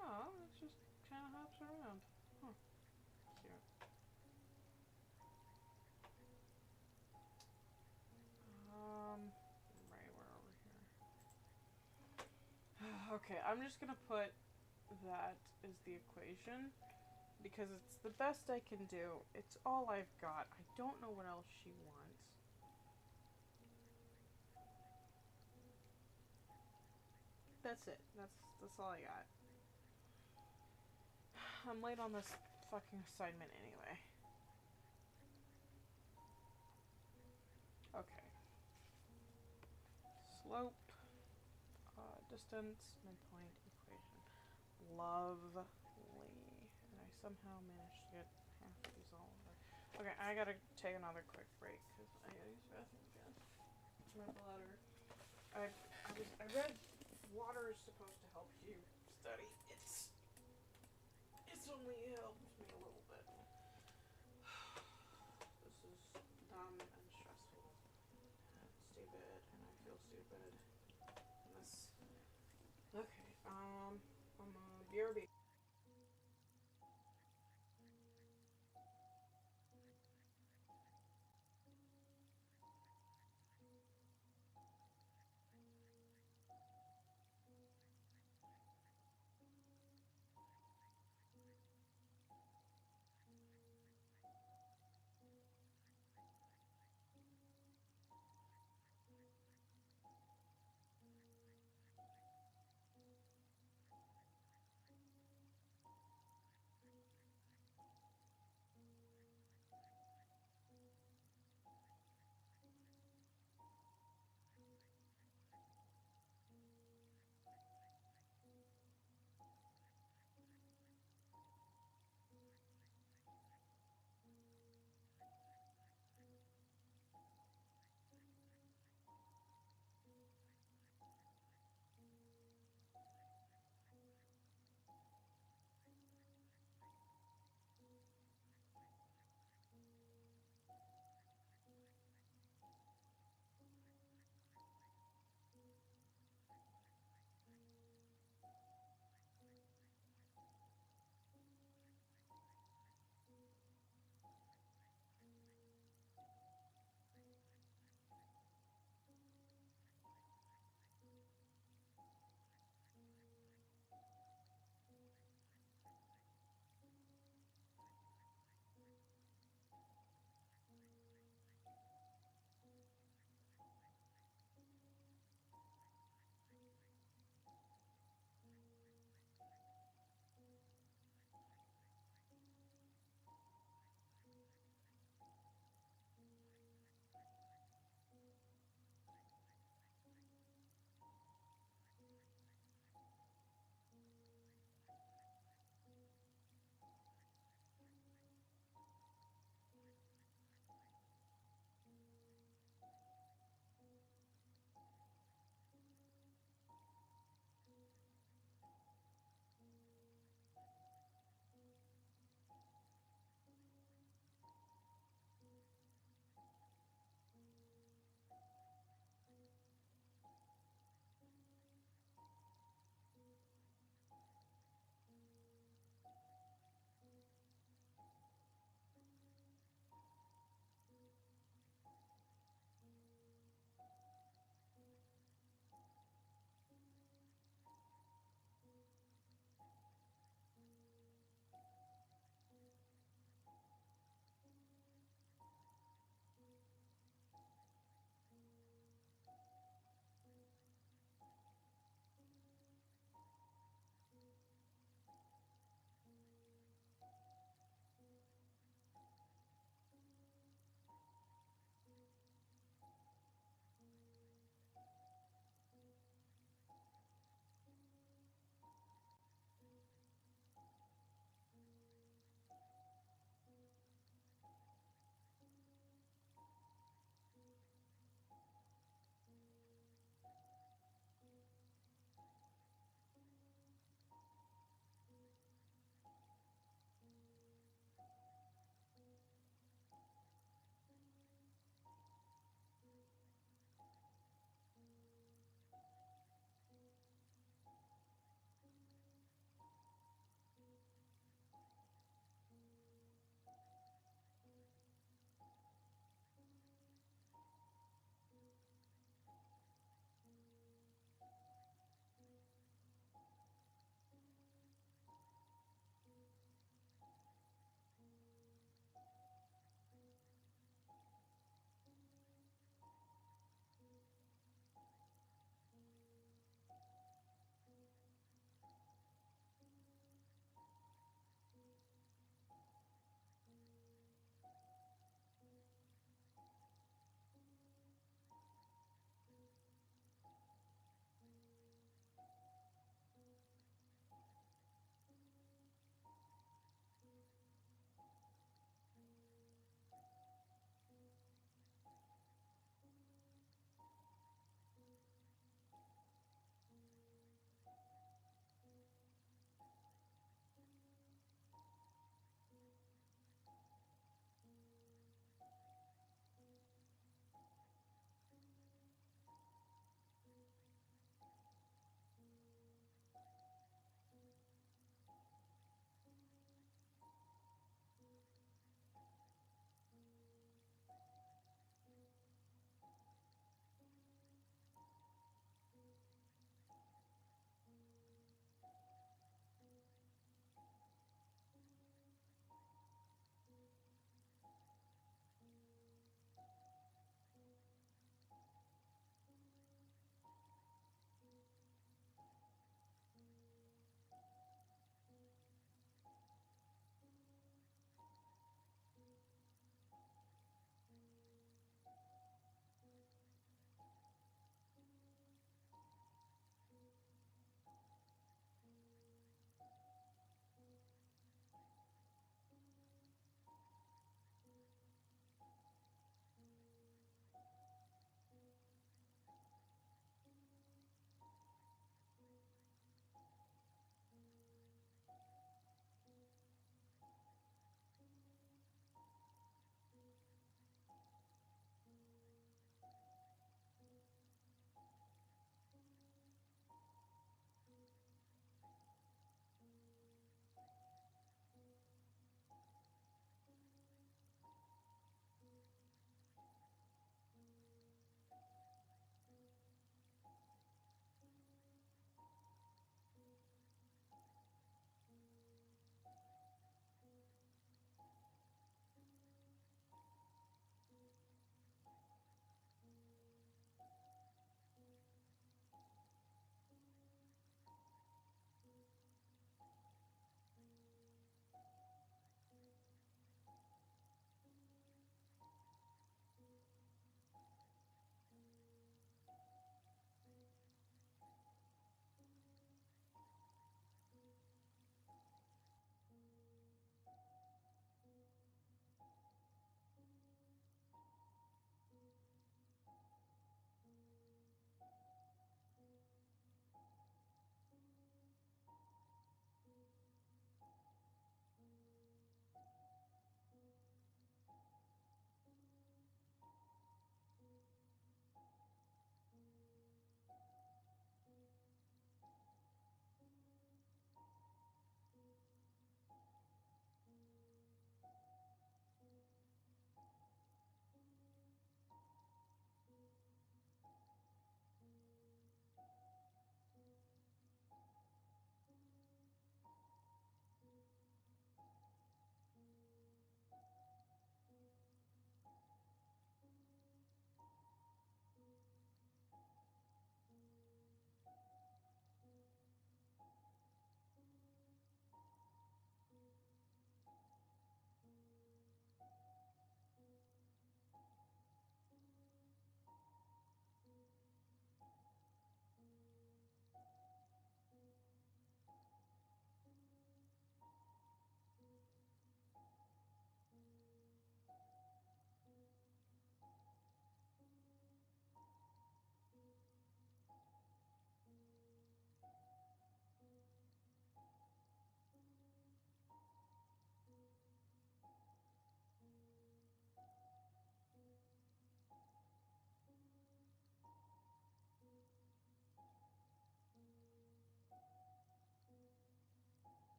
Oh, it just kind of hops around. Huh. Cute. Right, we're over here. Okay, I'm just gonna put that as the equation because it's the best I can do. It's all I've got. I don't know what else she wants. That's it. That's all I got. I'm late on this fucking assignment anyway. Okay. Slope, distance, midpoint, equation. Lovely. And I somehow managed to get half of these all right. I gotta take another quick break because I gotta use the bathroom again. My bladder. I read water is supposed to help you study. It's only helped me a little bit. This is dumb and stressful and stupid, and I feel stupid. And this. Okay. BRB.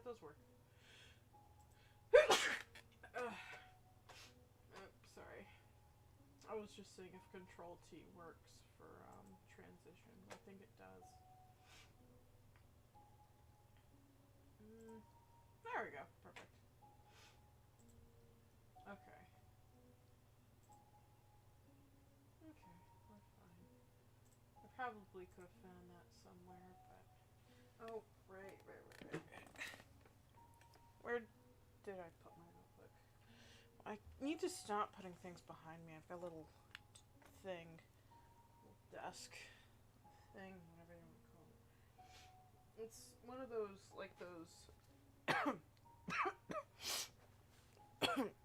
does work. Sorry. I was just seeing if Control T works for transition. I think it does. There we go. Perfect. Okay. Okay, we're fine. I probably could have found that somewhere, but... Oh, right. Where did I put my notebook? I need to stop putting things behind me. I've got a little thing. Little desk thing, whatever you want to call it. It's one of those, like those...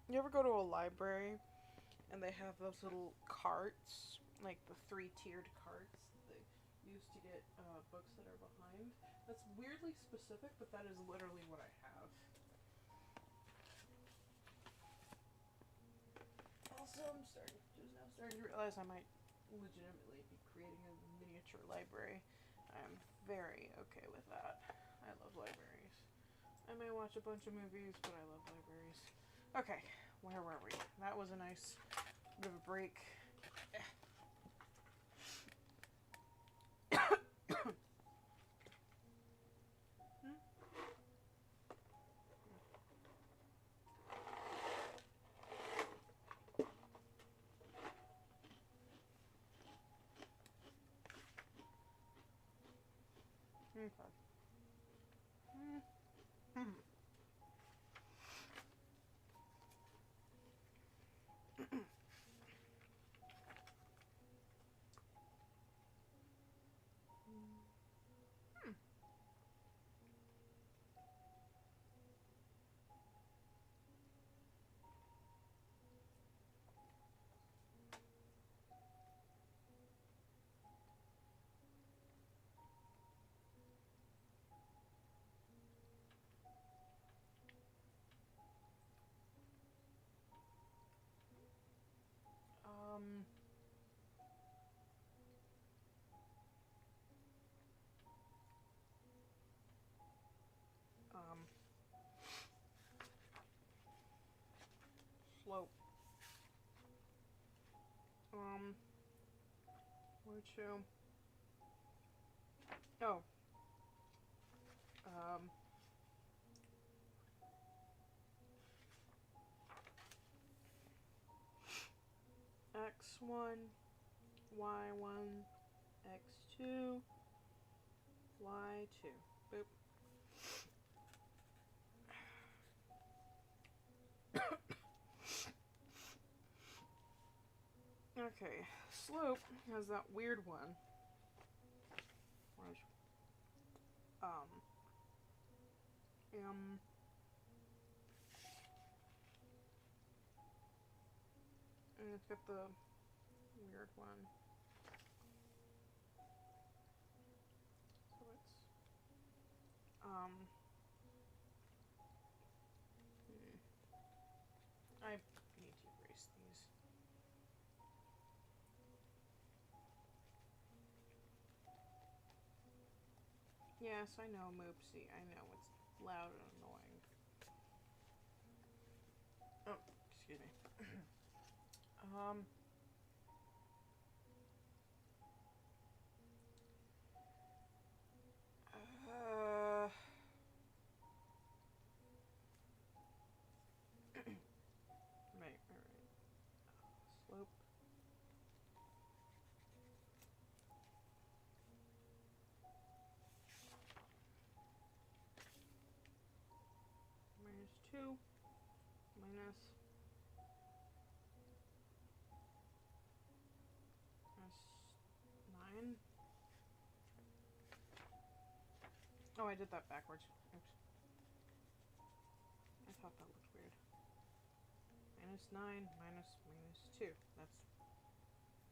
You ever go to a library and they have those little carts, like the 3-tiered carts that they use to get books that are behind? That's weirdly specific, but that is literally what I have. Also, I'm starting to realize I might legitimately be creating a miniature library. I'm very okay with that. I love libraries. I may watch a bunch of movies, but I love libraries. Okay, where were we? That was a nice bit of a break. Okay. Slope. Where to? Oh. X1, Y1, X2, Y2. Boop. Okay, slope has that weird one. Where's, and it's got the weird one. So it's, I need to erase these. Yes, I know, Moopsie. I know, it's loud and annoying. Oh, excuse me. Right. Slope. -2 minus -9. Oh, I did that backwards. Oops. I thought that looked weird. -9 minus -2. That's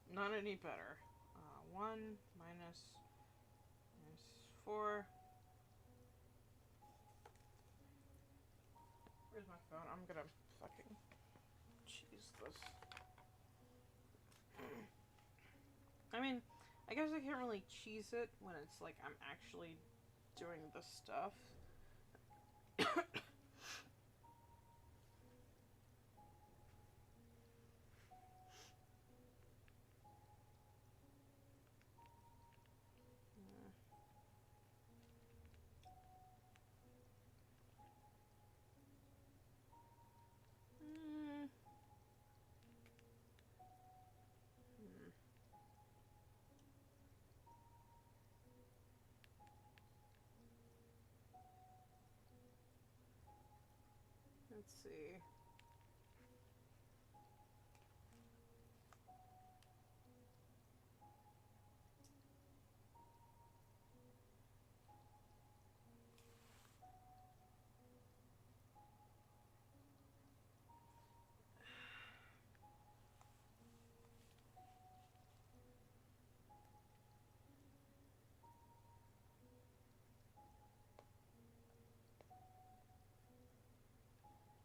not any better. 1 minus -4. Where's my phone? I'm gonna fucking cheese this. I mean, I guess I can't really cheese it when it's like I'm actually doing the stuff. Let's see.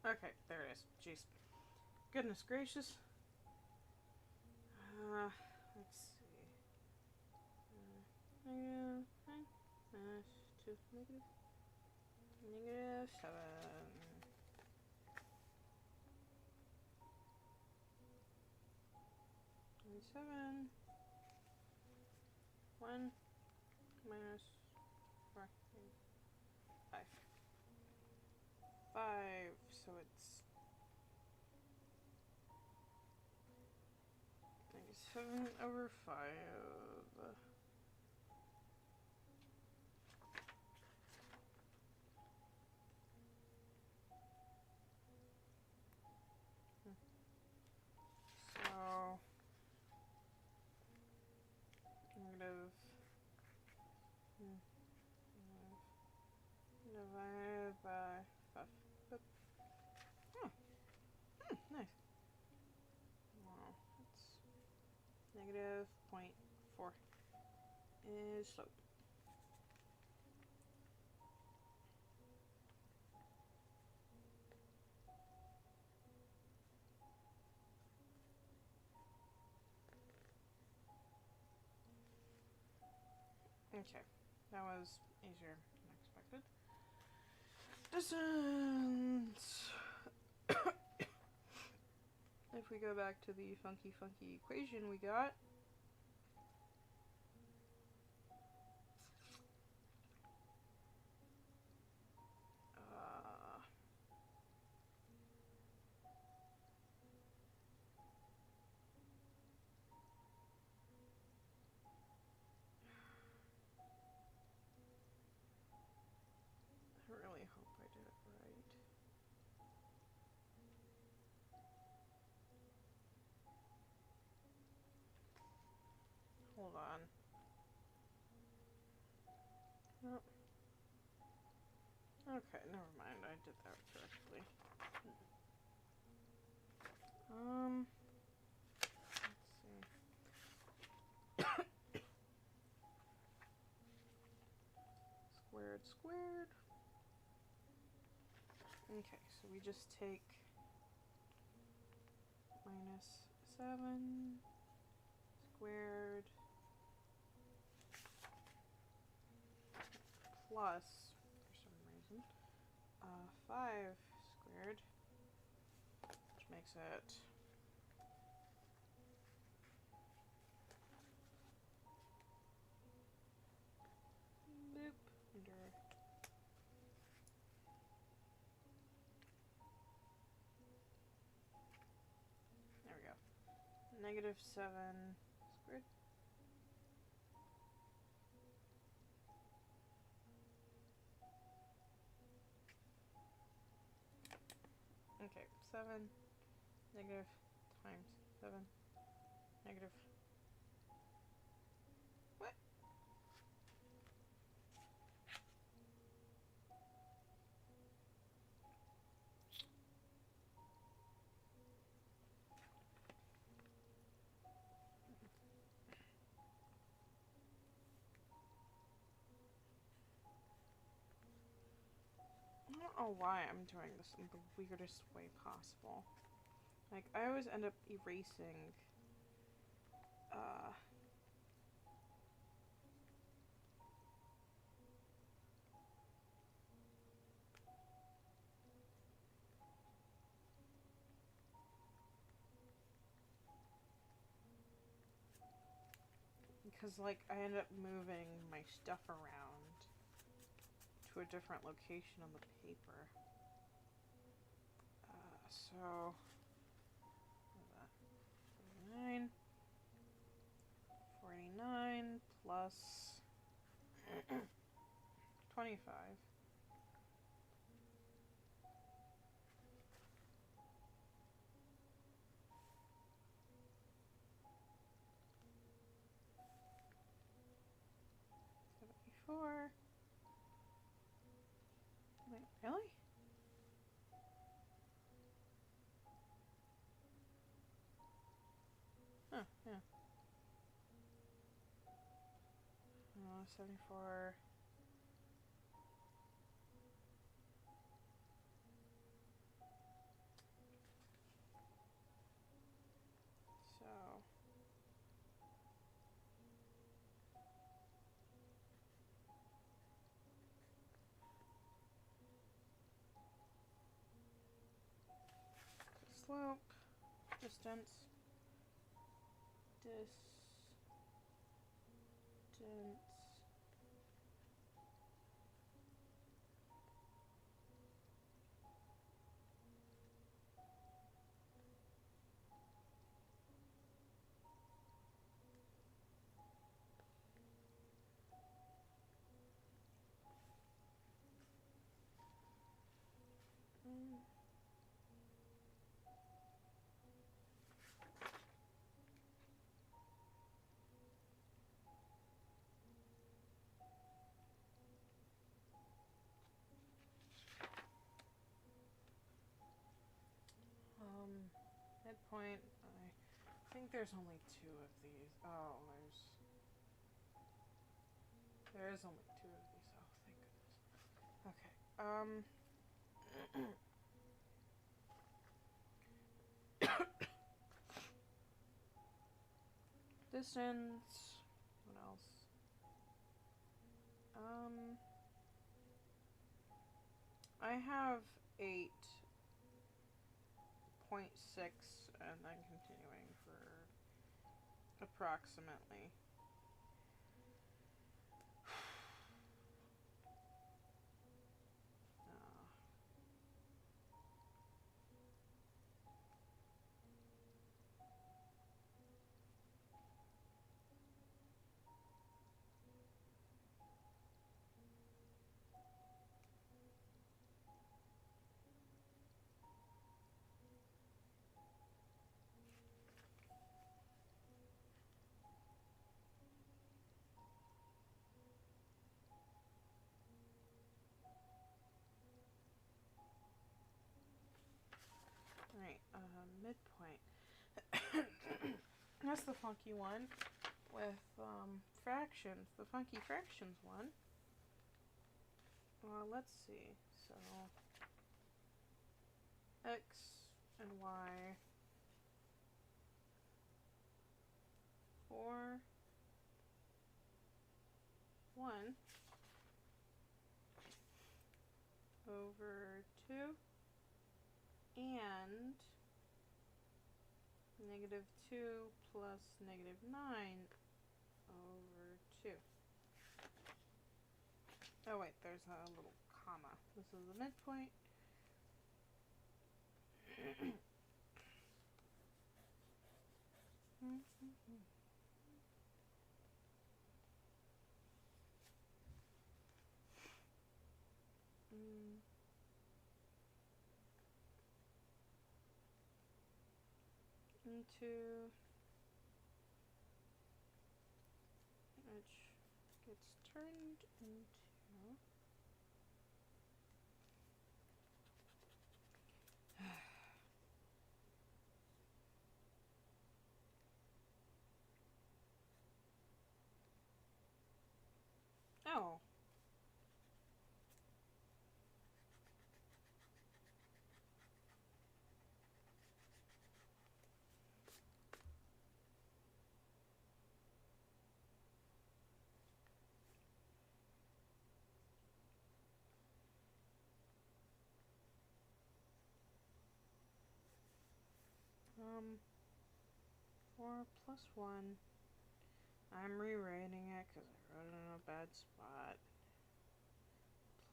Okay, there it is. Jeez. Goodness gracious. Let's see. Negative 9 minus 2 negative 7. 7. 1 minus 4 5. 5. So it's -7 over 5. So negative divided by 5. Oh, nice. Wow, that's negative 0.4 is slope. Okay, that was easier than expected. Distance. If we go back to the funky equation we got, I really hope I did it right. Hold on. Oh. Okay, never mind. I did that correctly. Let's see. Squared. Okay, so we just take -7 squared plus, for some reason, 5 squared, which makes it boop under there we go. -7 squared. Okay, 7 negative times 7 negative. What? I don't know why I'm doing this in the weirdest way possible. Like, I always end up erasing because like I ended up moving my stuff around to a different location on the paper. So 49 plus 25. $74. Wait, really? Huh, yeah. 74. So slope, distance, midpoint. I think there's only 2 of these. Oh, there is only 2 of these. Oh, thank goodness. Okay. Distance. What else? I have 8.6 and then continuing for approximately. Alright, midpoint. That's the funky one with fractions. The funky fractions one. Let's see. So X and Y 4 1 over 2 and -2 plus -9 over 2. Oh wait, there's a little comma. This is the midpoint. Into which gets turned into oh. Um 4 plus 1 I'm rewriting it because I wrote it in a bad spot.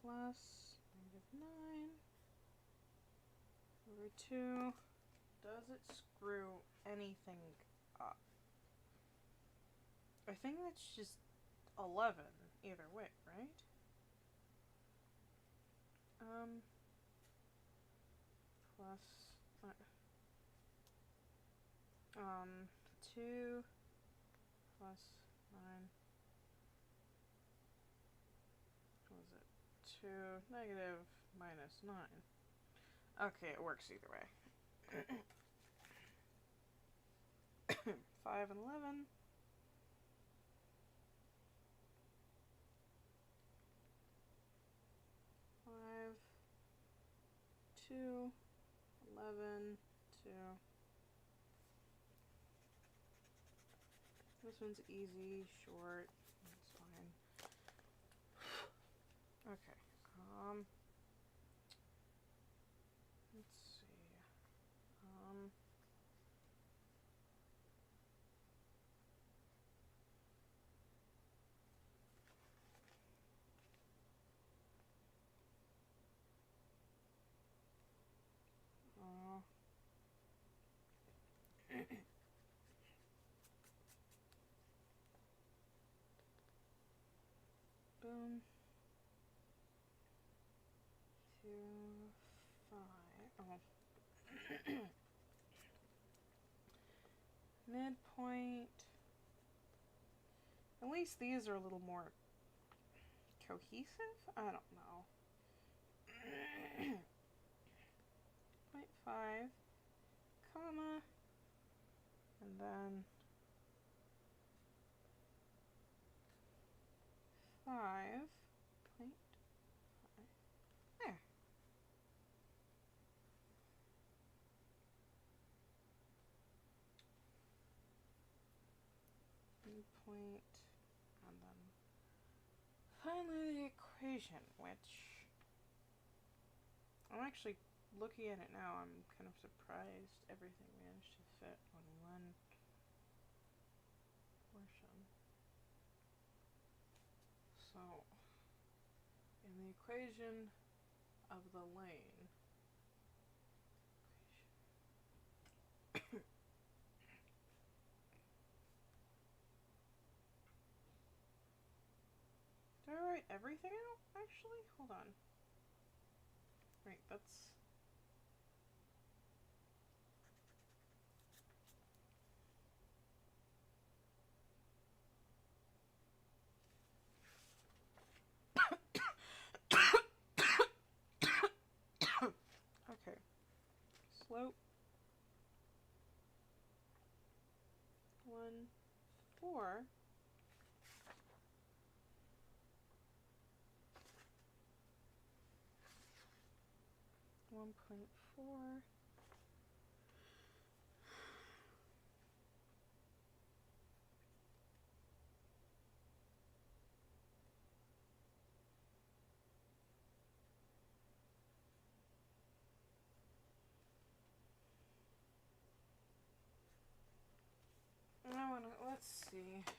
Plus -9 over 2. Does it screw anything up? I think that's just 11 either way, right? Plus 2 plus 9. What was it? 2 negative minus 9. Okay, it works either way. 5 and 11. 5, 2, 11, 2. This one's easy, short. That's fine. Okay. Let's see. Boom. 2, 5. Oh. Midpoint. At least these are a little more cohesive? I don't know. 0.5, comma, and then 5.5. There. Midpoint, and then finally the equation, which I'm actually looking at it now. I'm kind of surprised everything managed to fit on one portion. So, in the equation of the lane, did I write everything out, actually? Hold on. Right, that's... Okay. Slope. 1, 4. 1.4. Let's see if this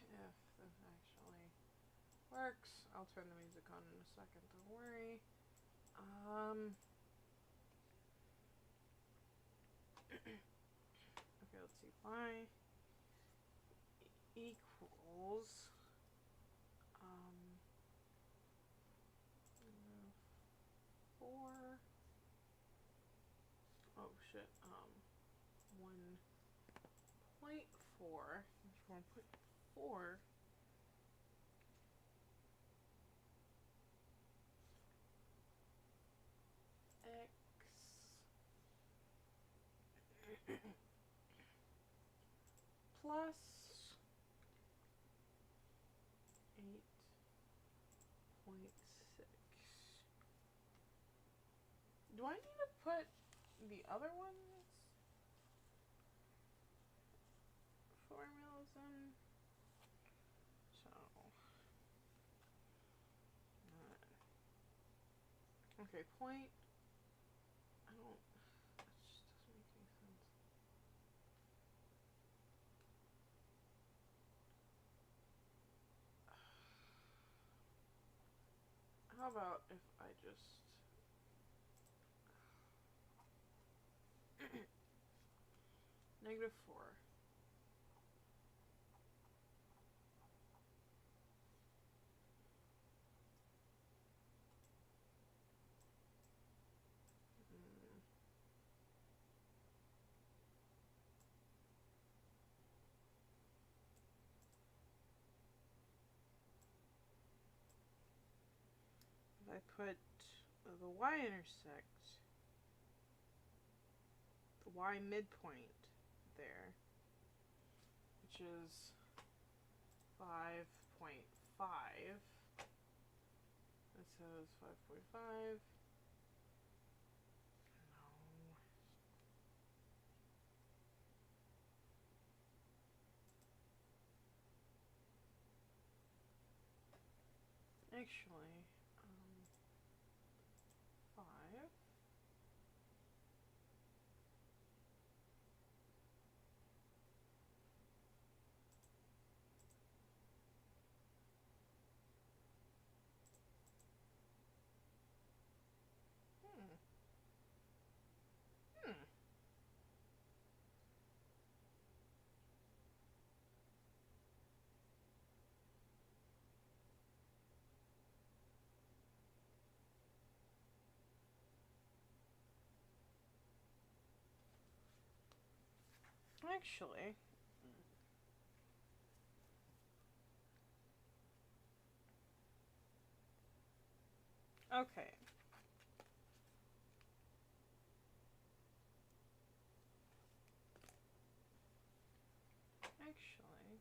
actually works. I'll turn the music on in a second, don't worry. Okay, let's see. Y equals 4. Oh shit. 1.4. 1.4. X plus 8.6. Do I need to put the other ones formulas in? So okay, point. I don't. That just doesn't make any sense. how about if I just -4. If I put the y-intersect, the y midpoint there, which is 5.5. That says 5.5. No. Actually, 5. Actually, okay. Actually,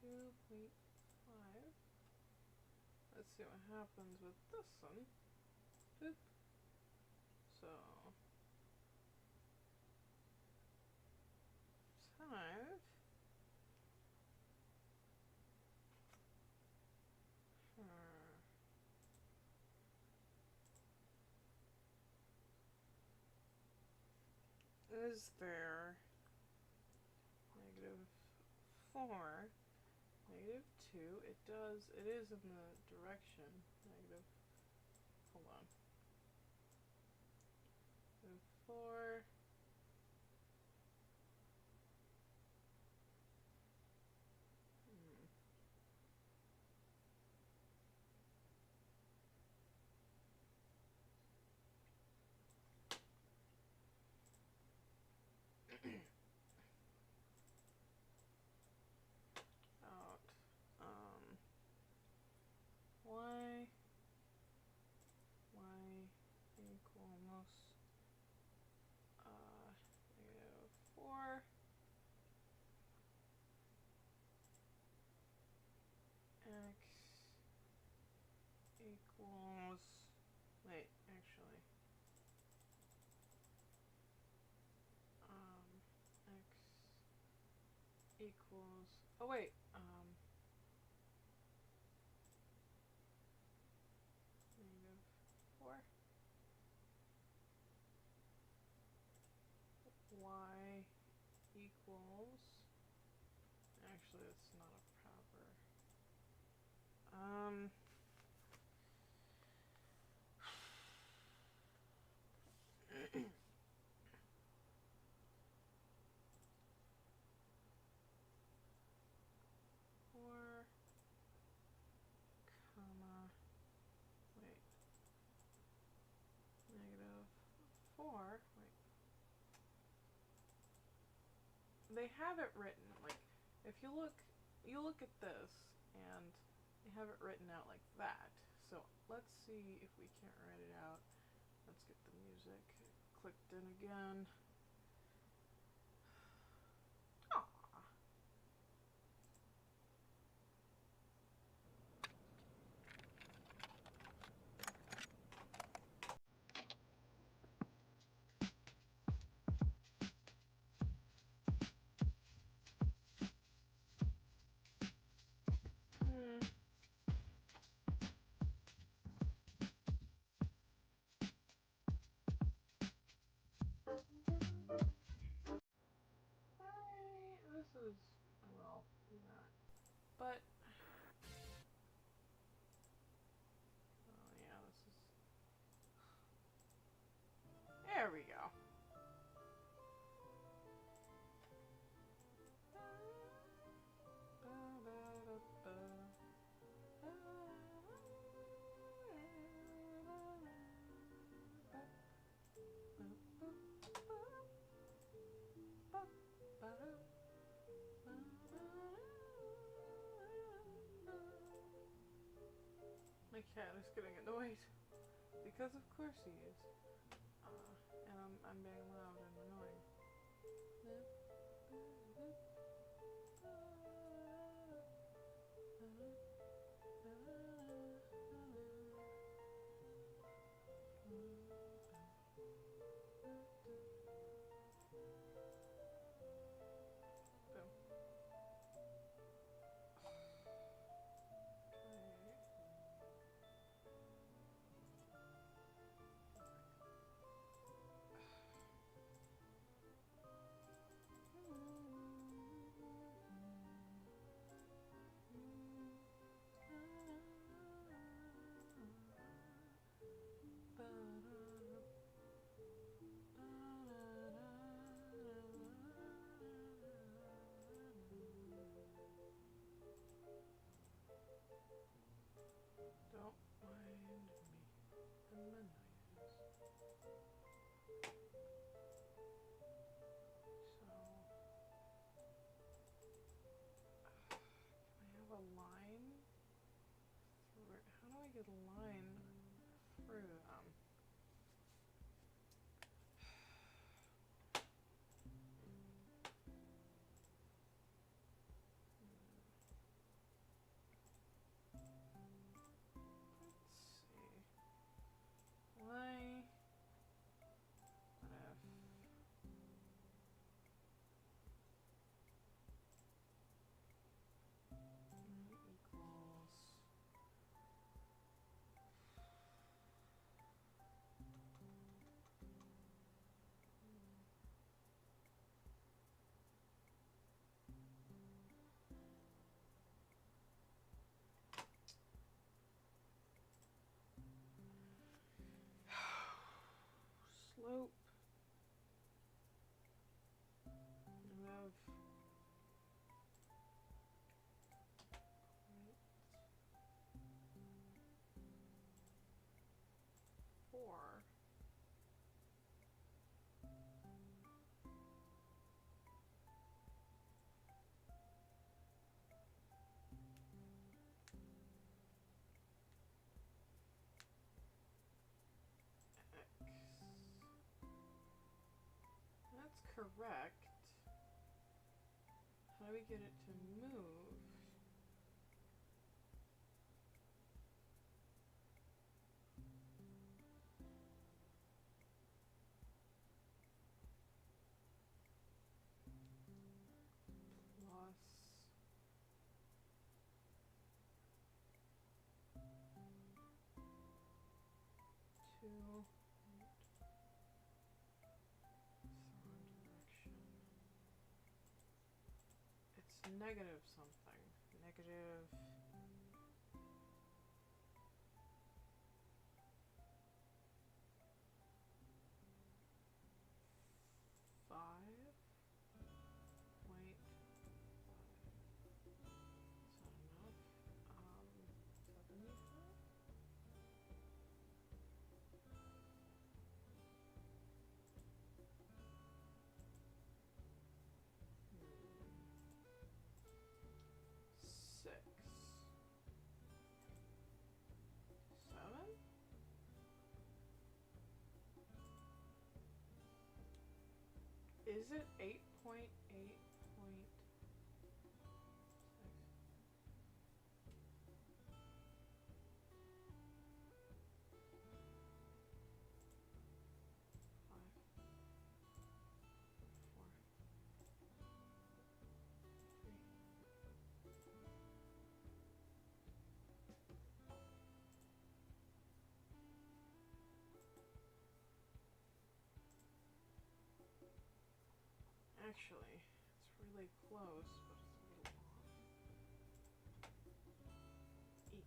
so 2.5. Let's see what happens with this one. Boop. So 5. Is there -4, -2? It does. It is in the direction negative. Hold on. -4. Out. Y equals -4 x equals, wait, actually, x equals, oh wait, -4. Y equals, actually that's not a proper, 4, comma, wait, -4, wait. They have it written, like, if you look at this, and they have it written out like that. So let's see if we can't write it out. Let's get the music clicked in again. Aww. My cat is getting annoyed. Because of course he is. And I'm being loud and annoying. Don't mind me and my noise. Can I have a line through it? How do I get a line through them? Why? What if? Equals. Slope. You have 0.4. That's correct. How do we get it to move? Plus 2 direction. It's negative something. Negative 5.5. Is that enough? 75? Six. 7? Is it 8.8.6? Actually, it's really close, but it's a little off. 8.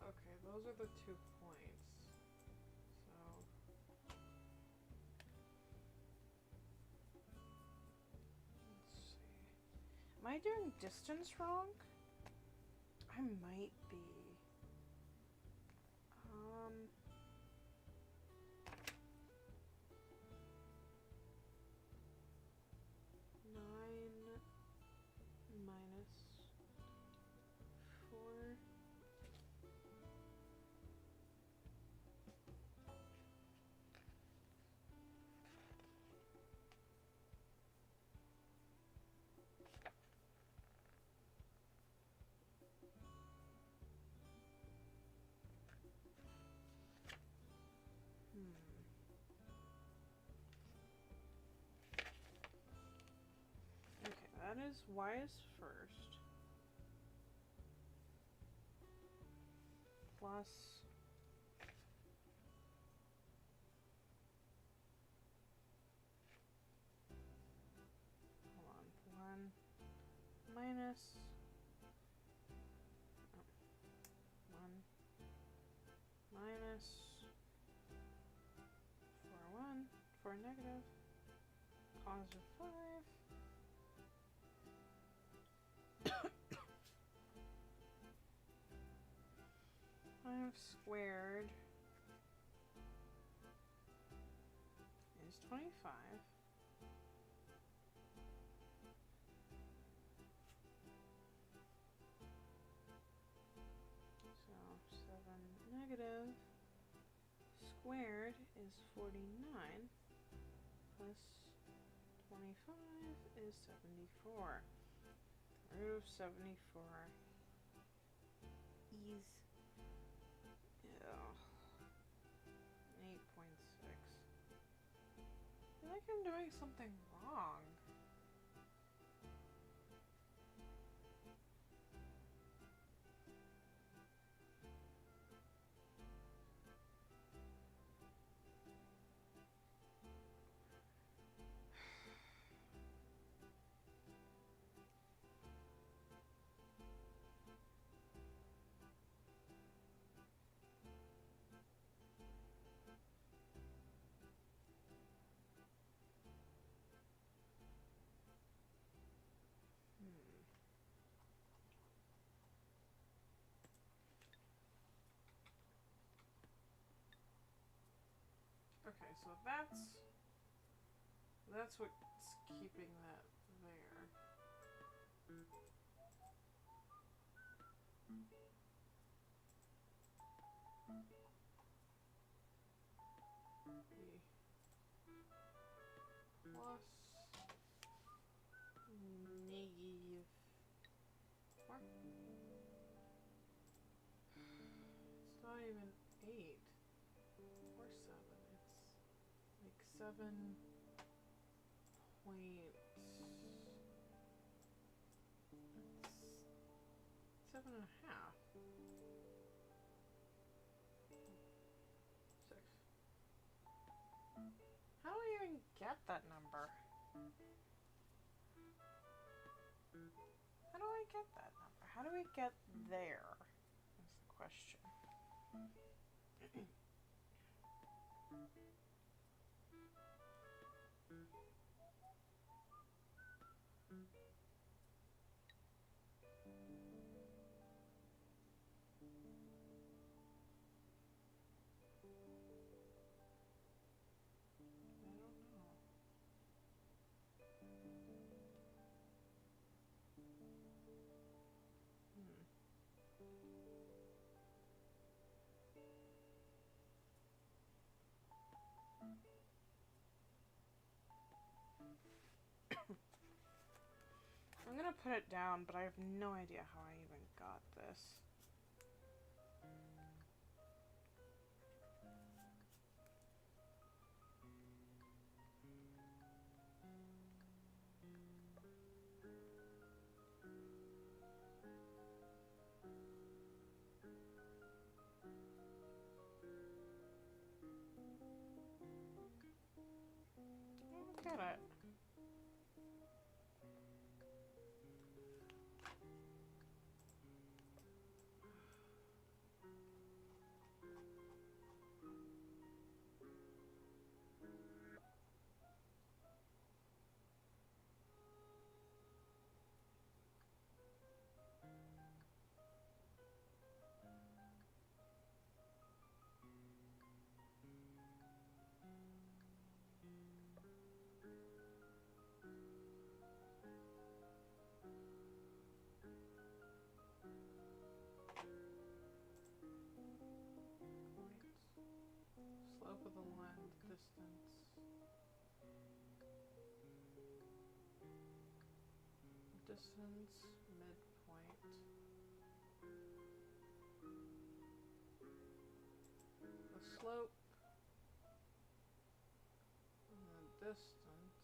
Okay, those are the 2 points. So let's see. Am I doing distance wrong? I might be. is y is first plus hold on 1 minus 1 minus 4 negative positive 5 5 squared is 25. So 7 negative squared is 49 plus 25 is 74. Root of 74 is 8.6. I feel like I'm doing something wrong. Okay, so that's what's keeping that there. The plus negative 4. It's not even 8 or 7. It's like 7 point. It's 7.5. 6. How do I even get that number? How do I get that number? How do we get there? That's the question. I'm gonna put it down, but I have no idea how I even got this. I don't get it. Slope of the line, distance. Distance, midpoint. The slope. And the distance.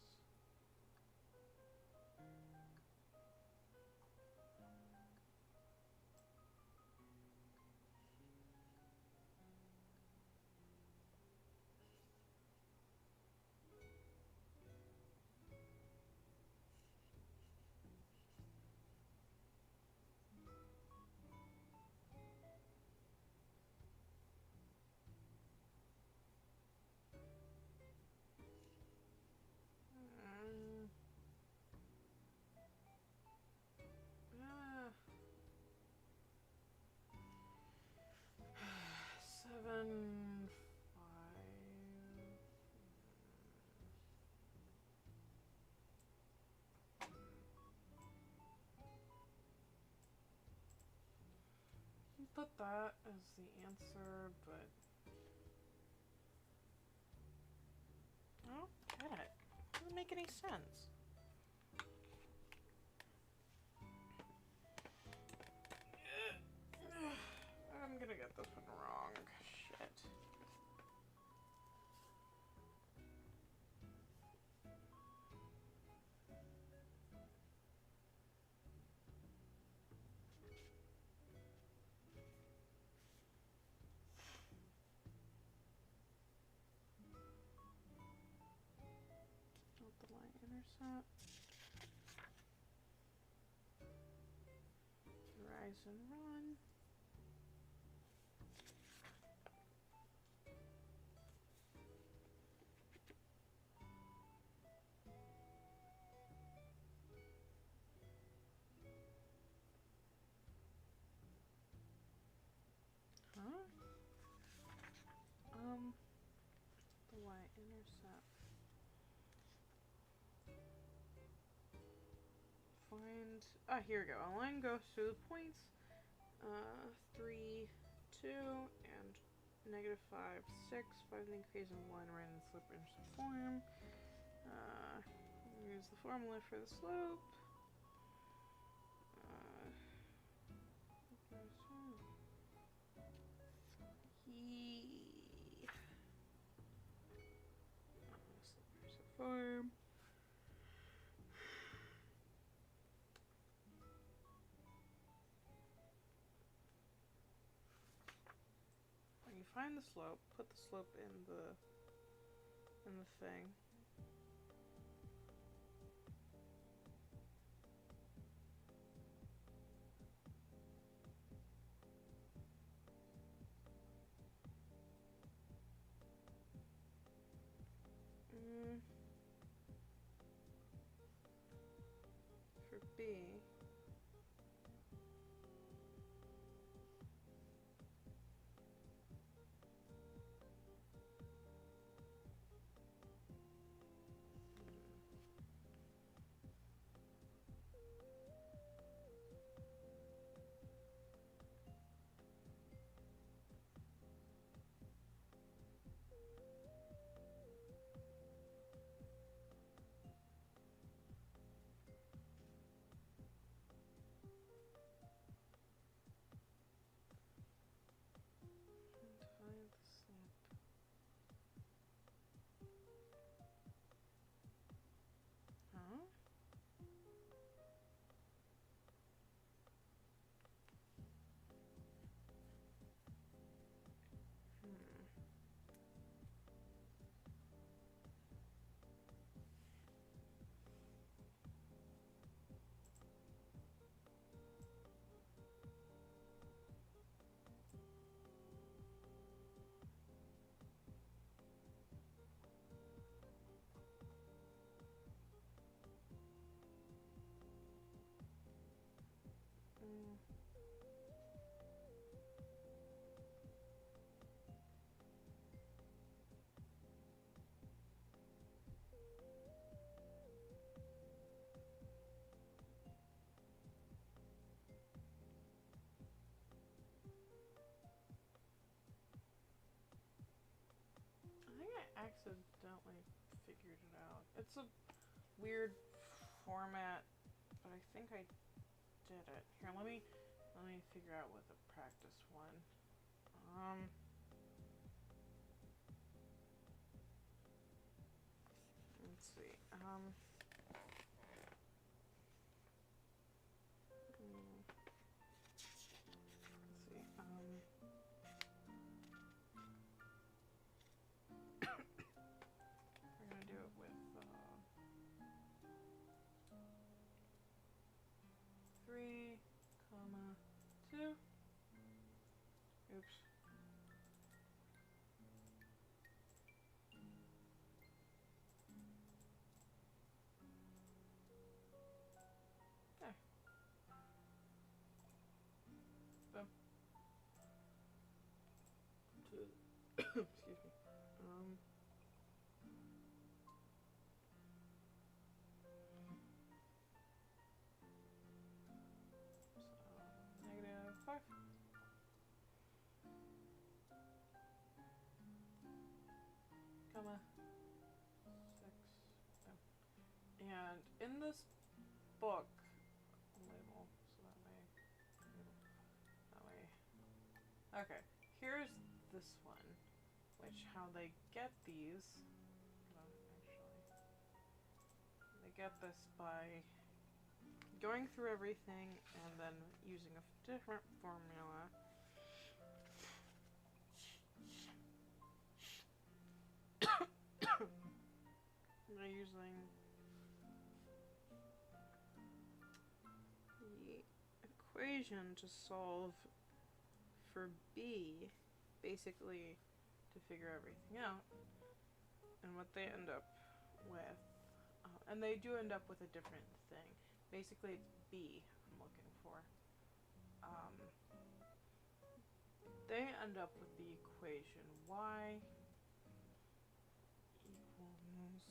put that as the answer, but I don't get it. It doesn't make any sense. I'm gonna get this one wrong. Shit. Not the y-intercept. Rise and run. Huh? The y-intercept. Find, here we go. A line goes through the points, 3, 2, and -5, 6. Find the increase in line right in the slope intercept form. Use the formula for the slope. Form. When you find the slope, put the slope in the thing. For B. I accidentally figured it out. It's a weird format, but I think I did it. Here, let me figure out what the practice one. Let's see. We're gonna do it with 3, 2. Oops. There. Boom. Excuse me. So, -5 comma 6. Oh. And in this book, label, so that way, okay, here's this one, which how they get these, they get this by going through everything and then using a different formula. They're using the equation to solve for B, basically to figure everything out. And what they end up with, and they do end up with a different thing. Basically, it's B I'm looking for. They end up with the equation y equals -1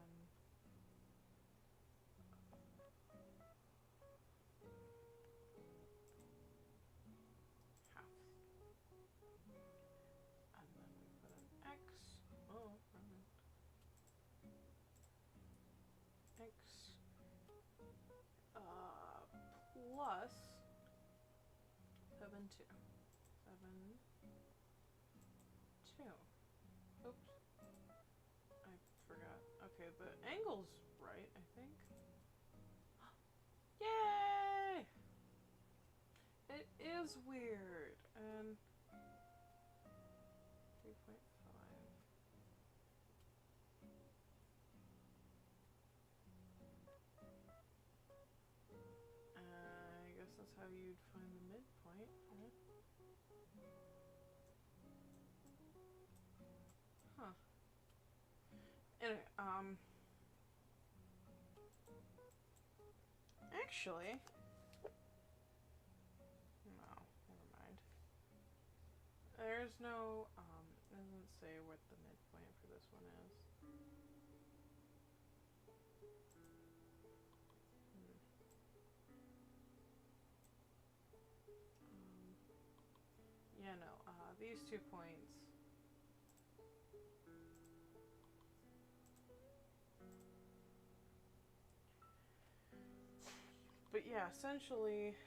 half. And then we put an x. Oh, x plus 7 2. Oops. I forgot. Okay, the angle's right, I think. Yay! It is weird. And 3.5. I guess that's how you'd find the midpoint, right? Huh. Anyway, actually, no, never mind. There's no, it doesn't say what the midpoint for this one is. Yeah, no, these 2 points. But yeah, essentially,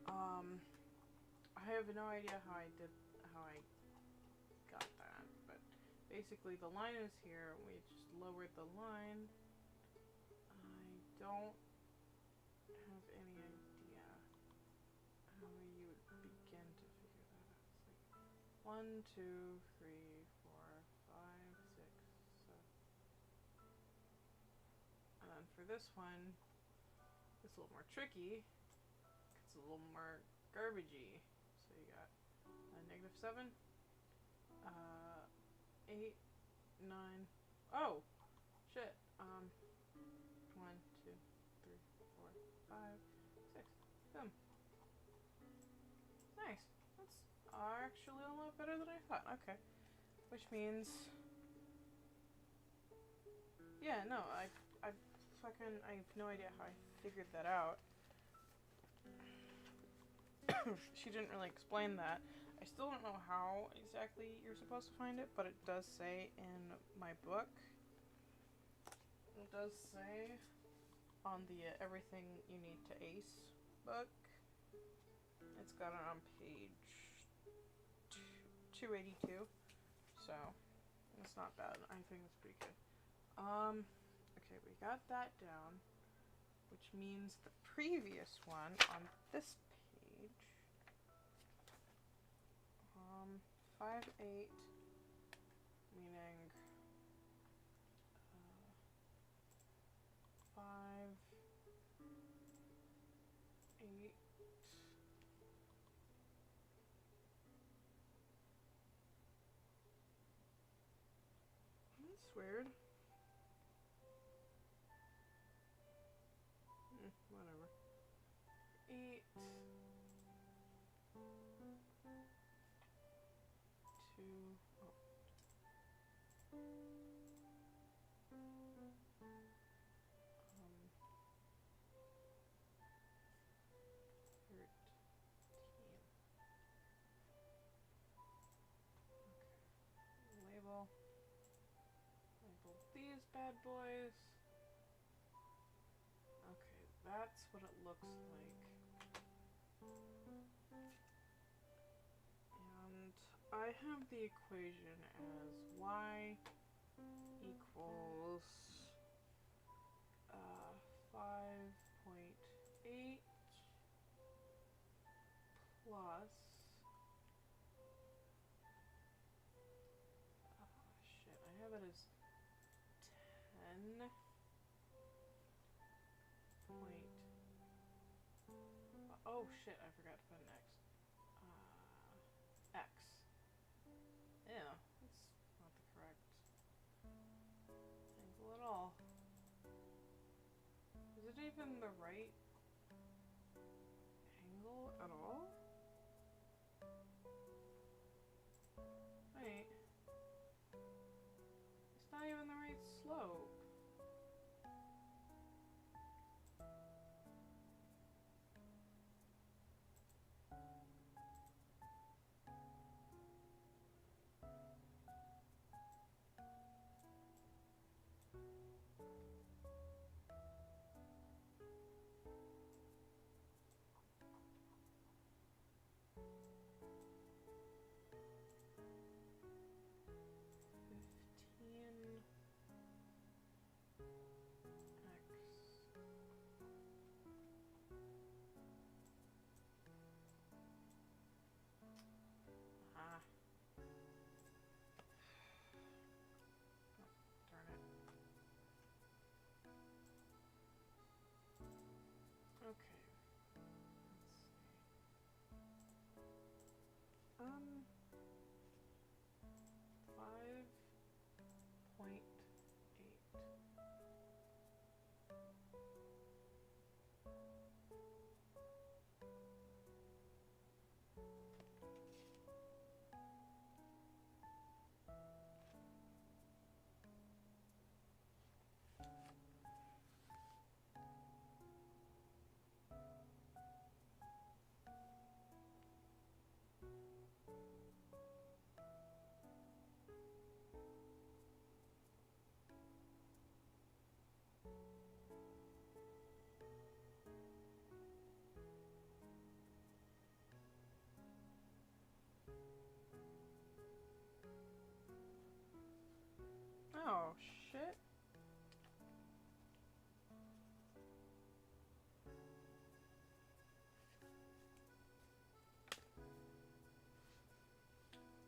I have no idea how I got that, but basically the line is here, and we just lowered the line. I don't have any idea how you would begin to figure that out. It's like 1, 2, 3, 4, 5, 6, 7. And then for this one, it's a little more tricky. It's a little more garbagey. So you got -7, 8, 9. Oh, shit. 1, 2, 3, 4, 5, 6. Boom. Nice. That's actually a lot better than I thought. Okay. Which means, yeah, no, I have no idea how I figured that out. She didn't really explain that. I still don't know how exactly you're supposed to find it, but it does say in my book. It does say on the Everything You Need to Ace book. It's got it on page 282. So, it's not bad. I think it's pretty good. Okay, we got that down, which means the previous one on this page, 5, 8, meaning 5, 8, that's weird. Whatever. 8, 2, oh. 5, bad boys. Okay, that's what it looks like. And I have the equation as y equals 5.8 plus shit, I have it as 10 point. Oh shit, I forgot to put an x. X. Yeah, that's not the correct angle at all. Is it even the right angle at all? Wait. It's not even the right slope. Ah. Oh, darn it. Okay. Let's see. 5.8. Oh, shit.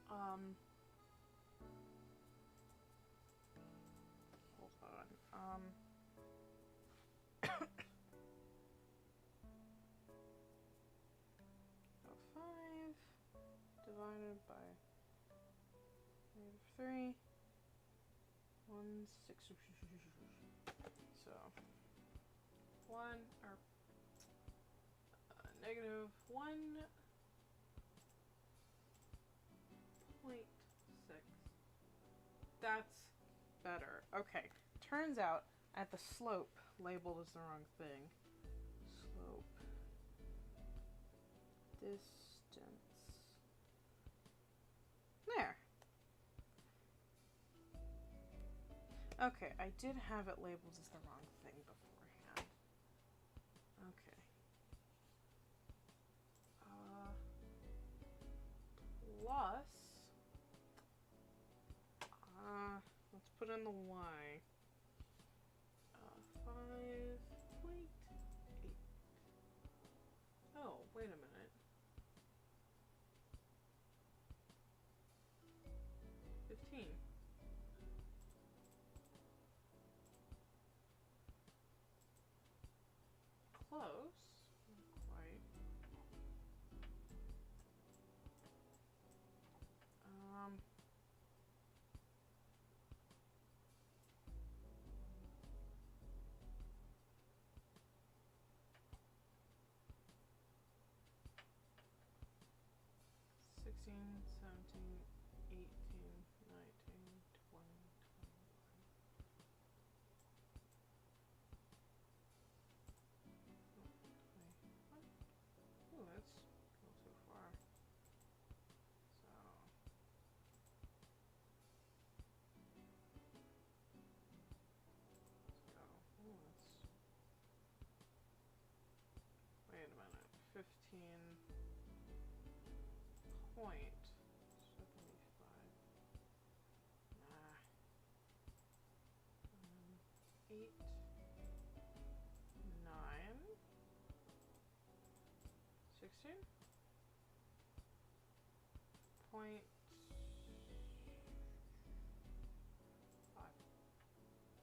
Hold on. So 5 divided by -3. 1, 6. So 1 or -1.6. That's better. Okay. Turns out at the slope labeled as the wrong thing. Slope distance. There. Okay, I did have it labeled as the wrong thing beforehand. Okay. Plus, let's put in the y. 5.8. Oh, wait a minute. 15. Close. Not quite. 16, 17, 18, 19, 20, 21. Ooh, that's a little too far. So 15.75. Nah. 8, 9, 16. Point 5.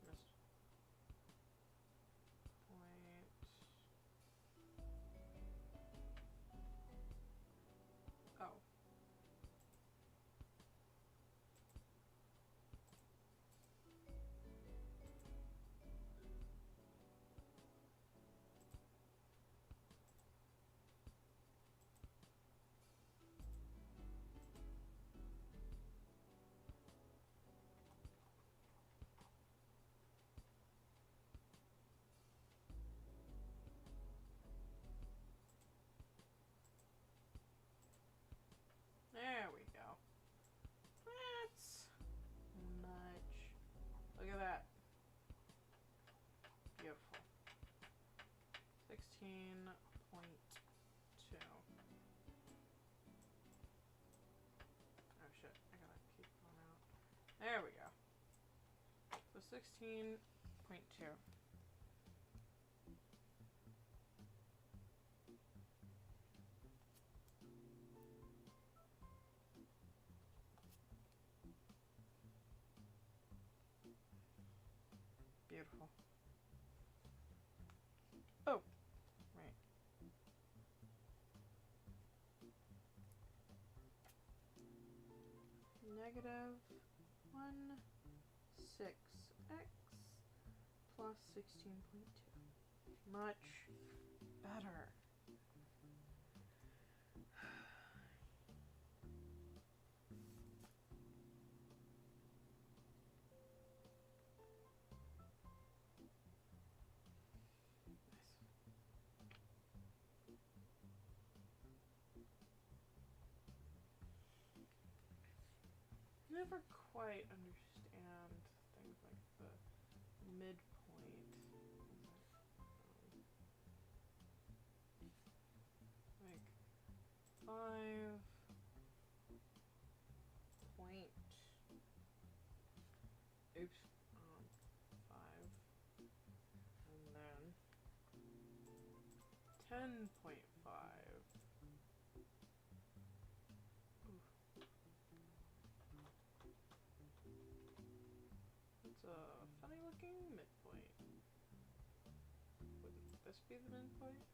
Missed. Point. Oh. There we go. That's much. Look at that. Beautiful. 16.2. Oh shit, I gotta keep going out. There we go. So 16.2. Beautiful. Oh, right. Negative 1/6x plus 16.2. Much better. Never quite understand things like the midpoint. Like 5 point. Oops. 5. And then 10.5. It's a funny looking midpoint. Wouldn't this be the midpoint?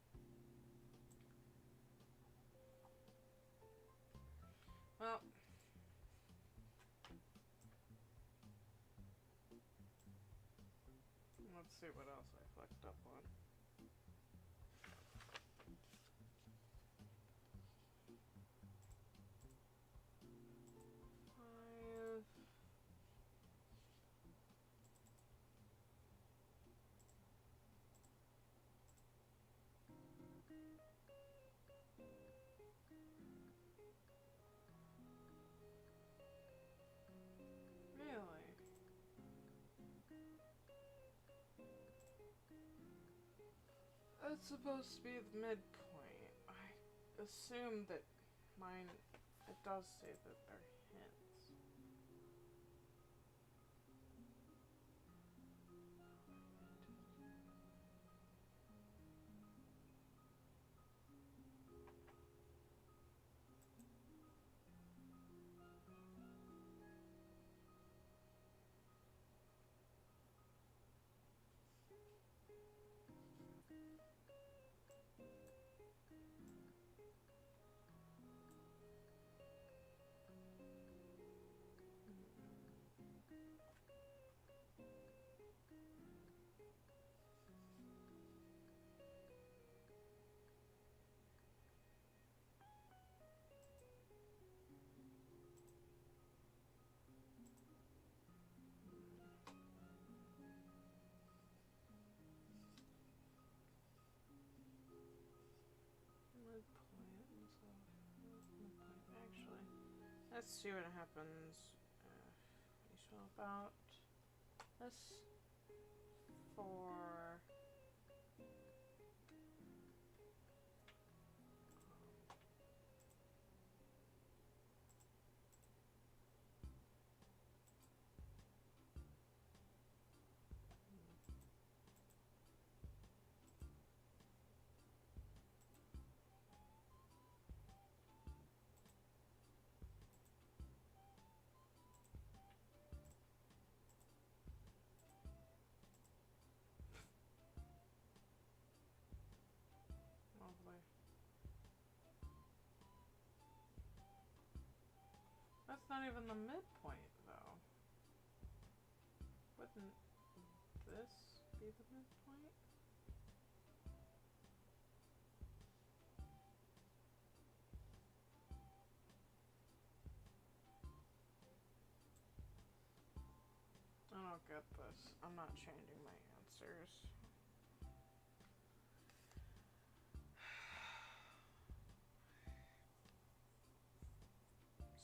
Well, let's see what else I fucked up on. Really? That's supposed to be the midpoint. I assume that mine, it does say that they're hints. Actually, let's see what happens if we swap out this for That's not even the midpoint, though. Wouldn't this be the midpoint? I don't get this. I'm not changing my answers.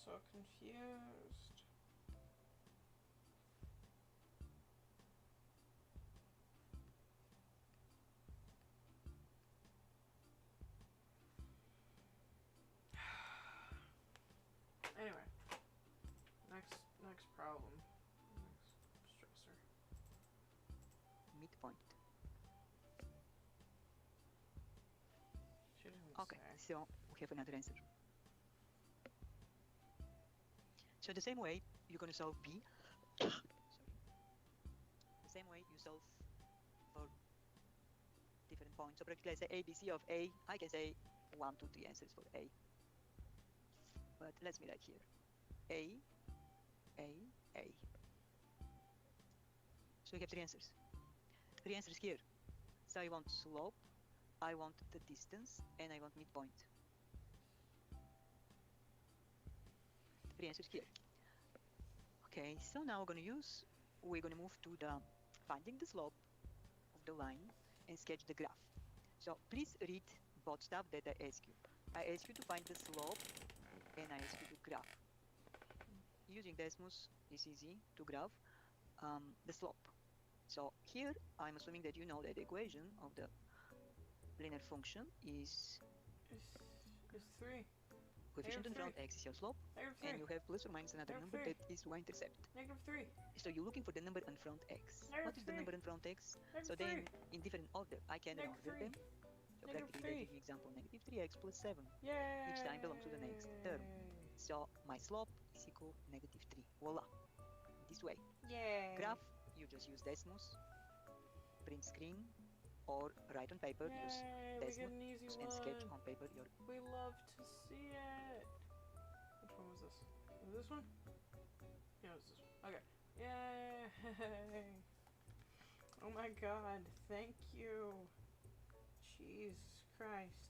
So confused. Anyway, next problem. Next stressor. Midpoint. She didn't Okay, say. so we have another answer. So the same way you're gonna solve B. Sorry. The same way you solve for different points. So practically I say A, B, C of A. I can say 1, 2, 3 answers for A. But let's me write here. A, A, A. So we have 3 answers. 3 answers here. So I want slope, I want the distance, and I want midpoint. 3 answers here. Okay, so now we're gonna move to the finding the slope of the line and sketch the graph. So please read both stuff that I ask you. I ask you to find the slope and I ask you to graph. Using Desmos, it's easy to graph the slope. So here I'm assuming that you know that the equation of the linear function is It's 3. coefficient in front x is your slope, and you have plus or minus another number that is y-intercept. -3. So you're looking for the number in front x. What is the number in front x? So -3. then in different order, I can order them. So practically I give you example -3x plus 7. Yay! Each time belongs to the next term. So my slope is equal -3. Voila. This way. Yay! Graph, you just use Desmos, print screen, or write on paper, use Yay! We get Desmos an easy and sketch one. on paper your. We love to see it. Which one was this? Was this one? Yeah, it was this one. Okay. Yay! Oh my god, thank you. Jesus Christ.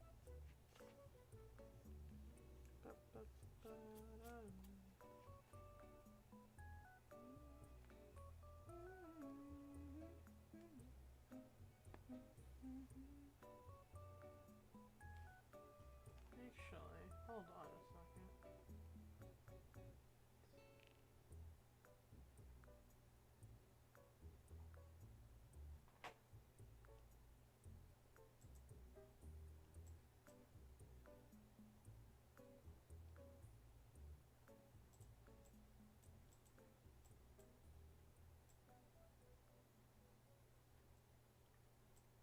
I'm just gonna put a little equation. Actually, hold on a second.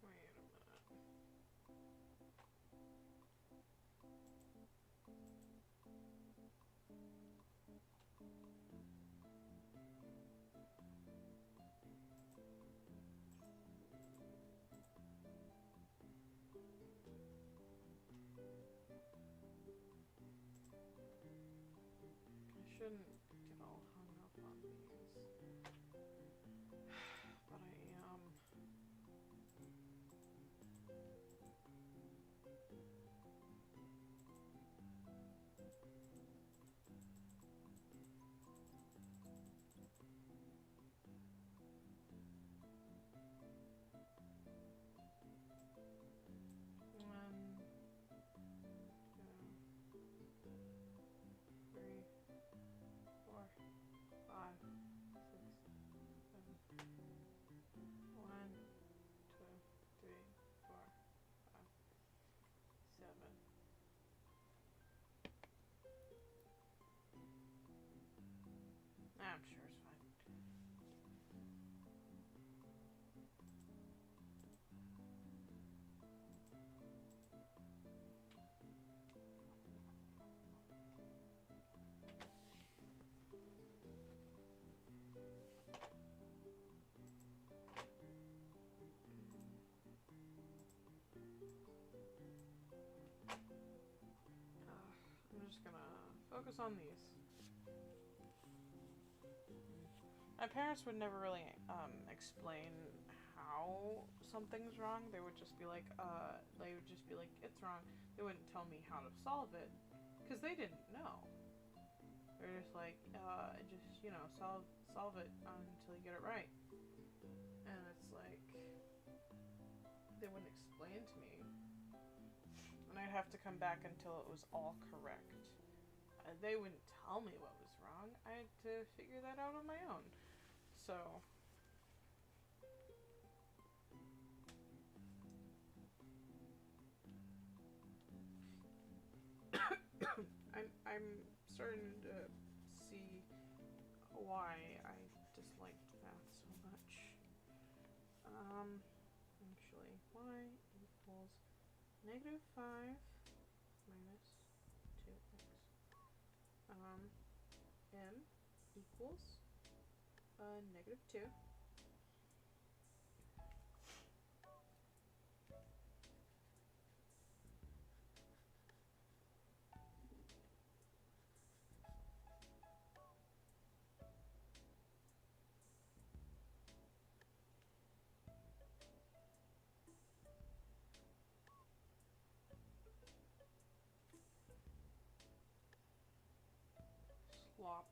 Wait a minute. I shouldn't get all hung up on these. But I am. One, two, three, focus on these. My parents would never really explain how something's wrong. They would just be like, it's wrong. They wouldn't tell me how to solve it, because they didn't know. They're just like, solve it until you get it right. And it's like, they wouldn't explain to me. And I'd have to come back until it was all correct. They wouldn't tell me what was wrong. I had to figure that out on my own. So I'm starting to see why I disliked math so much. Actually, y equals negative 5 minus 2x. M equals negative 2. Slop.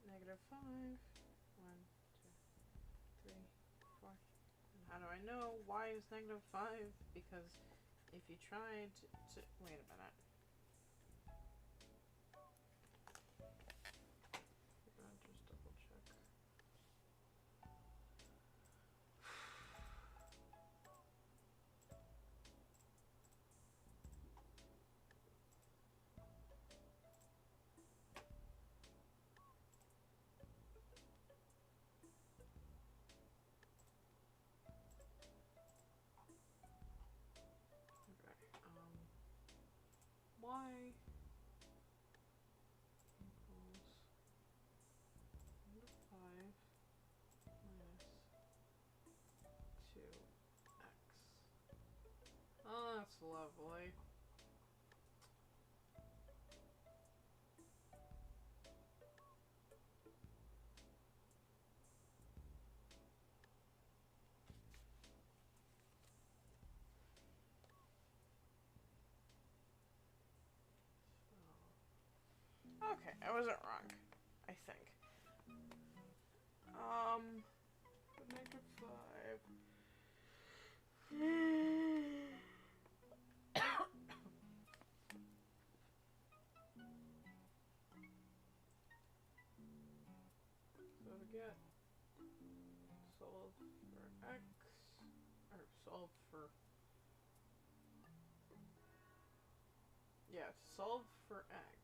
Negative 5. 1, 2, 3, 4. And how do I know y is negative 5? Because if you tried to wait a minute. I'll just double check. Y equals 5 minus 2x. Oh, that's lovely. Okay, I wasn't wrong, I think. Negative 5. So to get solve for x, or solve for, solve for x.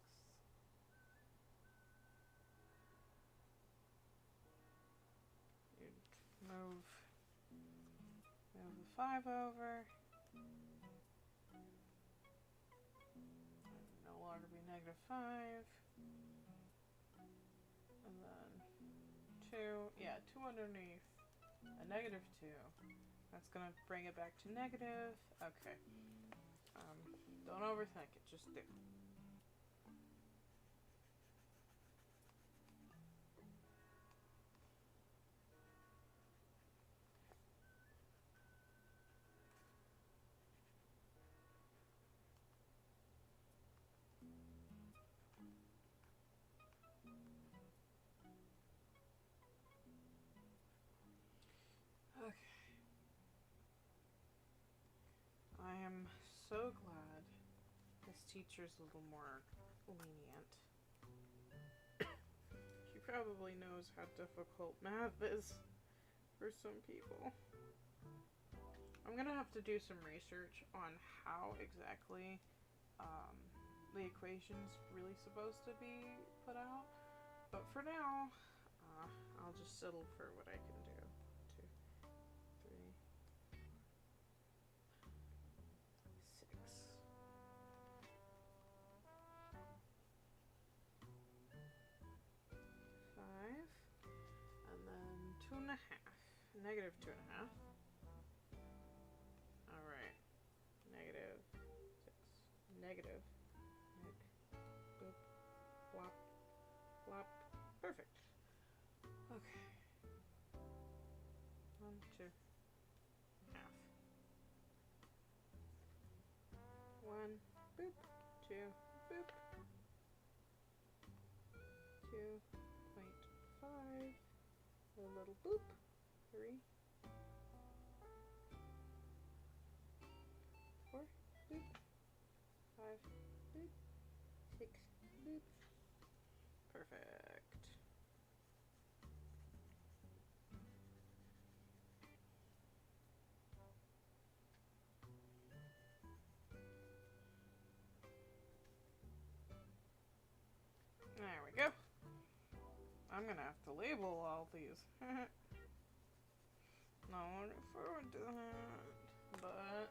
Move the 5 over. No longer be negative 5. And then 2. Yeah, 2 underneath a negative 2. That's gonna bring it back to negative. Okay. Don't overthink it, just do. Okay. I am so glad this teacher's a little more lenient. She probably knows how difficult math is for some people. I'm gonna have to do some research on how exactly the equation's really supposed to be put out. But for now, I'll just settle for what I can do. 2, 3, 6. 5. And then 2.5. Negative 2.5. Alright. Negative 6. Negative. Neg. Boop. Wop. Flop. Perfect. Okay. 1, 2, half. 1, boop. 2, boop. 2.5. A little boop. 3. 4. Boop. 5. Boop. 6. Boop. Perfect. There we go. I'm gonna have to label all these. Not looking forward to that. But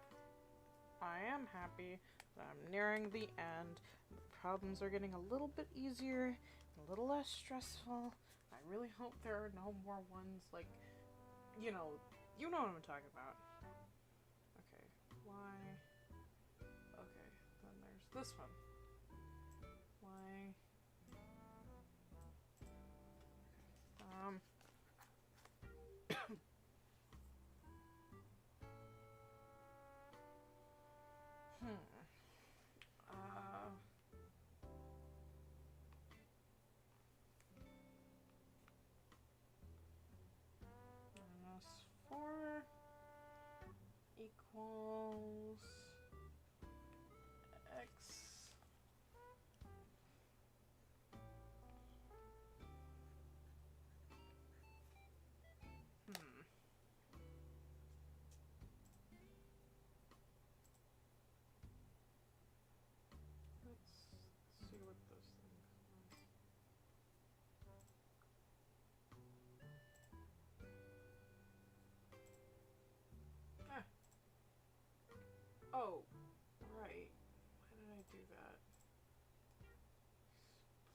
I am happy that I'm nearing the end. The problems are getting a little bit easier, a little less stressful. I really hope there are no more ones like, you know what I'm talking about. Okay, why? Okay, then there's this one. Why? Minus 4 equals x. Let's see what those things are. Oh, right. Why did I do that?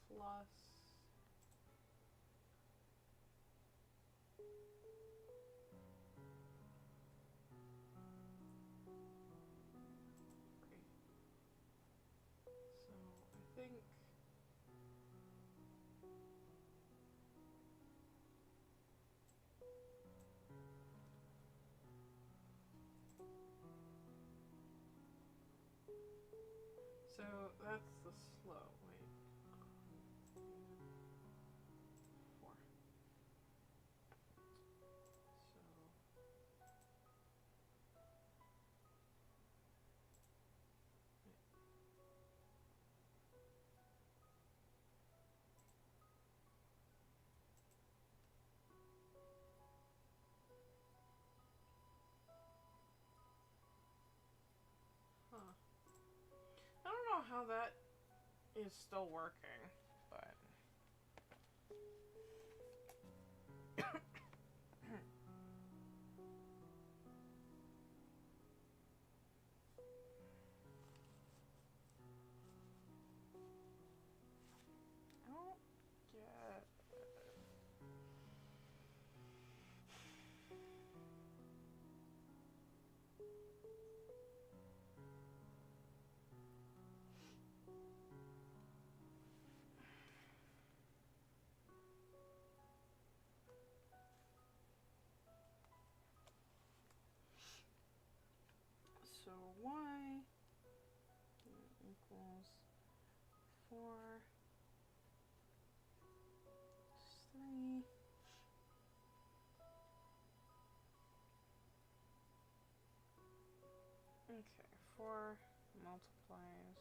Plus. Okay. So I think. So that's the slow. Wait. 4. So. Huh. I don't know how that is still working, but. I don't get. So y equals 4 3. Okay, 4 multiplies.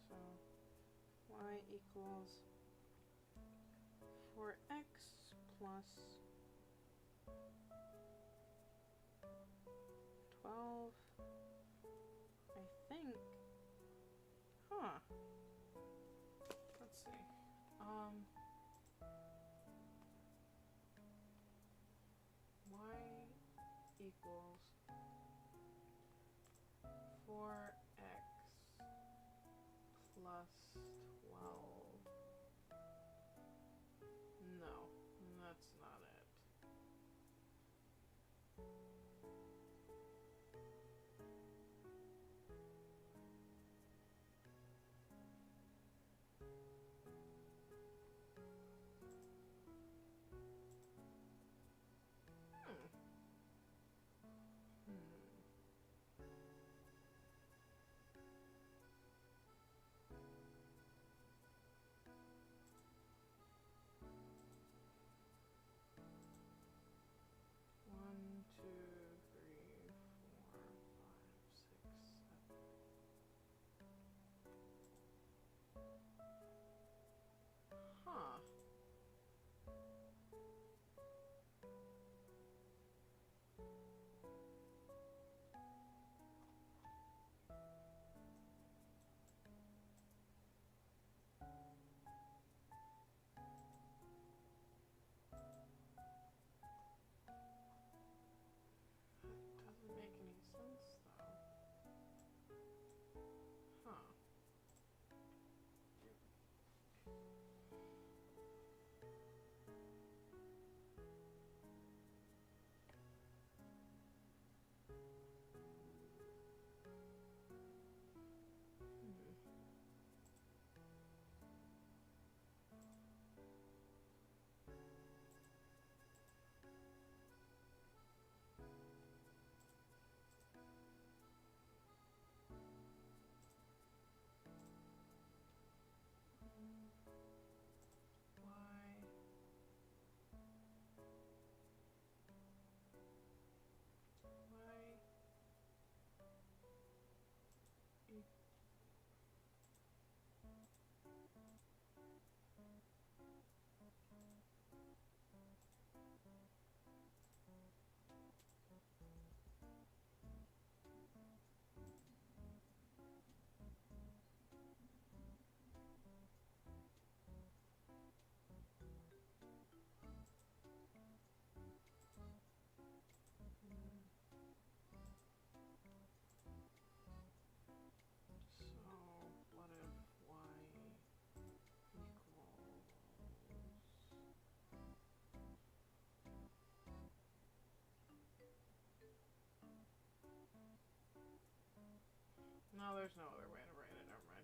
So y equals 4x plus 12. I think. Huh. Let's see. Y equals 4x plus 12. No, that's not it. One, two, three, 4, 5, 6, 7. Huh. Doesn't make any sense though. Huh. Why? Why? So, what if y equals... No, there's no other way to write it. Never mind.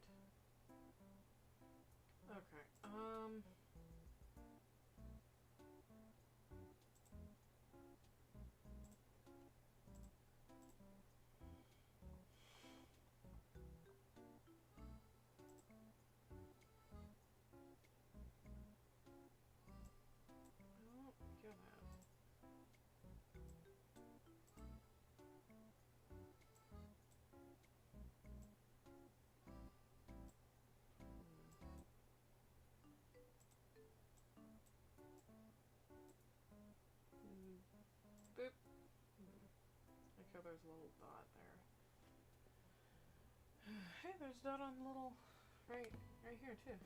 Okay. I don't get it. Boop. Like how there's a little dot there. Hey, there's a dot on the little right here too.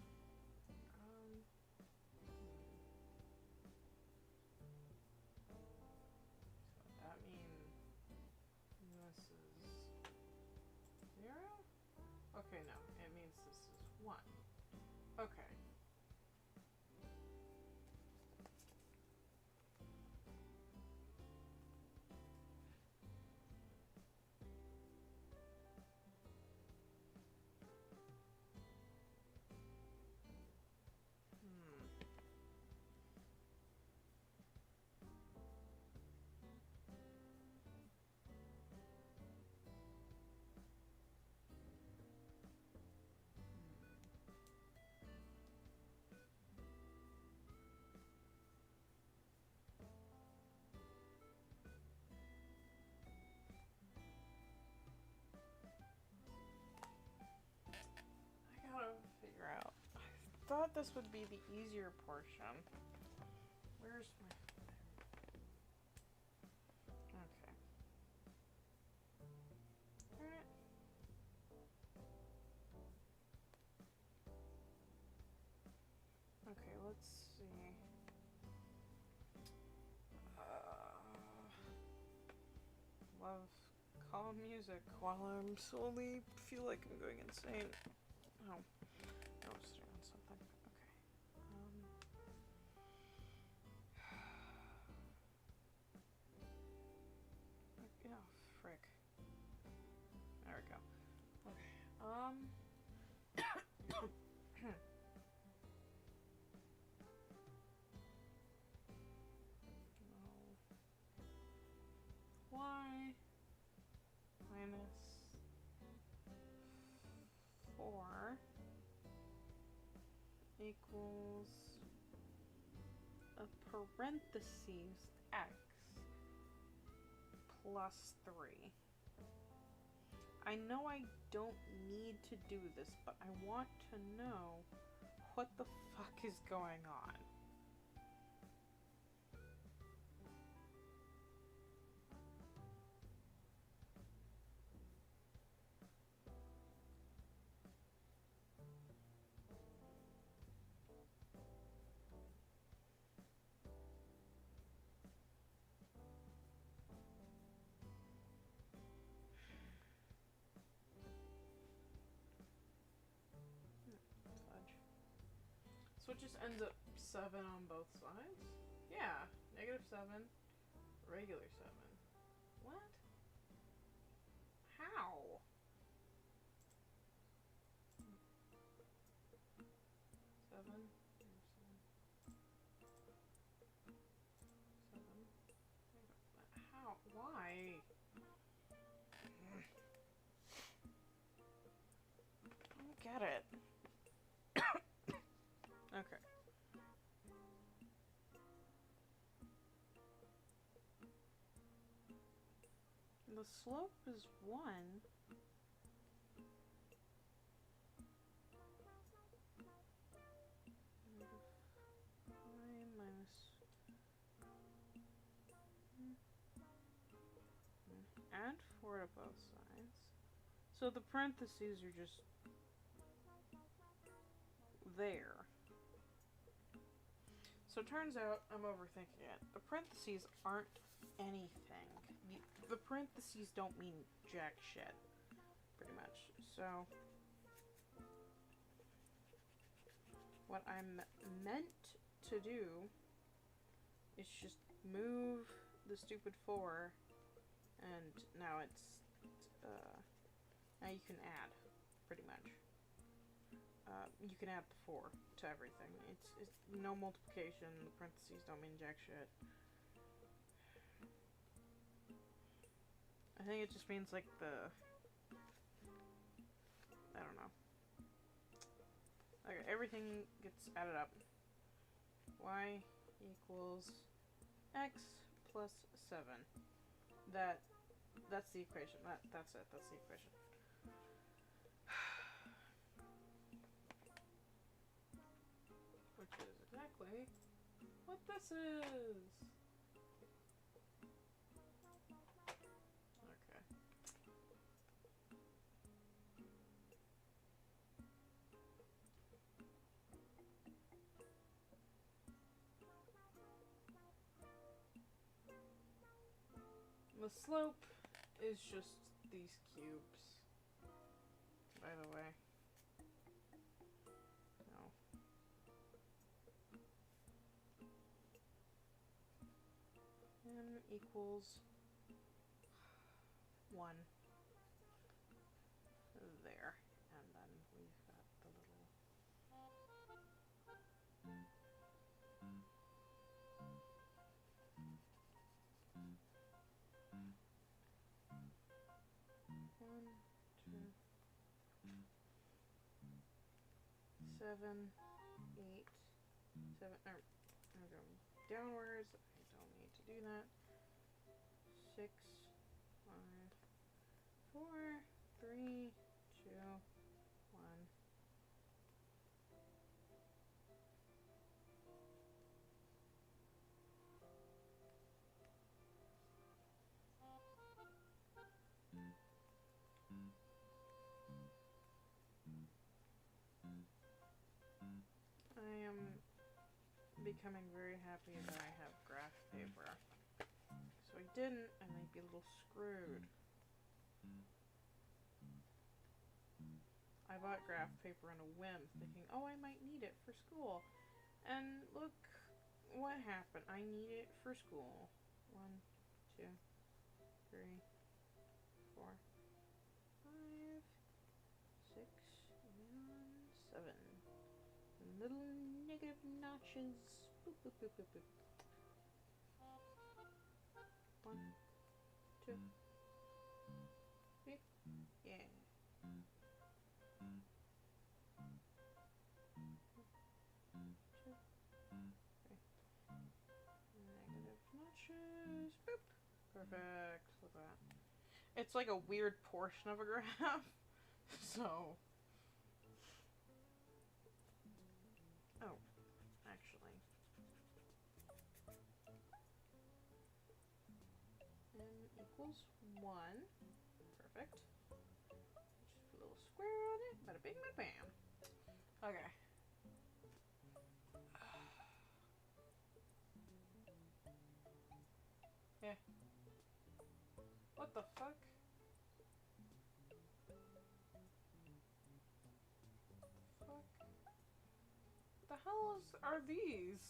So that means this is 0? Okay, no, it means this is 1. Okay. I gotta figure out. I thought this would be the easier portion. Where's my... Okay, let's see. Love calm music while I'm slowly feel like I'm going insane. Oh, I was doing something. Okay. Yeah, frick. There we go. Okay. Y minus 4 equals a parentheses x plus 3. I know I don't need to do this, but I want to know what the fuck is going on. Fudge. So it just ends up 7 on both sides? Yeah, -7, regular 7. What? How? 7, 7. How? Why? I don't get it. Okay. The slope is 1. Y minus... Add 4 to both sides. So the parentheses are just there. So it turns out I'm overthinking it. The parentheses aren't anything. The parentheses don't mean jack shit, pretty much. So what I'm meant to do is just move the stupid 4, and now it's now you can add, pretty much. You can add the 4 to everything. It's no multiplication. The parentheses don't mean jack shit. I think it just means like I don't know. Okay, everything gets added up. Y equals x plus 7. That's the equation. That's it. That's the equation. Which is exactly what this is. Okay. The slope is just these cubes, by the way. No. M equals 1 there, and then we've got the little one, 2, 7, 8, 7. I'm going downwards. I don't need to do that. 6, 5, 4, 3, 2, 1. I am becoming very happy that I have graph paper. So I didn't, I might be a little screwed. I bought graph paper on a whim, thinking, oh, I might need it for school. And look what happened. I need it for school. 1, 2, 3, 4, 5, 6, 7. Little negative notches. Boop, boop, boop, boop, boop. 1, 2, 3. Yeah. Negative notches. Boop. Perfect. Look at that. It's like a weird portion of a graph. So. Oh, actually. M equals 1. Perfect. Just put a little square on it. Bada bing, bada bam. Okay. Yeah. What the fuck? Fuck. What the hell are these?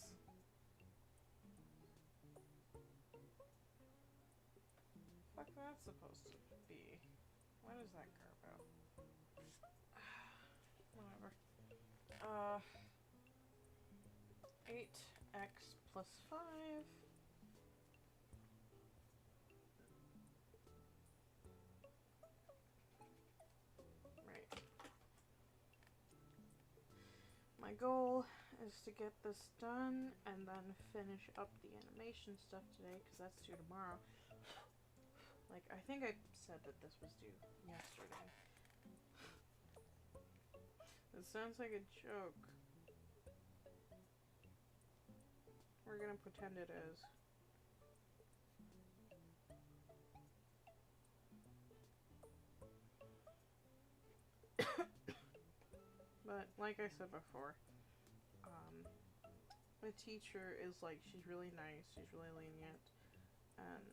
Fuck that's supposed to be. What is that carve out? Whatever. 8x plus 5. Right. My goal is to get this done and then finish up the animation stuff today, because that's due tomorrow. Like, I think I said that this was due yesterday. It sounds like a joke. We're gonna pretend it is. But, like I said before, the teacher is like, she's really nice, she's really lenient, and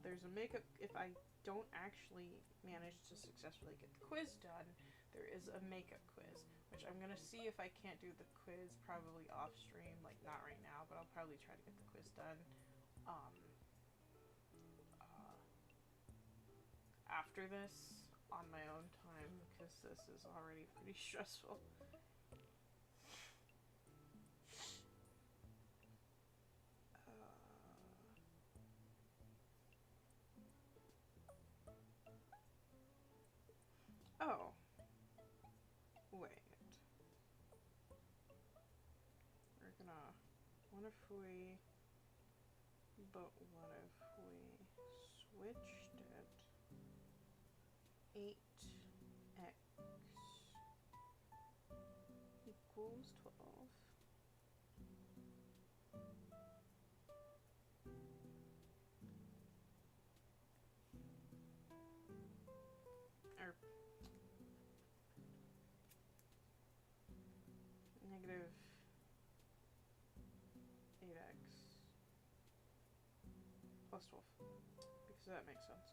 there's a makeup, if I don't actually manage to successfully get the quiz done, there is a makeup quiz, which I'm gonna see if I can't do the quiz probably off stream, like not right now, but I'll probably try to get the quiz done after this on my own time, because this is already pretty stressful. Oh. Wait. We're gonna... What if we... But what if we switched it? 8x equals 12. Or... negative 8x plus 12, because that makes sense.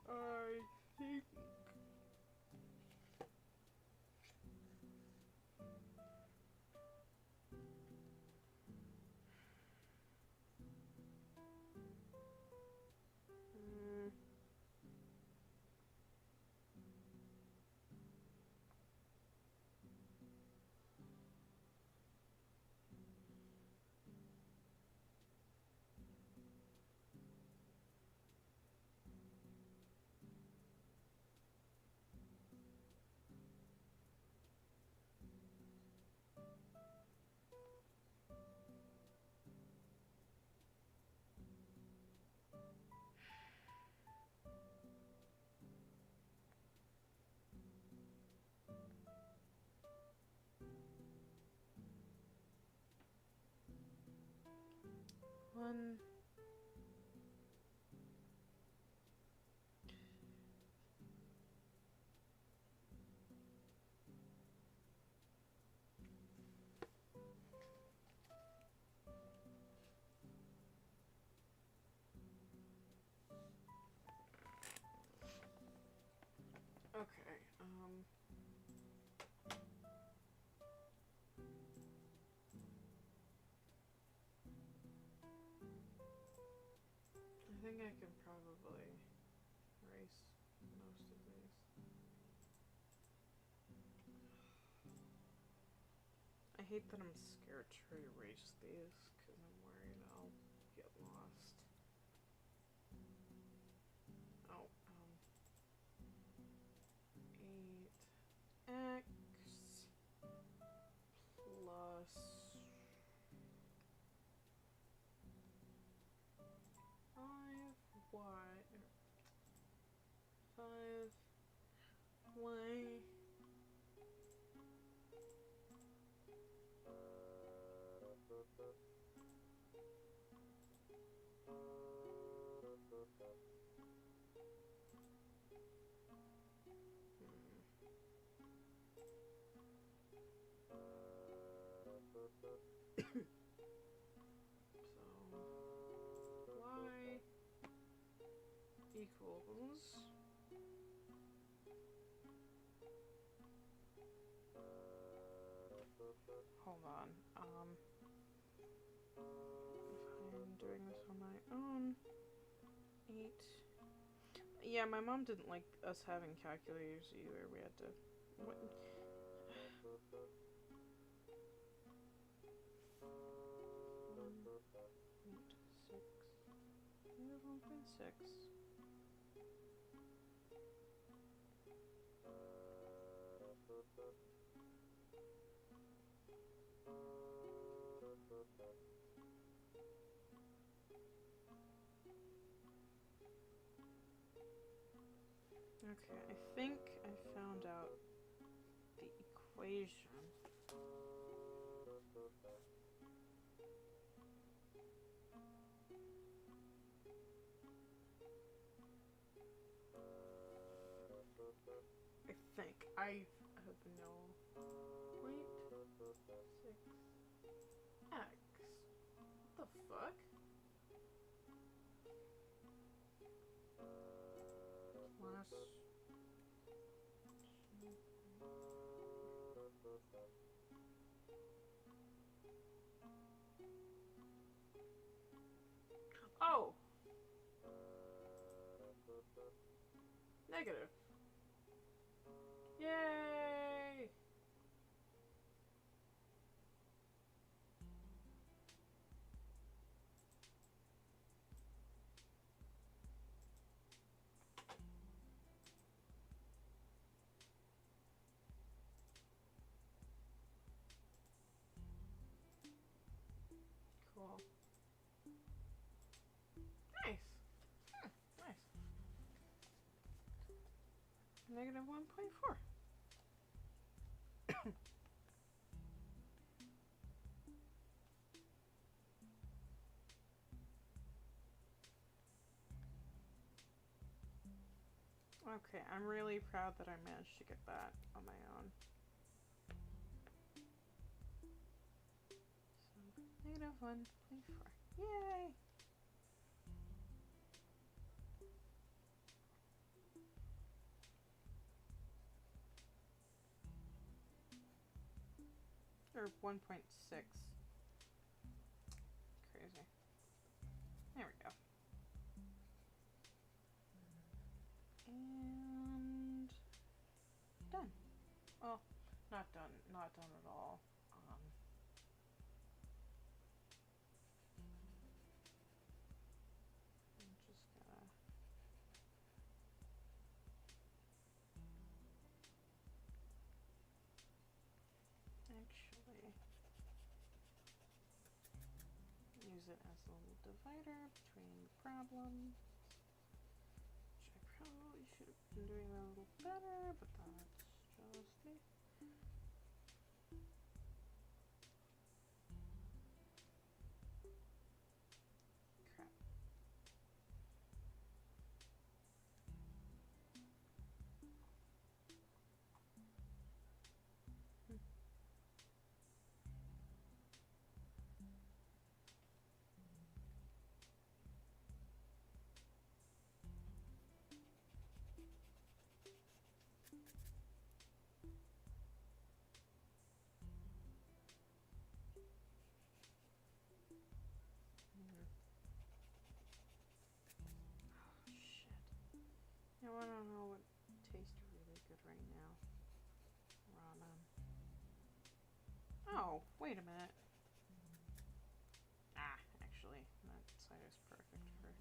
I think one. think I can probably erase most of these. I hate that I'm scared to erase these because I'm worried I'll get lost. Oh, 8x plus 5y So y equals hold on. If I'm doing this on my own, 8. Yeah, my mom didn't like us having calculators either. We had to. What? 1.6. Okay, I think I found out the equation. I think I have no. Wait, 6x. What the fuck? Plus. Oh! Negative. Yay! Cool. Nice. Nice. Negative 1.4. Okay, I'm really proud that I managed to get that on my own. So, negative 1.4. Yay! Or 1.6. Crazy. There we go. And done. Well, not done. Not done at all. I'm just gonna. Actually, use it as a little divider between the problem. Which I probably should have been doing that a little better, but that's just me. Crap. right now. Ramen. Oh, wait a minute. Ah, actually, that side is perfect for...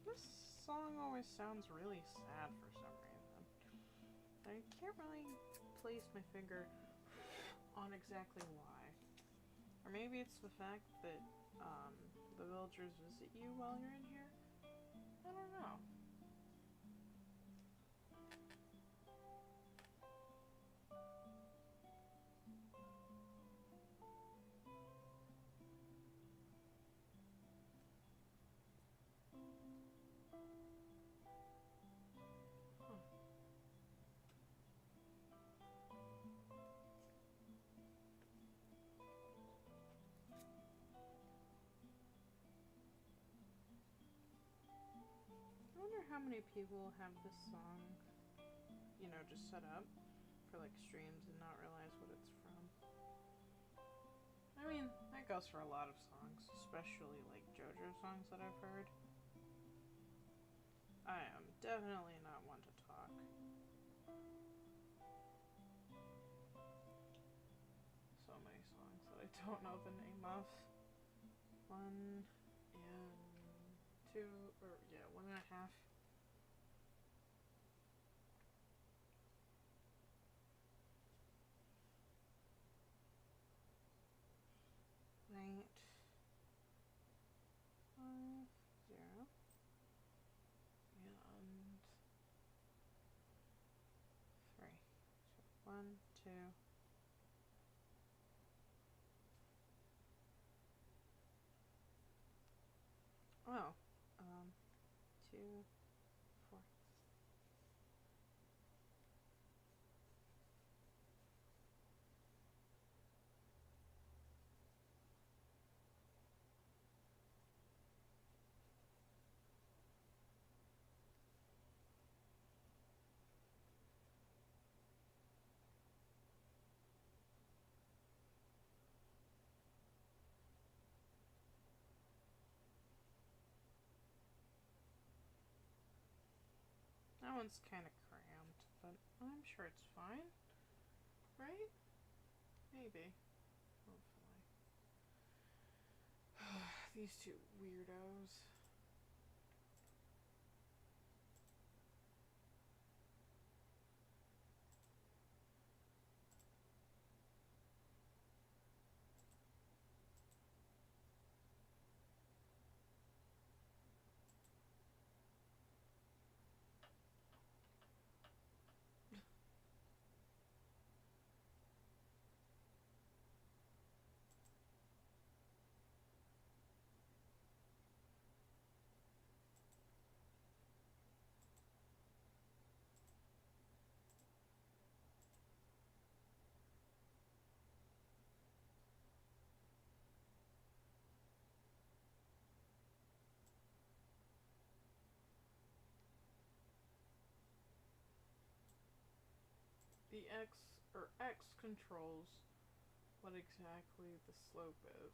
This song always sounds really sad for some reason. I can't really place my finger on exactly why. Or maybe it's the fact that the villagers visit you while you're in here? I don't know. I wonder how many people have this song, you know, just set up for like streams and not realize what it's from. I mean, that goes for a lot of songs, especially like JoJo songs that I've heard. I am definitely not one to talk. So many songs that I don't know the name of. 1 and 2, or yeah, 1.5. Right. 5, 0. And 3. So 1, 2. Oh, 2, 4. That one's kind of cramped, but I'm sure it's fine. Right? Maybe. Hopefully. These two weirdos. The X controls what exactly the slope is.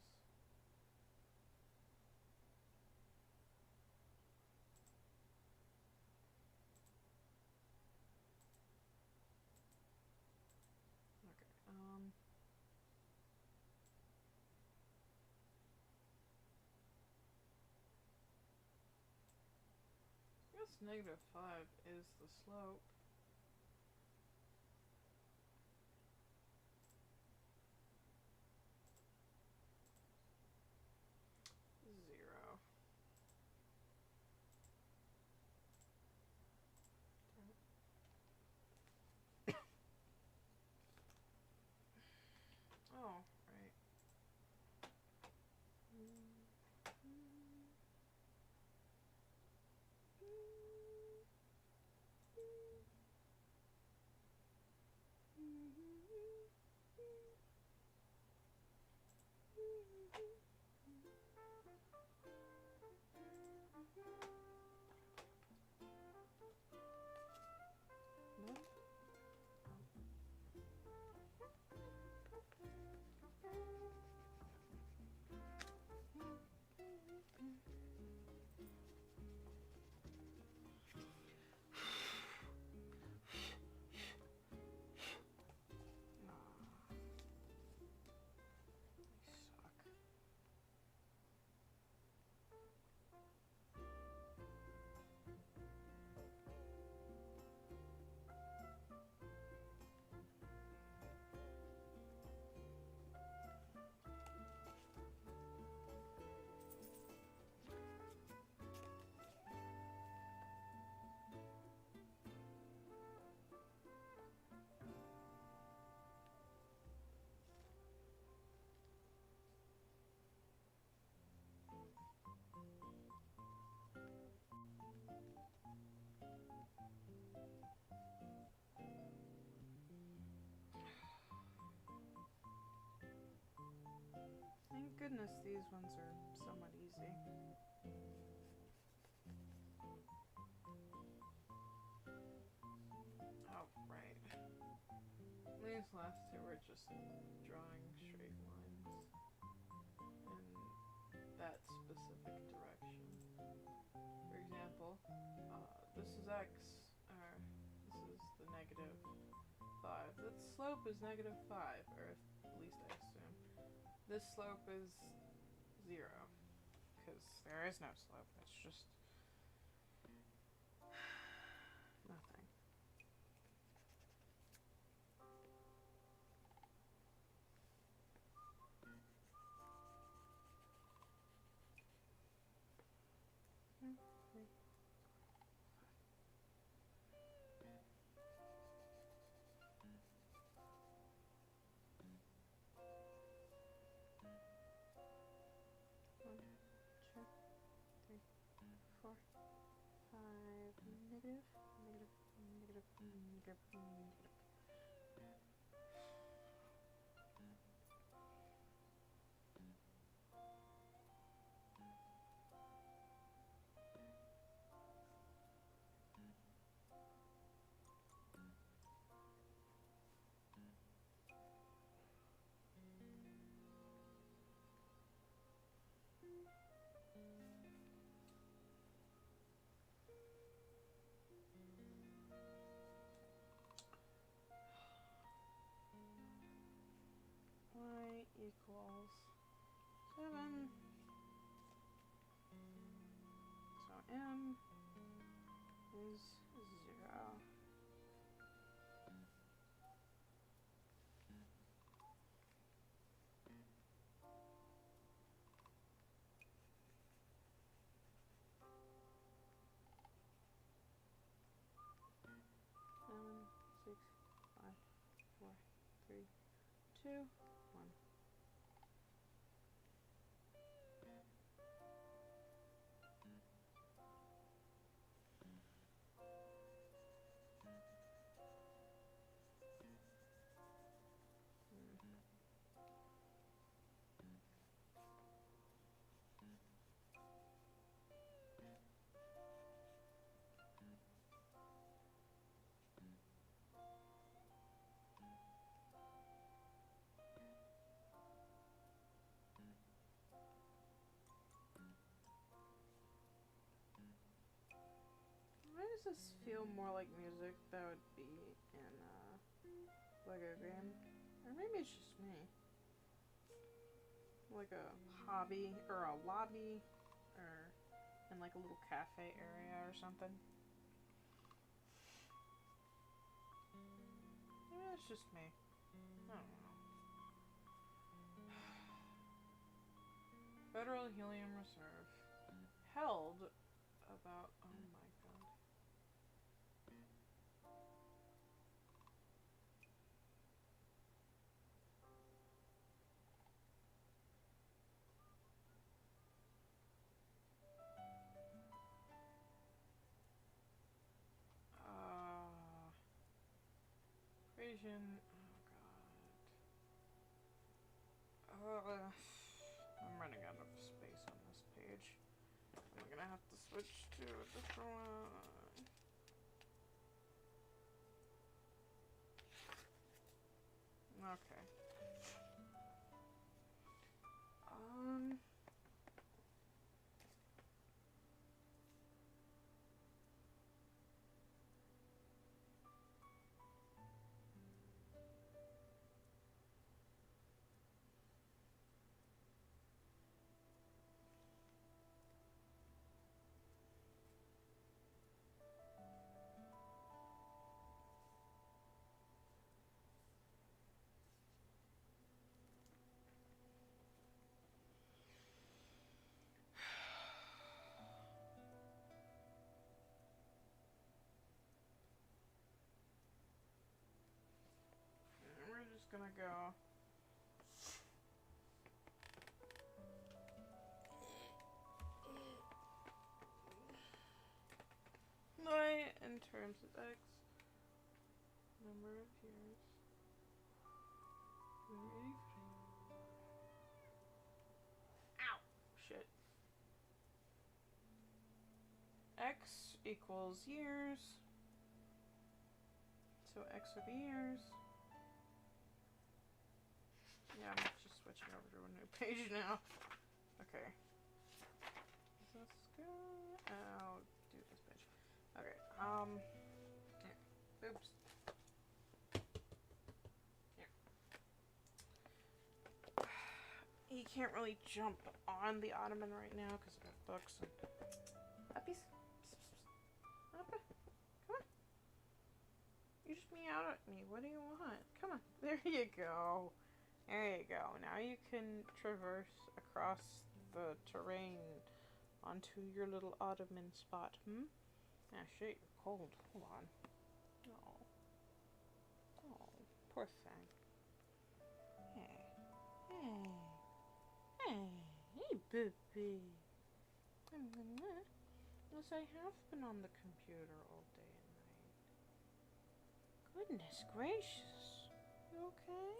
Okay, I guess -5 is the slope. Zero. Oh, right. goodness, these ones are somewhat easy. Oh, right. These last two were just drawing straight lines in that specific direction. For example, this is x, or this is the negative 5. That slope is negative 5, or at least I assume. This slope is 0, because there is no slope. It's just nothing. Negative, negative, negative, negative. Y equals 7. So M is 0. Seven, 6, 5, 4, 3, 2, 1. Why does this feel more like music that would be in a Lego game? Or maybe it's just me. Like a hobby, or a lobby, or in like a little cafe area or something. Maybe that's just me. I don't know. Federal Helium Reserve. Held about, oh my god. Equation, oh god. I'm running out of space on this page. I'm gonna have to switch to a different one. Okay. We're just gonna go. Y in terms of x, number of years. X equals years. So X are the years. Yeah, I'm just switching over to a new page now. Okay. So let's go. I'll do this page. Okay. Yeah. Oops. Yeah. He can't really jump on the ottoman right now because I've got books and puppies. Up. Come on. You just meowed at me. What do you want? Come on. There you go. There you go. Now you can traverse across the terrain onto your little ottoman spot. Ah, shit, you're cold. Hold on. Oh. Oh, poor thing. Hey. Hey. Hey, baby. Yes, I have been on the computer all day and night. Goodness gracious. You okay?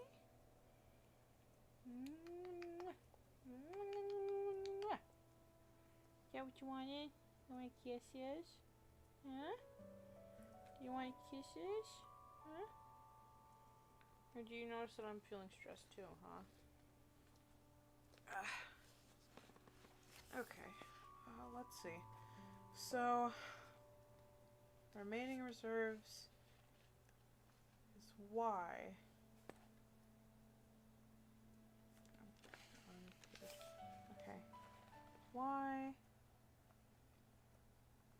Is that what you wanted? You want kisses? Huh? Do you want kisses? Huh? Or do you notice that I'm feeling stressed too, huh? Okay. Let's see. So, remaining reserves is Y. Okay. Y.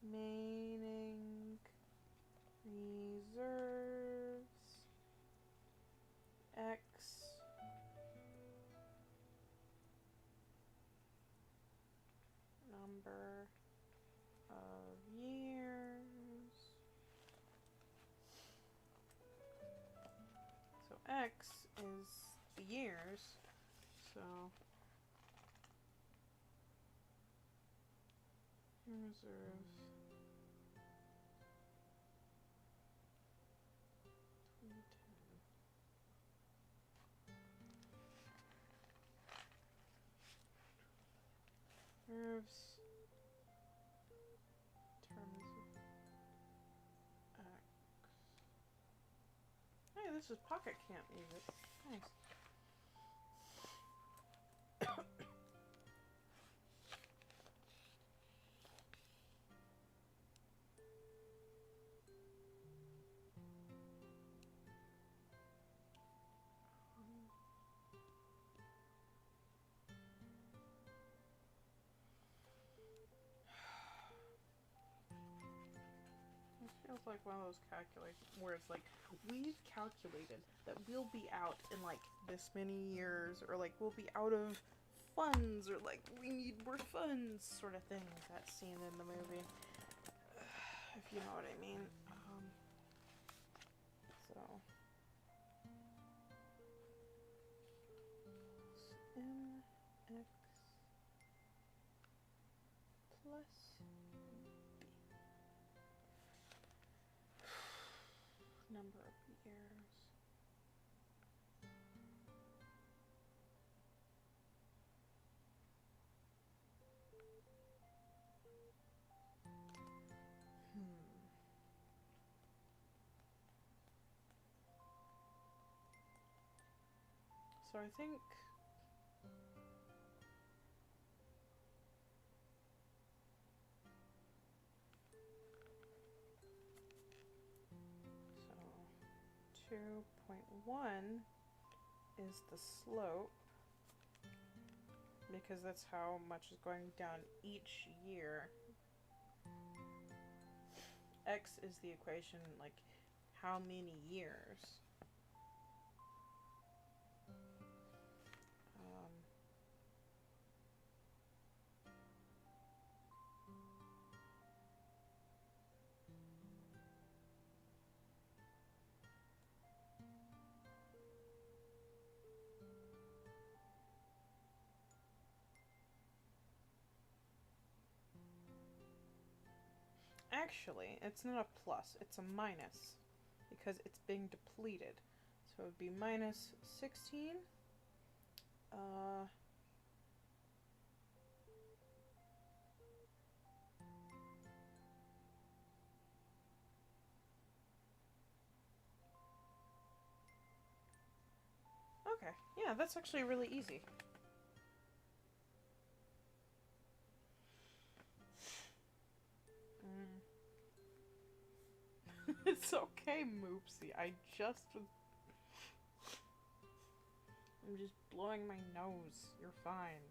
Remaining reserves. X. Number of years. So X is the years. So reserves. 2010. Reserves. Terms of X. Hey, this is Pocket Camp music. Nice. This feels like one of those calculations where it's like, we've calculated that we'll be out in like this many years, or like we'll be out of funds, or like we need more funds, sort of thing. That scene in the movie, if you know what I mean. So MX plus number of years. So I think so 2.1 is the slope, because that's how much is going down each year. X is the equation, like how many years. Actually, it's not a plus, it's a minus, because it's being depleted. So it would be minus 16. Okay, yeah, that's actually really easy. It's okay, Moopsie. I'm just blowing my nose. You're fine.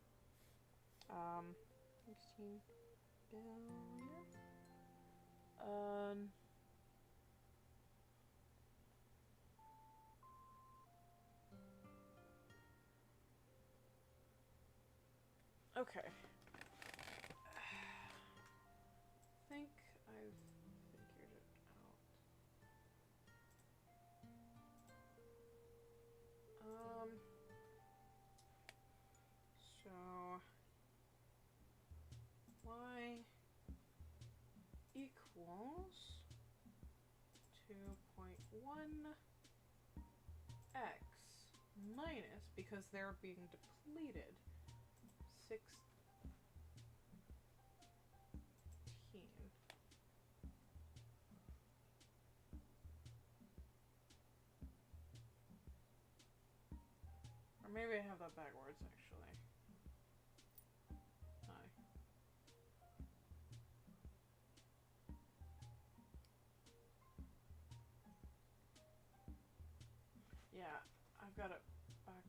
16 billion. Okay. I think I've figured it out. So y equals 2.1 x minus, because they're being depleted, 16. Or maybe I have that backwards, actually. Hi. Yeah, I've got it backwards.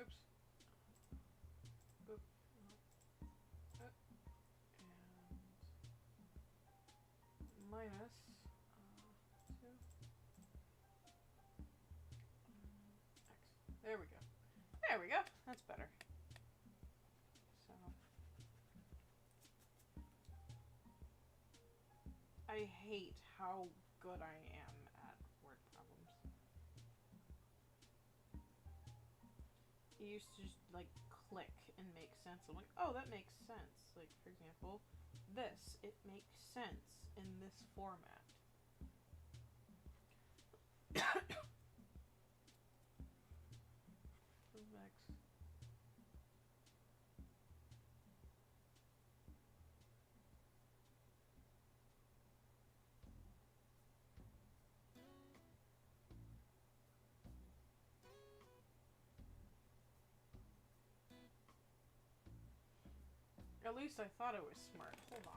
Oops. Oop. No. And minus 2 x. There we go. There we go. That's better. So I hate how good I am at word problems. It used to just like click and make sense. I'm like, oh, that makes sense. Like, for example, this. It makes sense in this format. X. At least I thought it was smart. Hold on.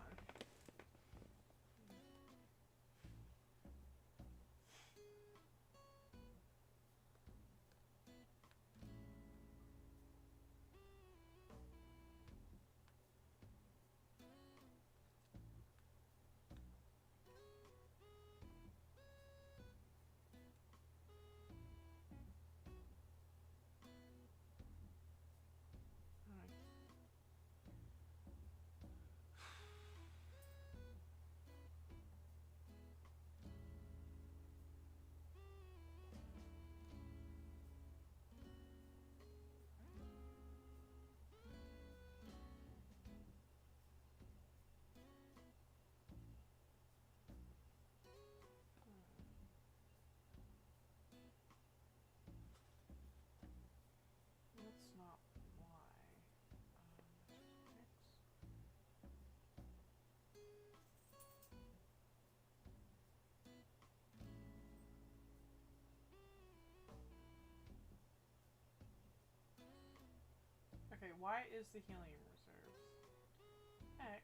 That's not Y. X. Okay, Y is the helium reserves. X.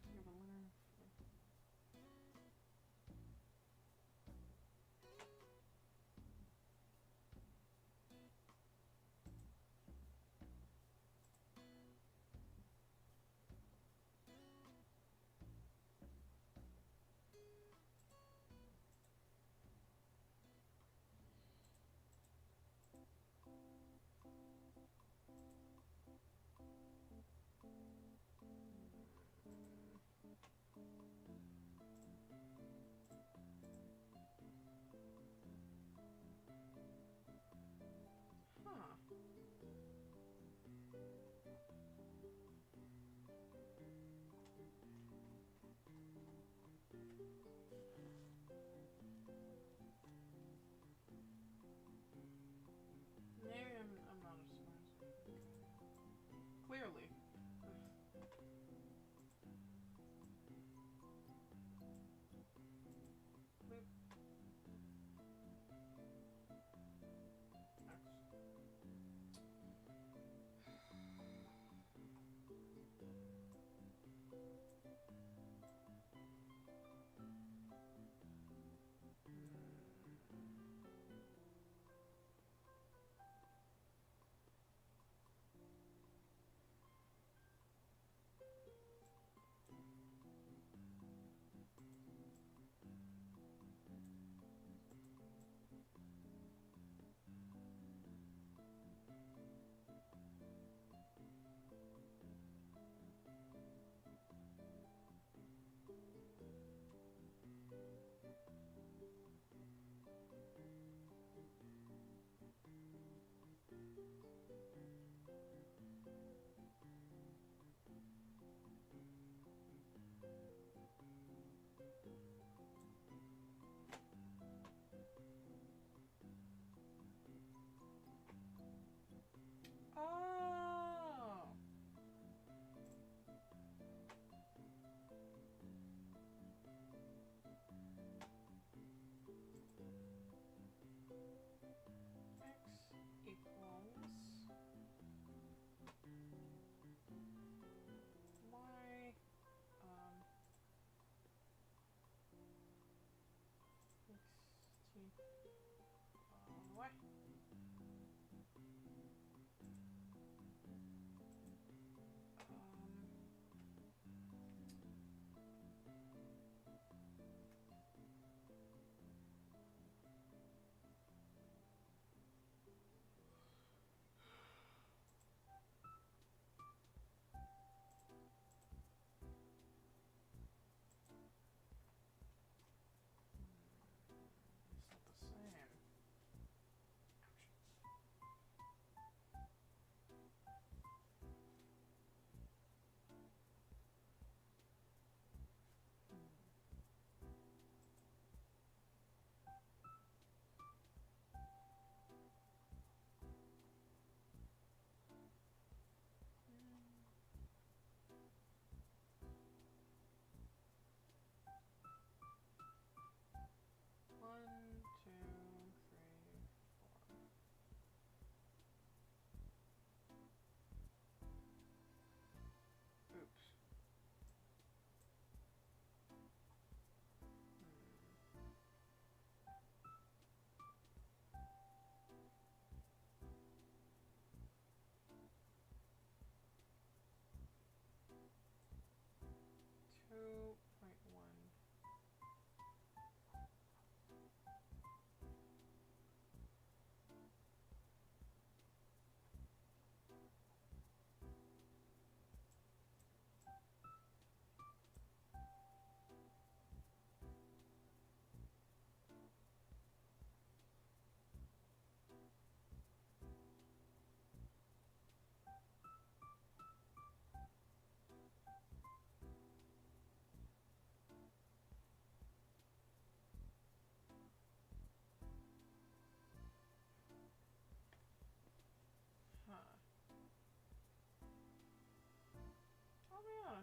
You have a learn.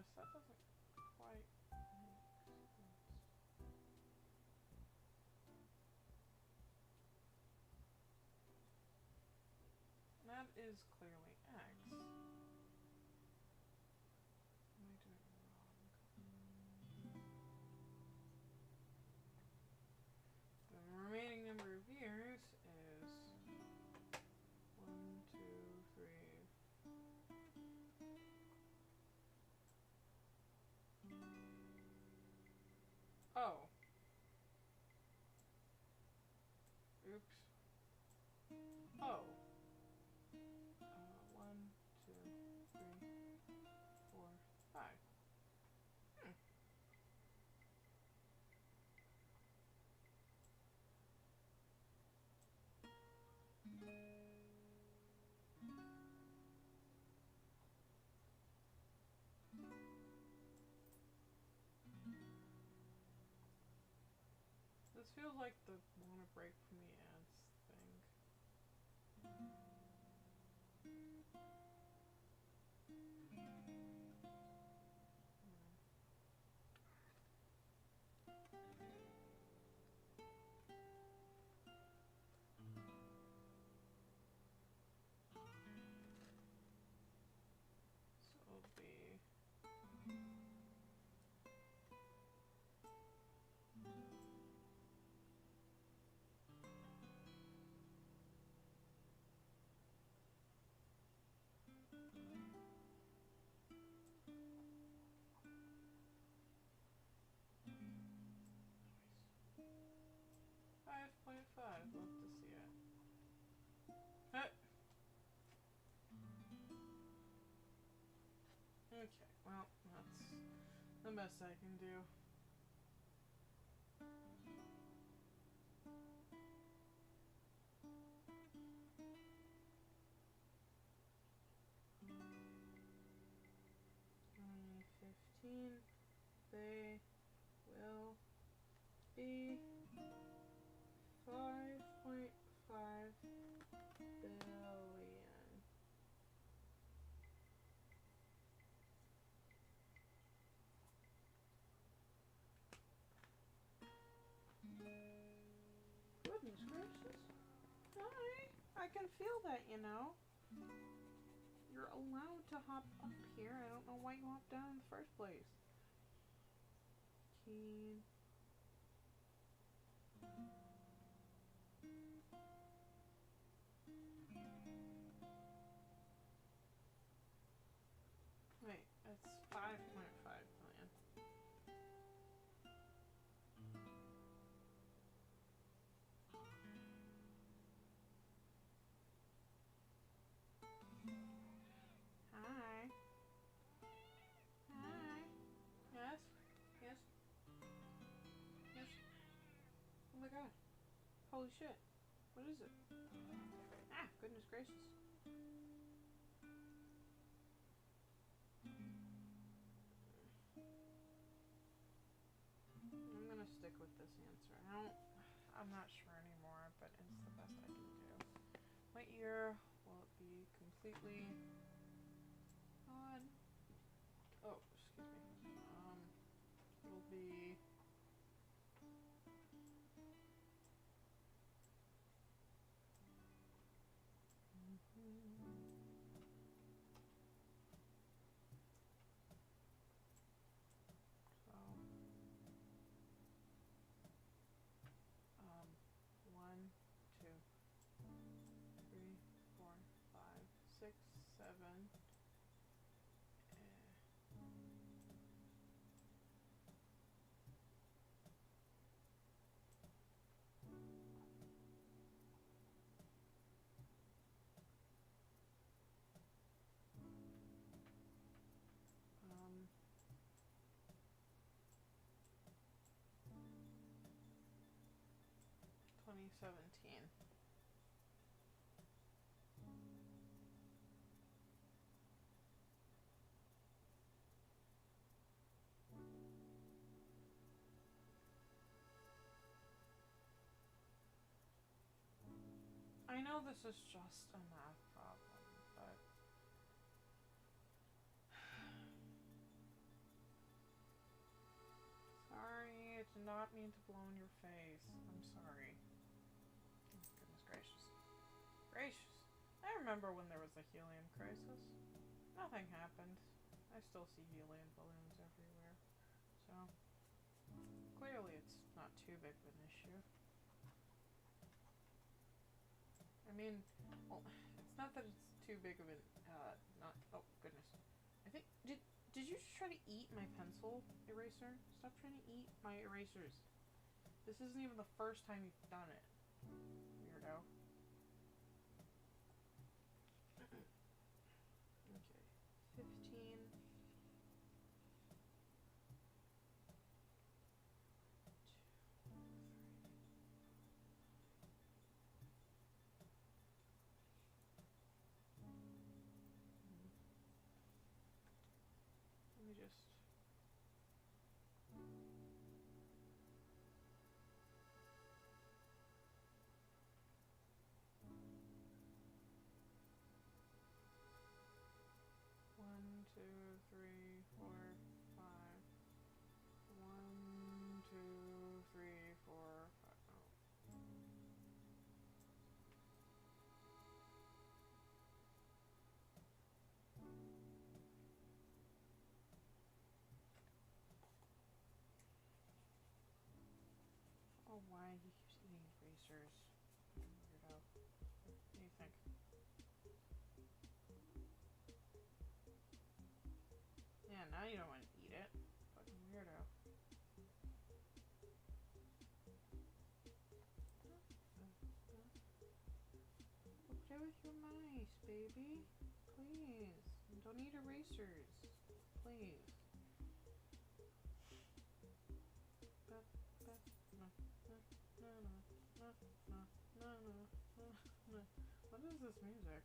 honest, that doesn't quite make sense. That is clearly X. Am I doing it wrong? The remaining number of years is 1, 2, 3. Oh. Oops. Oh. 1, 2, 3, 4, 5. This feels like the want a break from the ads thing. So it'll be 5.5. Love to see it. Okay, well, that's the best I can do. They will be 5.5 billion. Goodness gracious. Hi. I can feel that, you know. You're allowed to hop up here. I don't know why you hopped down in the first place. Keen. Wait, that's 5.5 million. Hi. Hi. Yes? Yes? Yes? Oh my god. Holy shit. What is it? Ah, goodness gracious. I'm gonna stick with this answer. I'm not sure anymore, but it's the best I can do. What year will it be completely on? Oh, excuse me. It'll be so 1, 2, 3, 4, 5, 6, 7. 2017. I know this is just a math problem, but did not mean to blow in your face. I'm sorry. Oh, goodness gracious. Gracious. I remember when there was a helium crisis. Nothing happened. I still see helium balloons everywhere. So, clearly it's not too big of an issue. I mean, well, it's not that it's too big of an, not, oh goodness. I think, did you just try to eat my pencil eraser? Stop trying to eat my erasers. This isn't even the first time you've done it. Weirdo. Okay, 15. Let me just... One, two, three, four, five. 1, 2, 3, 4, 5. Oh. Oh, why he keeps eating erasers? Weirdo. What do you think? Yeah, now you don't want to eat it. Fucking weirdo. Go play with your mice, baby. Please. Don't eat erasers. Please. What is this music?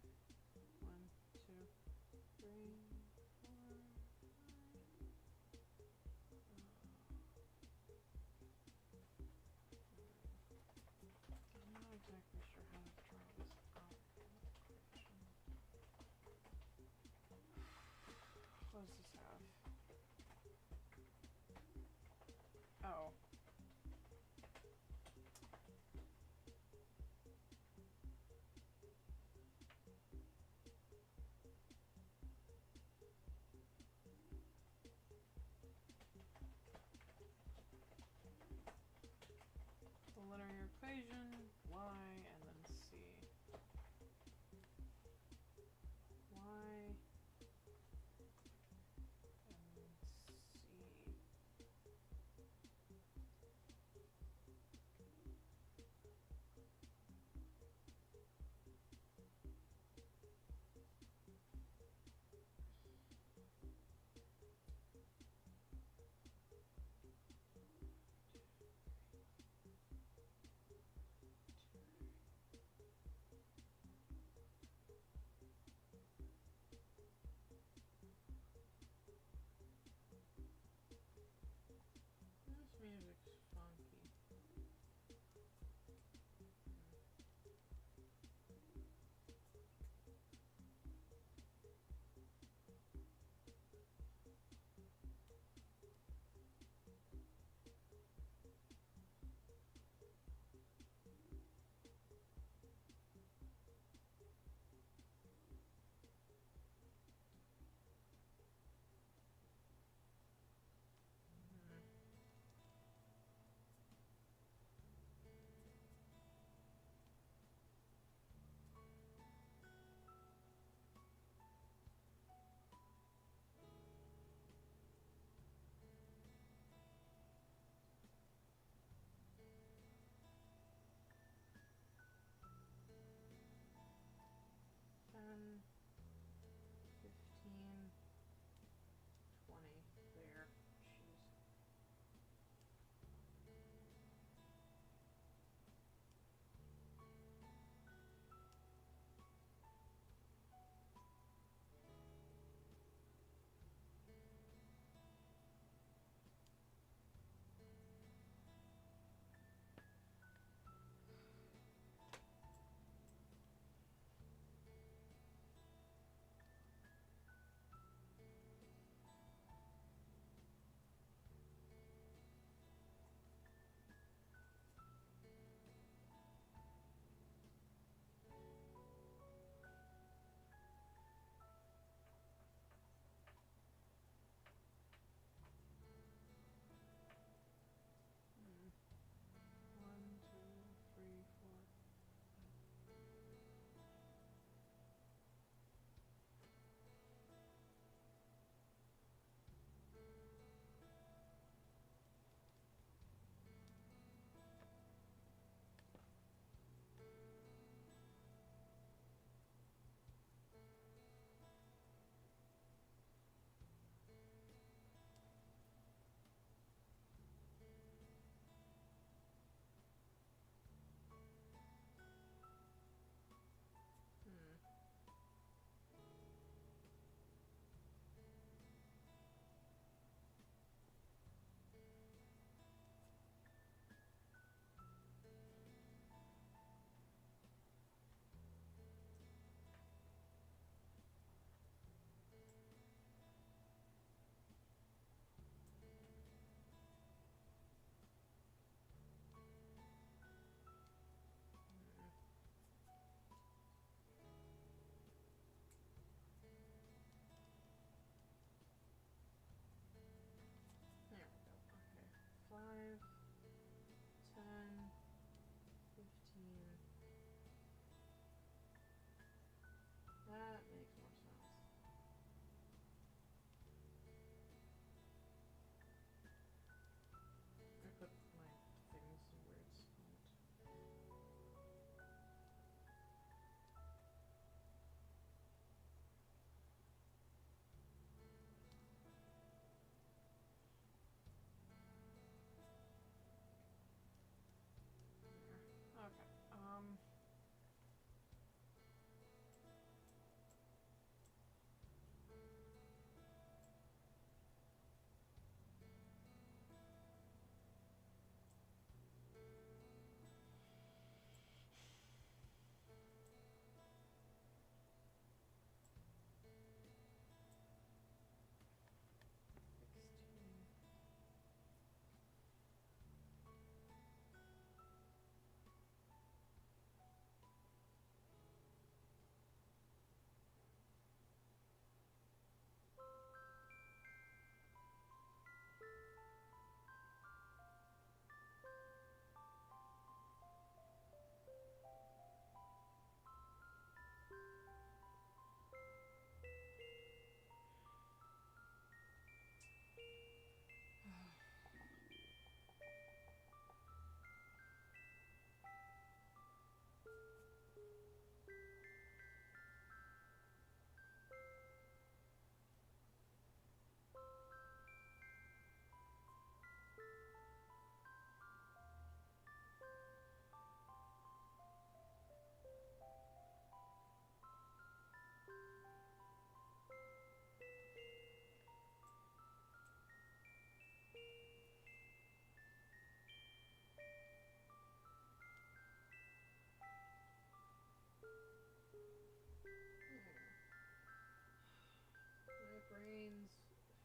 1, 2, 3, 4, 5. I'm not exactly sure how to draw this out. What does this have? Oh. The linear equation, y, and then c. Y, and c.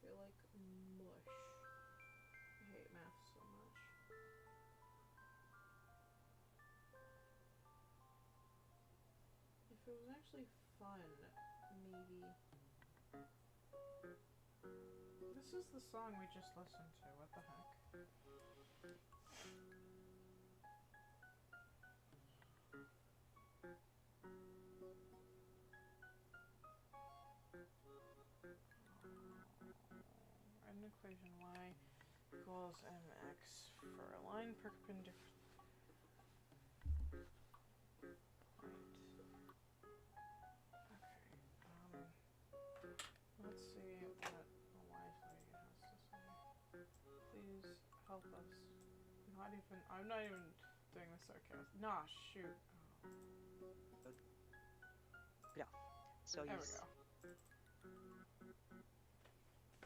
feel like mush. I hate math so much. If it was actually fun, maybe. This is the song we just listened to. What the heck? Write an equation y equals mx for a line perpendicular. Let's see what a wisely has to say. Please help us. I'm not even doing this sarcasm. Nah, shoot. Graph. So There we is go.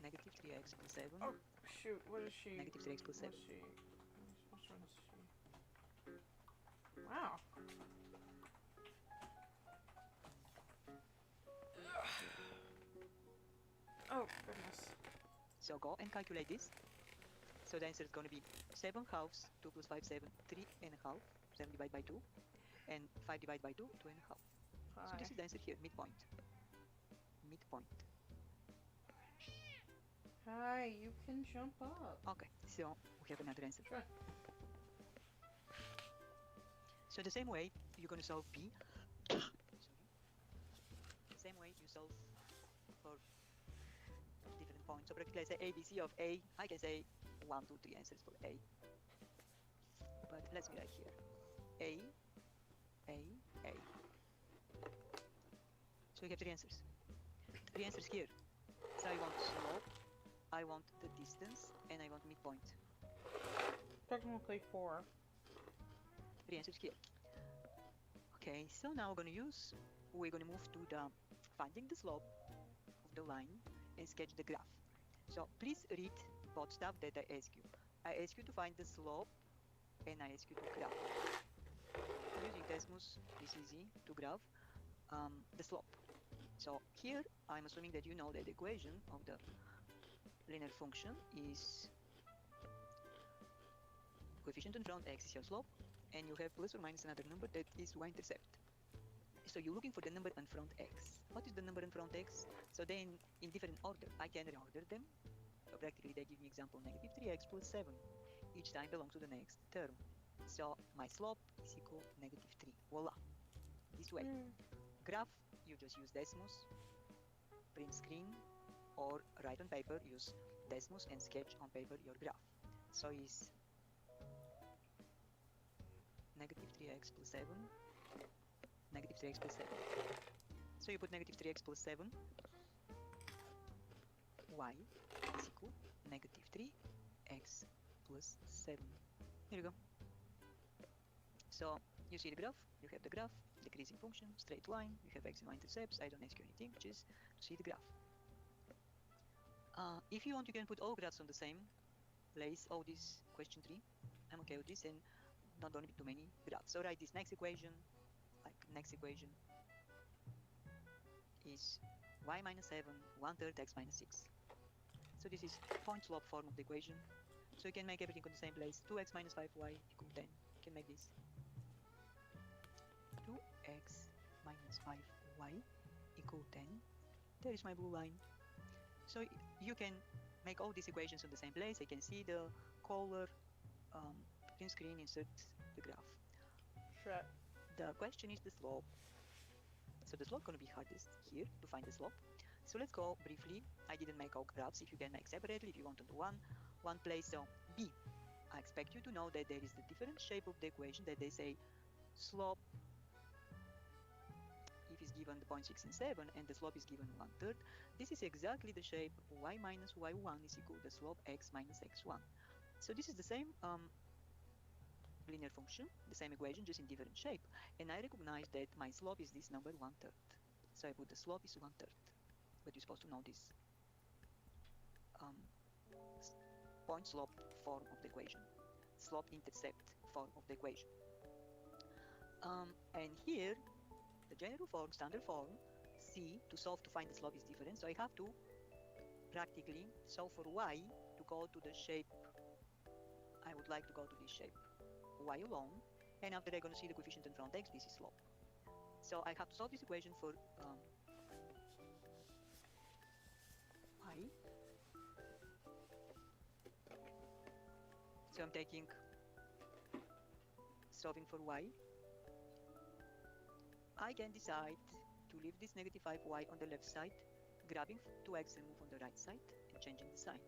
negative 3x plus 7. Oh, shoot. What is she? Negative 3x plus 7. Which one is she? Wow. Oh, goodness. So go and calculate this. So the answer is going to be 7 halves, 2 plus 5, 7, 3 and a half, 7 divided by 2, and 5 divided by 2, 2 and a half. Hi. So this is the answer here, midpoint. Midpoint. Hi, you can jump up. Okay, so we have another answer. Sure. So the same way you're going to solve B. Sorry. The same way you solve for different points. So practically I say ABC of A. I can say 1, 2, 3 answers for A. But let's be right here. A. So we have 3 answers. 3 answers here. So I want slope, I want the distance, and I want midpoint. Technically 4. 3 answers here. Okay, so now we're going to move to the finding the slope of the line and sketch the graph. So please read both stuff that I ask you. I ask you to find the slope and I ask you to graph. Using Desmos, it's easy to graph the slope. So here I'm assuming that you know that the equation of the linear function is coefficient in front, x is your slope, and you have plus or minus another number that is y-intercept. So you're looking for the number in front x. What is the number in front x? So then in different order, I can reorder them. So practically they give me example negative 3x plus 7. Each time belongs to the next term. So my slope is equal to negative 3. Voila. This way. Graph, you just use Desmos, print screen, or write on paper, use Desmos and sketch on paper your graph. So is negative 3x plus 7, negative 3x plus 7. So you put negative 3x plus 7, y is equal to negative 3x plus 7. Here you go. So you see the graph, you have the graph, decreasing function, straight line, you have x and y intercepts. I don't ask you anything, just to see the graph. If you want, you can put all graphs on the same place, all this question 3. I'm okay with this, and not going to be too many graphs. So write this next equation, like next equation is y minus 7, 1/3 x minus 6. So this is point slope form of the equation. So you can make everything on the same place. 2x minus 5y equal 10. You can make this 2x minus 5y equal 10. There is my blue line. So you can make all these equations on the same place. I can see the color, print screen, insert the graph. Sure. The question is the slope. So the slope is going to be hardest here to find the slope. So let's go briefly. I didn't make all graphs. If you can make separately, if you want to do one place. So B, I expect you to know that there is the different shape of the equation that they say slope if is given the point 6 and 7 and the slope is given 1/3. This is exactly the shape y minus y1 is equal to the slope x minus x1. So this is the same linear function, the same equation, just in different shape. And I recognize that my slope is this number 1/3. So I put the slope is 1/3. But you're supposed to know this point slope form of the equation, slope intercept form of the equation. And here, the general form, standard form, C to solve to find the slope is different. So I have to practically. So for y, to go to the shape, I would like to go to this shape, y alone, and after I'm going to see the coefficient in front x, this is slope. So I have to solve this equation for y. So I'm taking solving for y. I can decide to leave this negative 5y on the left side, grabbing 2x and move on the right side, and changing the sign.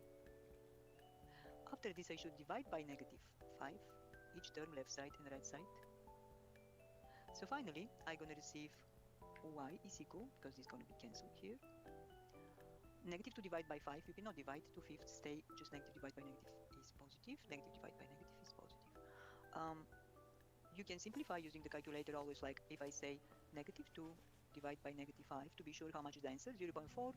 After this, I should divide by negative 5, each term left side and right side. So finally, I'm going to receive y is equal, because this is going to be cancelled here. Negative 2 divided by 5, you cannot divide. 2/5 stay, just negative divided by negative is positive. Negative divided by negative is positive. You can simplify using the calculator always, like if I say negative 2 divided by negative 5 to be sure how much is the answer, 0.4.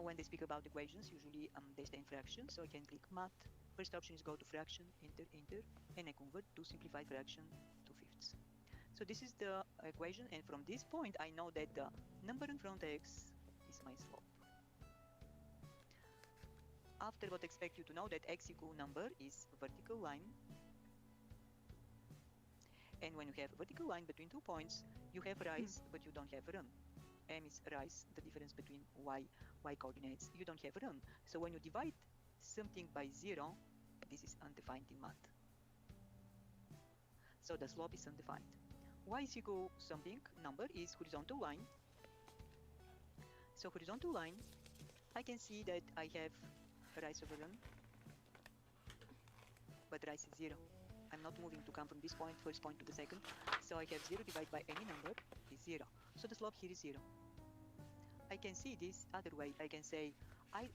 When they speak about equations, usually they stay in fractions, so I can click math. First option is go to fraction, enter, and I convert to simplified fraction to fifths. So this is the equation, and from this point I know that the number in front x is my slope. After what I expect you to know that x equal number is vertical line, and when you have a vertical line between 2 points, you have rise, but you don't have run. M is rise, the difference between y coordinates, you don't have run. So when you divide something by 0, this is undefined in math. So the slope is undefined. Y is equal something, number is horizontal line. So horizontal line, I can see that I have rise over run, but rise is 0. I'm not moving to come from this point, first point to the second. So I have 0 divided by any number is 0. So the slope here is 0. I can see this other way. I can say,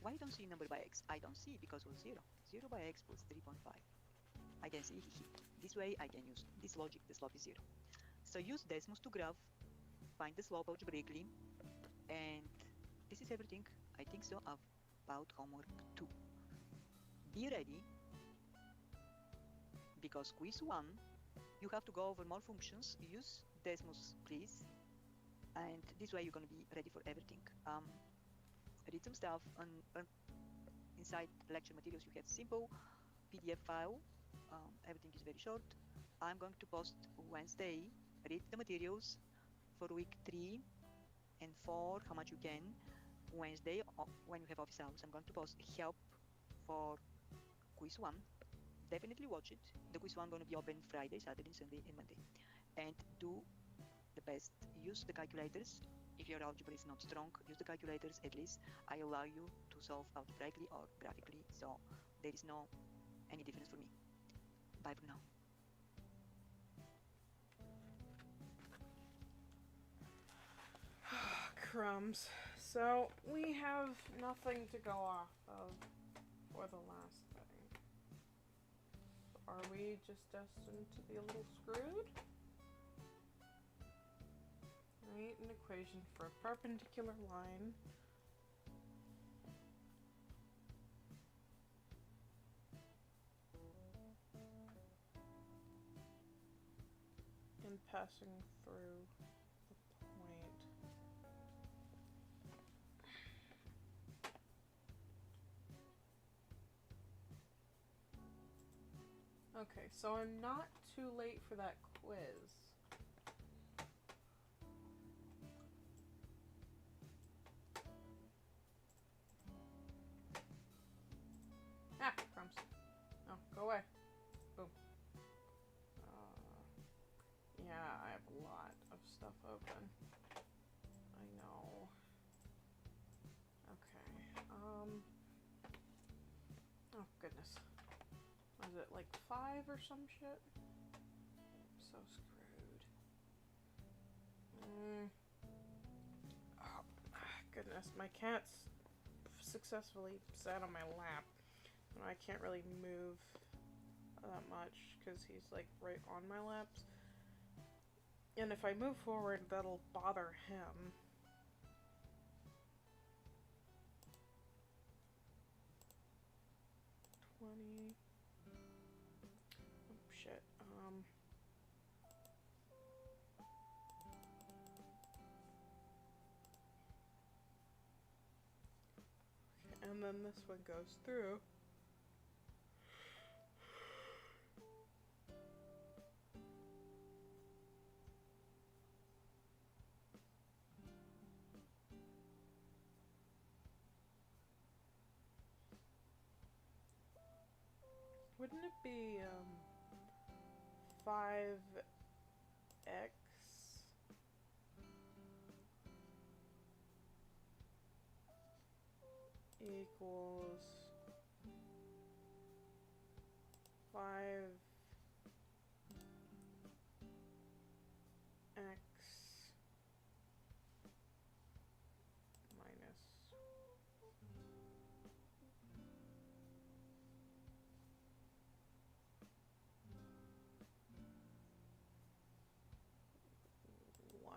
why don't see number by x? I don't see because it was 0. 0 by x plus 3.5. I can see this way. I can use this logic. The slope is 0. So use Desmos to graph, find the slope algebraically, and this is everything I think so about homework 2. Be ready, because quiz 1, you have to go over more functions. Use Desmos, please, and this way you're going to be ready for everything. Read some stuff inside lecture materials. You have simple PDF file. Everything is very short. I'm going to post Wednesday. Read the materials for week 3 and 4, how much you can. Wednesday, when you have office hours, I'm going to post help for quiz 1. Definitely watch it. The quiz 1 going to be open Friday, Saturday, Sunday, and Monday. And do the best. Use the calculators. If your algebra is not strong, use the calculators. At least I allow you to solve algebraically or graphically, so there is no any difference for me. Bye for now. Crumbs. So we have nothing to go off of for the last thing. Are we just destined to be a little screwed? Write an equation for a perpendicular line and passing through the point. Okay, so I'm not too late for that quiz. Ah, crumbs. No, go away. Boom. Yeah, I have a lot of stuff open. I know. Okay. Oh, goodness. Was it like 5 or some shit? I'm so screwed. Oh, goodness. My cat's successfully sat on my lap. And I can't really move that much because he's like right on my laps. And if I move forward, that'll bother him. Oh, shit. And then this one goes through. Wouldn't it be 5x equals 5x minus 1.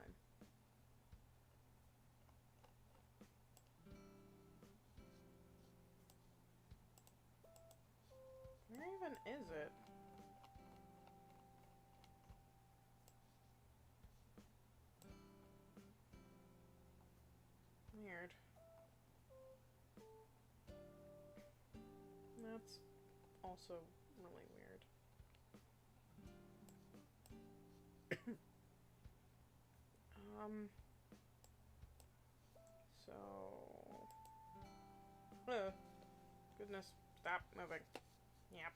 Where even is it? Weird. That's also really weird. So... goodness, stop moving. Yep.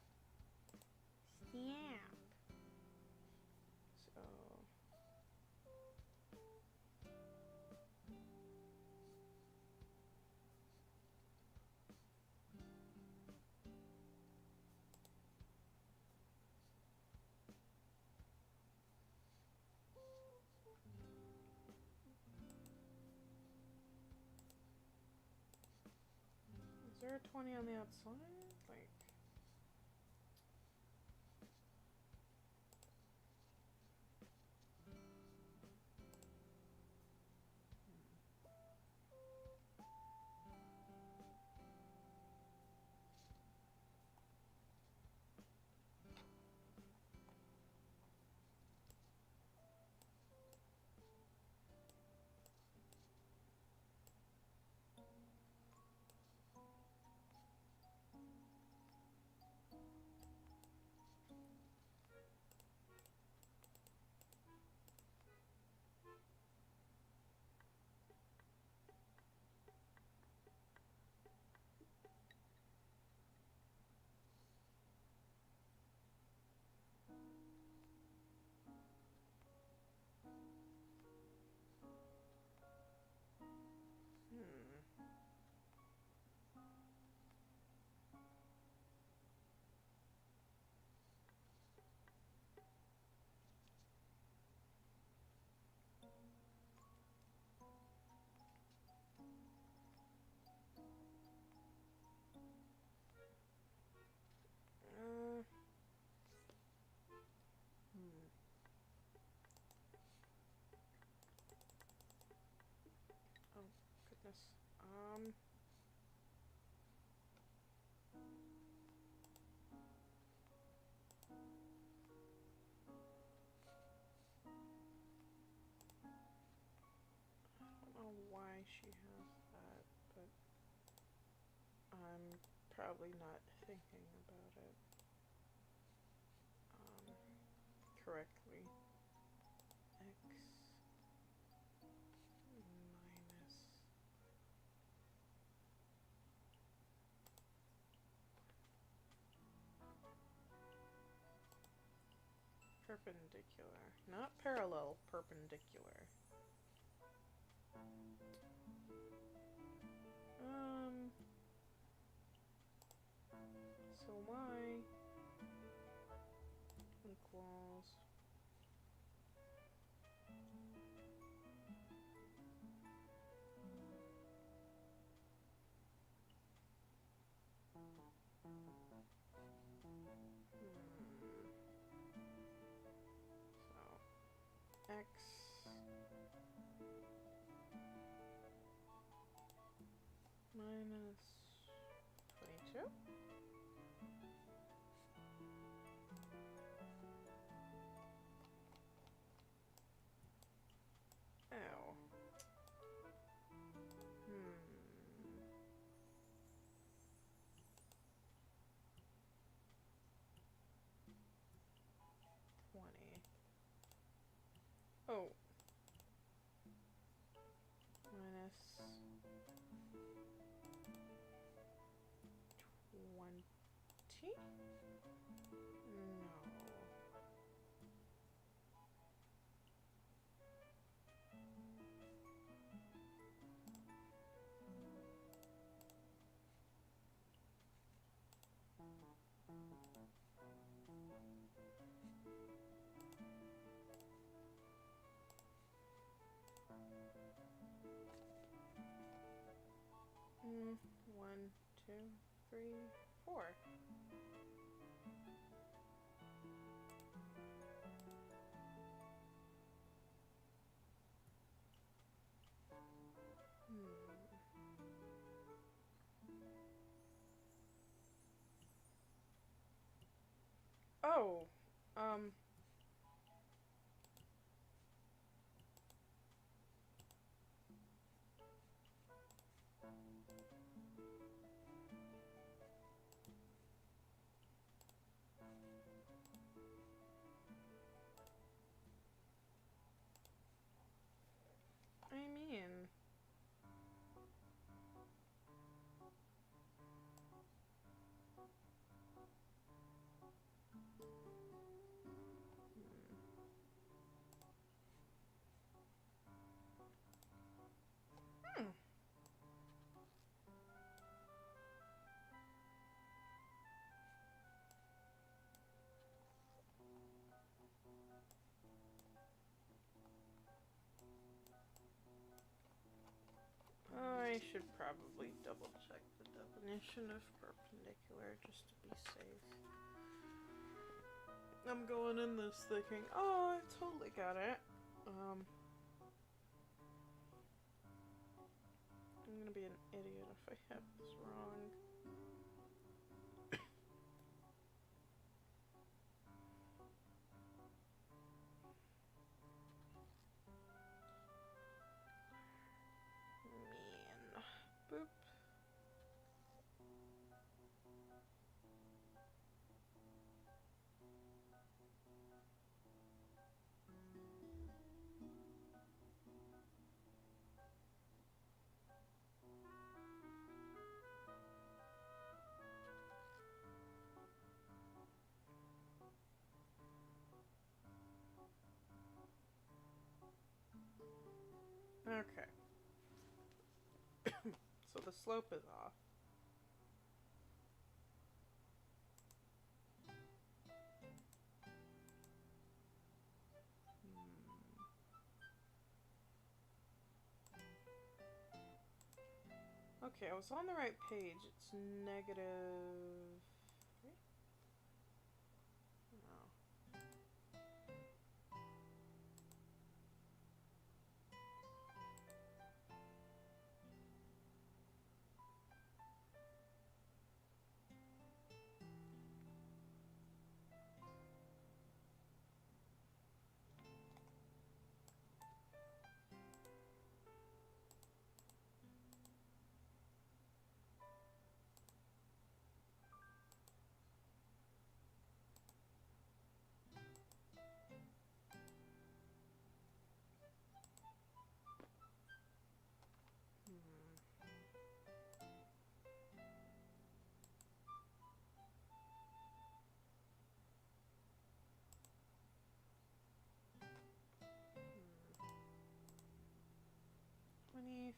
Snap. So... Is there a 20 on the outside? Like... Oh, goodness. I don't know why she has that, but I'm probably not thinking about it correctly. X minus perpendicular, not parallel, perpendicular. So y equals so x minus 22. Oh. Oh. Minus 20? No. One, two, three, four. Oh, I mean, I should probably double check the definition of perpendicular just to be safe. I'm going in this thinking, oh, I totally got it. I'm gonna be an idiot if I have this wrong. Boop. Okay. So the slope is off. Okay, I was on the right page. It's negative... No. Hmm. 25.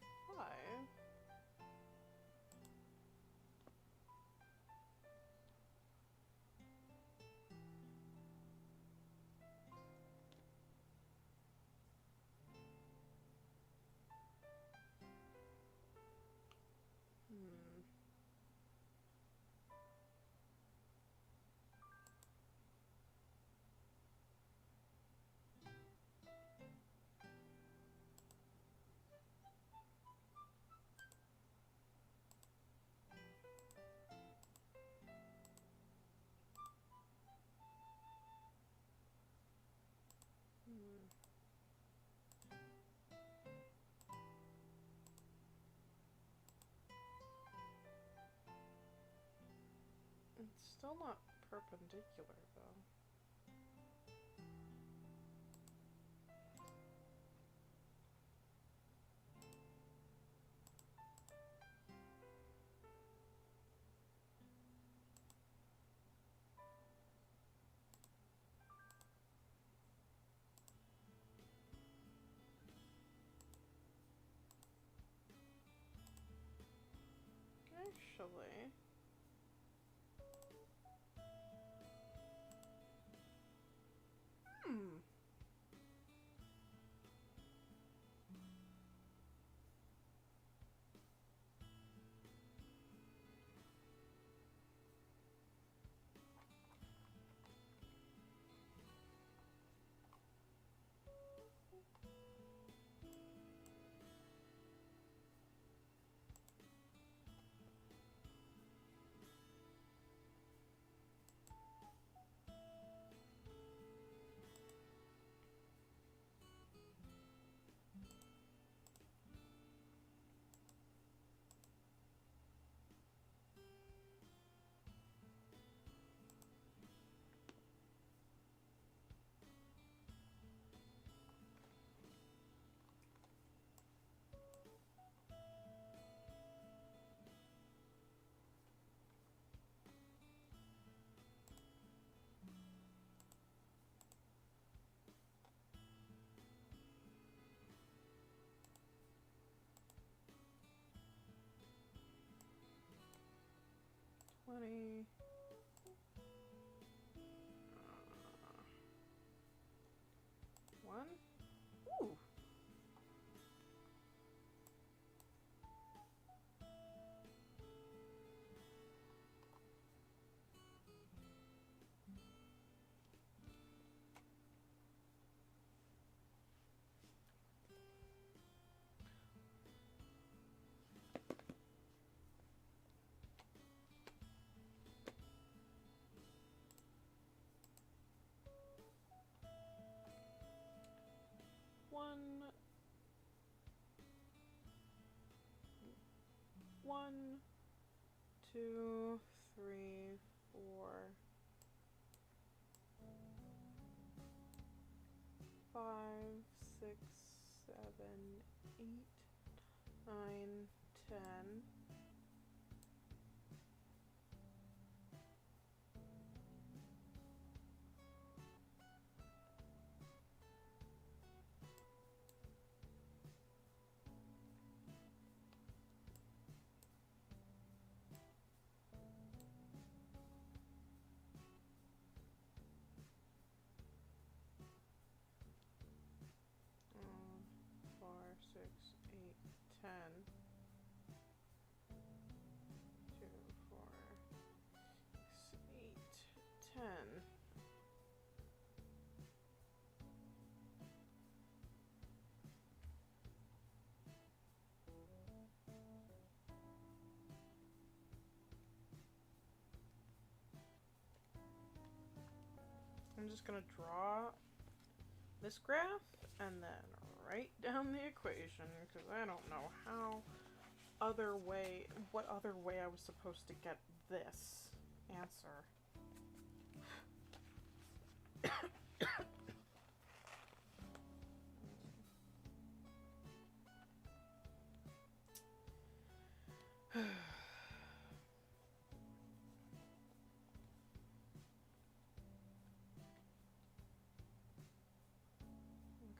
It's still not perpendicular, though. actually. Hmm. $20. One. Ooh. One, two, three, four, 5, 6, 7, 8, 9, 10. Four, 6, 8, 10. 2, 4, 6, 8, 10. I'm just gonna draw this graph and then write down the equation because I don't know what other way I was supposed to get this answer.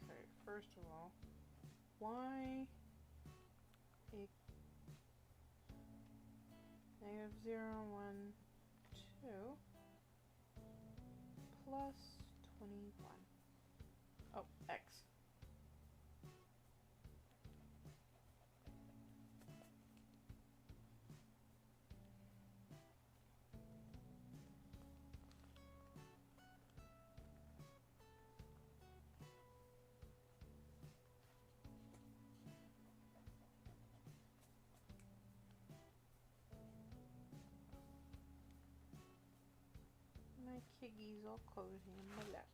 Okay, first of all, y -0, 1, 2 plus 21. Oh, x. My kiggy's all cozy in my lap.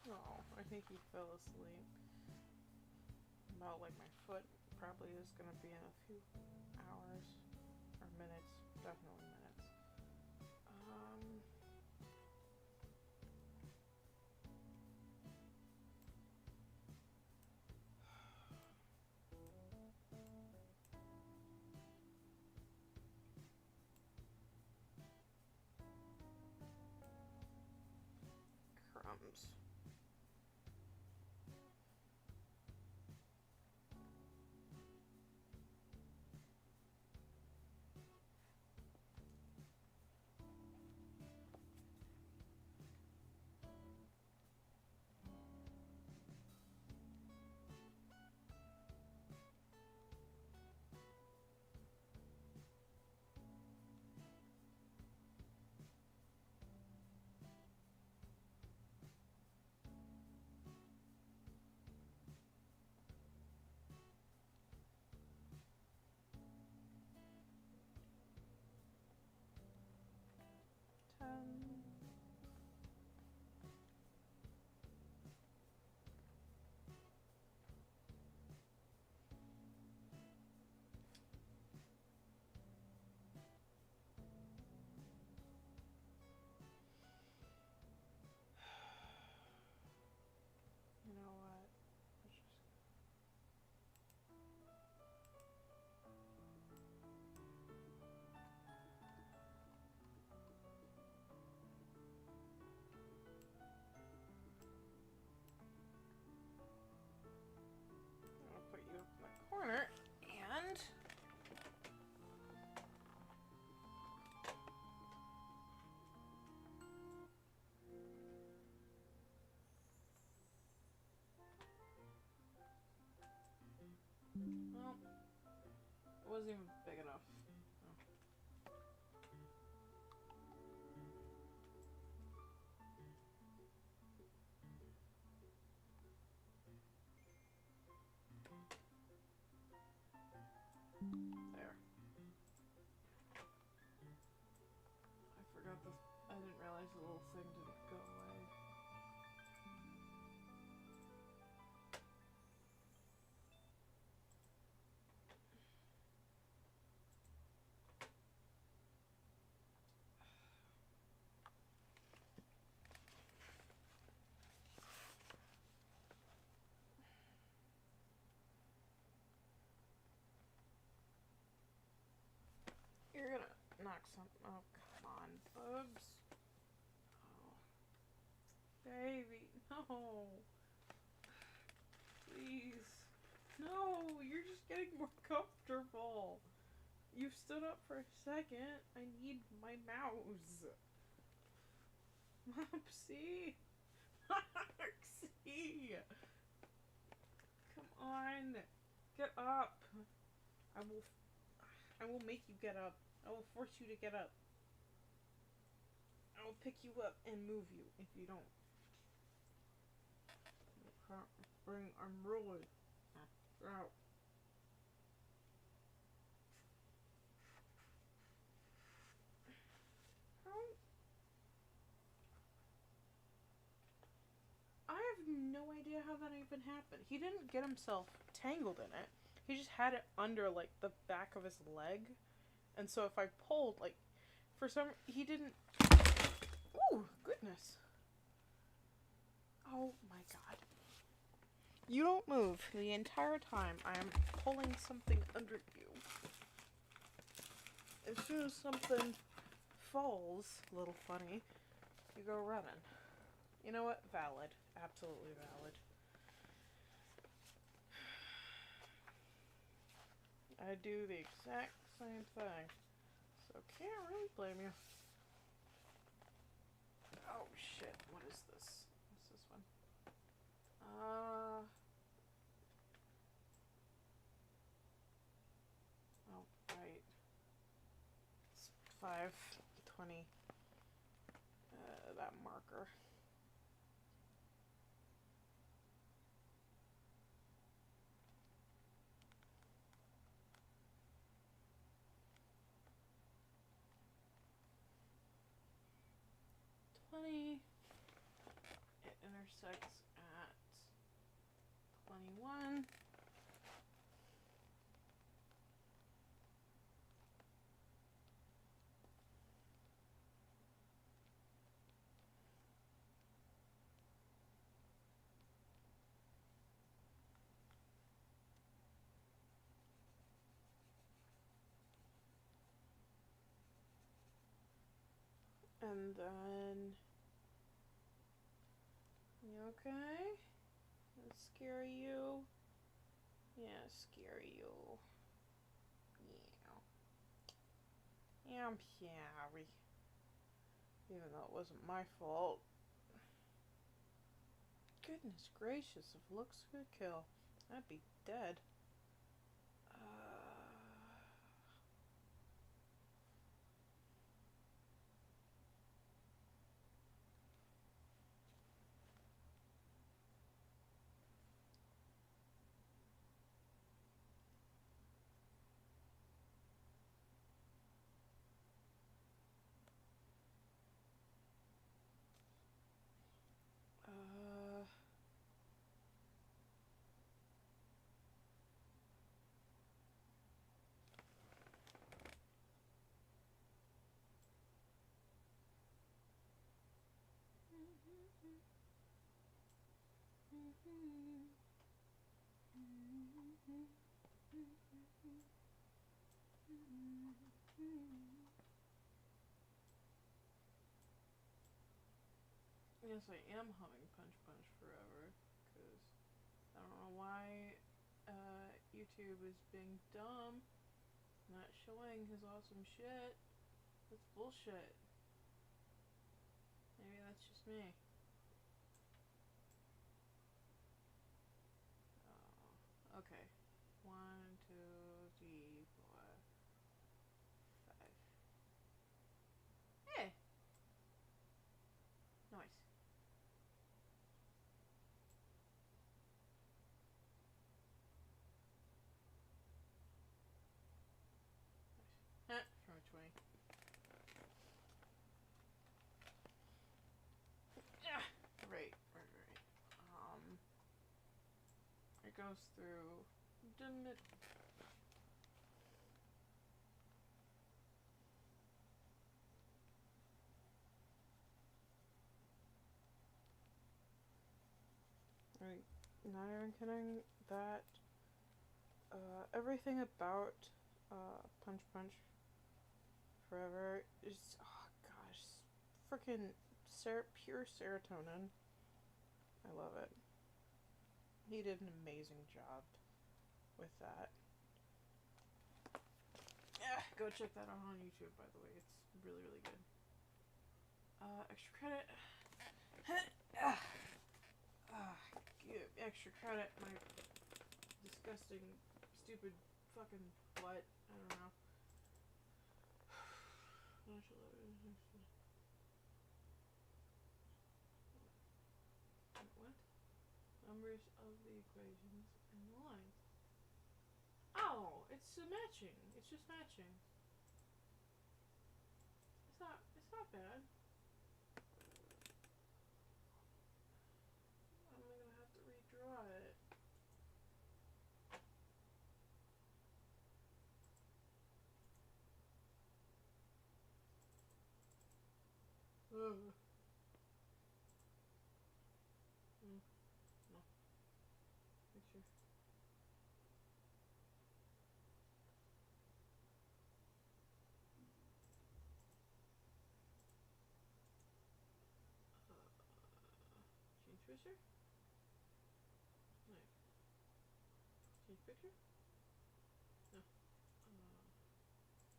Oh, I think he fell asleep. About like my foot probably is gonna be in a few hours or minutes, definitely minutes. Crumbs. wasn't even big enough. There. I forgot this. I didn't realize the little thing didn't go away. You're gonna knock some. Oh, come on, Bubs. Oh. Baby, no. Please. No, you're just getting more comfortable. You stood up for a second. I need my mouse. Mopsy. Moxie. Come on. Get up. I will make you get up. I will force you to get up. I will pick you up and move you if you don't. I'm really out. I have no idea how that even happened. He didn't get himself tangled in it. He just had it under, like, the back of his leg. And so if I pulled, like, for some... He didn't... Ooh, goodness. Oh, my God. You don't move the entire time I am pulling something under you. As soon as something falls, a little funny, you go running. You know what? Valid. Absolutely valid. I do the exact same thing. So can't really blame you. Oh shit, what is this? What's this one? Oh, right. It's 5:20. That marker. It intersects at 21. And then... You okay? That scare you? Yeah, scare you. Yeah. Yeah, I'm sorry. Even though it wasn't my fault. Goodness gracious, if looks could kill, I'd be dead. Yes, I am humming Punch Punch Forever, because I don't know why YouTube is being dumb, not showing his awesome shit. That's bullshit. Maybe that's just me. Oh, okay. 1, 2, 3, 4. mouse through, didn't it? Right, not even kidding. That, everything about, Punch Punch Forever is, oh gosh, freaking pure serotonin. I love it. He did an amazing job with that. Yeah, go check that out on YouTube, by the way. It's really, really good. Extra credit. Give extra credit. My disgusting, stupid, fucking butt. I don't know. What? Numbers of the equations and the lines. Oh, it's matching. It's just matching. It's not bad. I'm gonna have to redraw it. Ugh. No. Picture. Change picture? No. Change picture? No.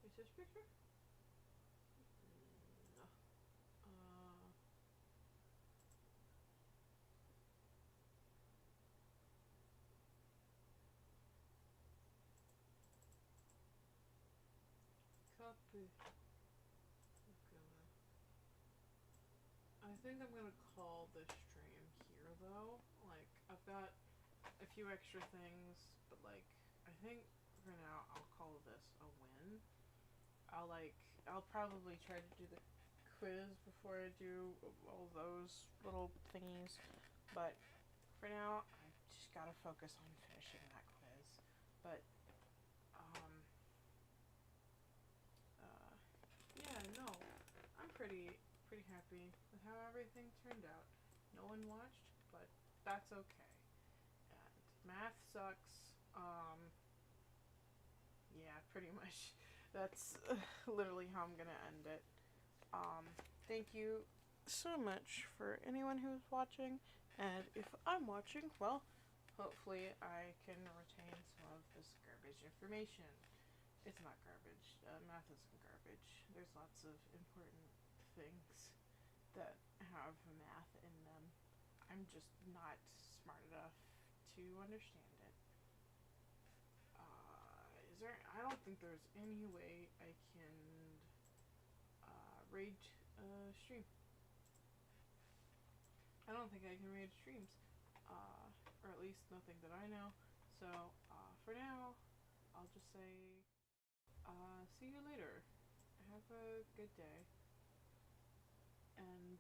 Research picture? No. Copy. I think I'm gonna call this stream here though. Like, I've got a few extra things, but like, I think for now I'll call this a win. I'll probably try to do the quiz before I do all those little thingies, but for now I just gotta focus on finishing that quiz. But yeah, no, I'm pretty happy with how everything turned out. No one watched, but that's okay. And math sucks. Yeah, pretty much. That's literally how I'm gonna end it. Thank you so much for anyone who's watching, and if I'm watching, well, hopefully I can retain some of this garbage information. It's not garbage. Math isn't garbage. There's lots of important things that have math in them. I'm just not smart enough to understand it. I don't think there's any way I can raid stream. I don't think I can raid streams. Or at least nothing that I know. So, for now, I'll just say, see you later. Have a good day. And,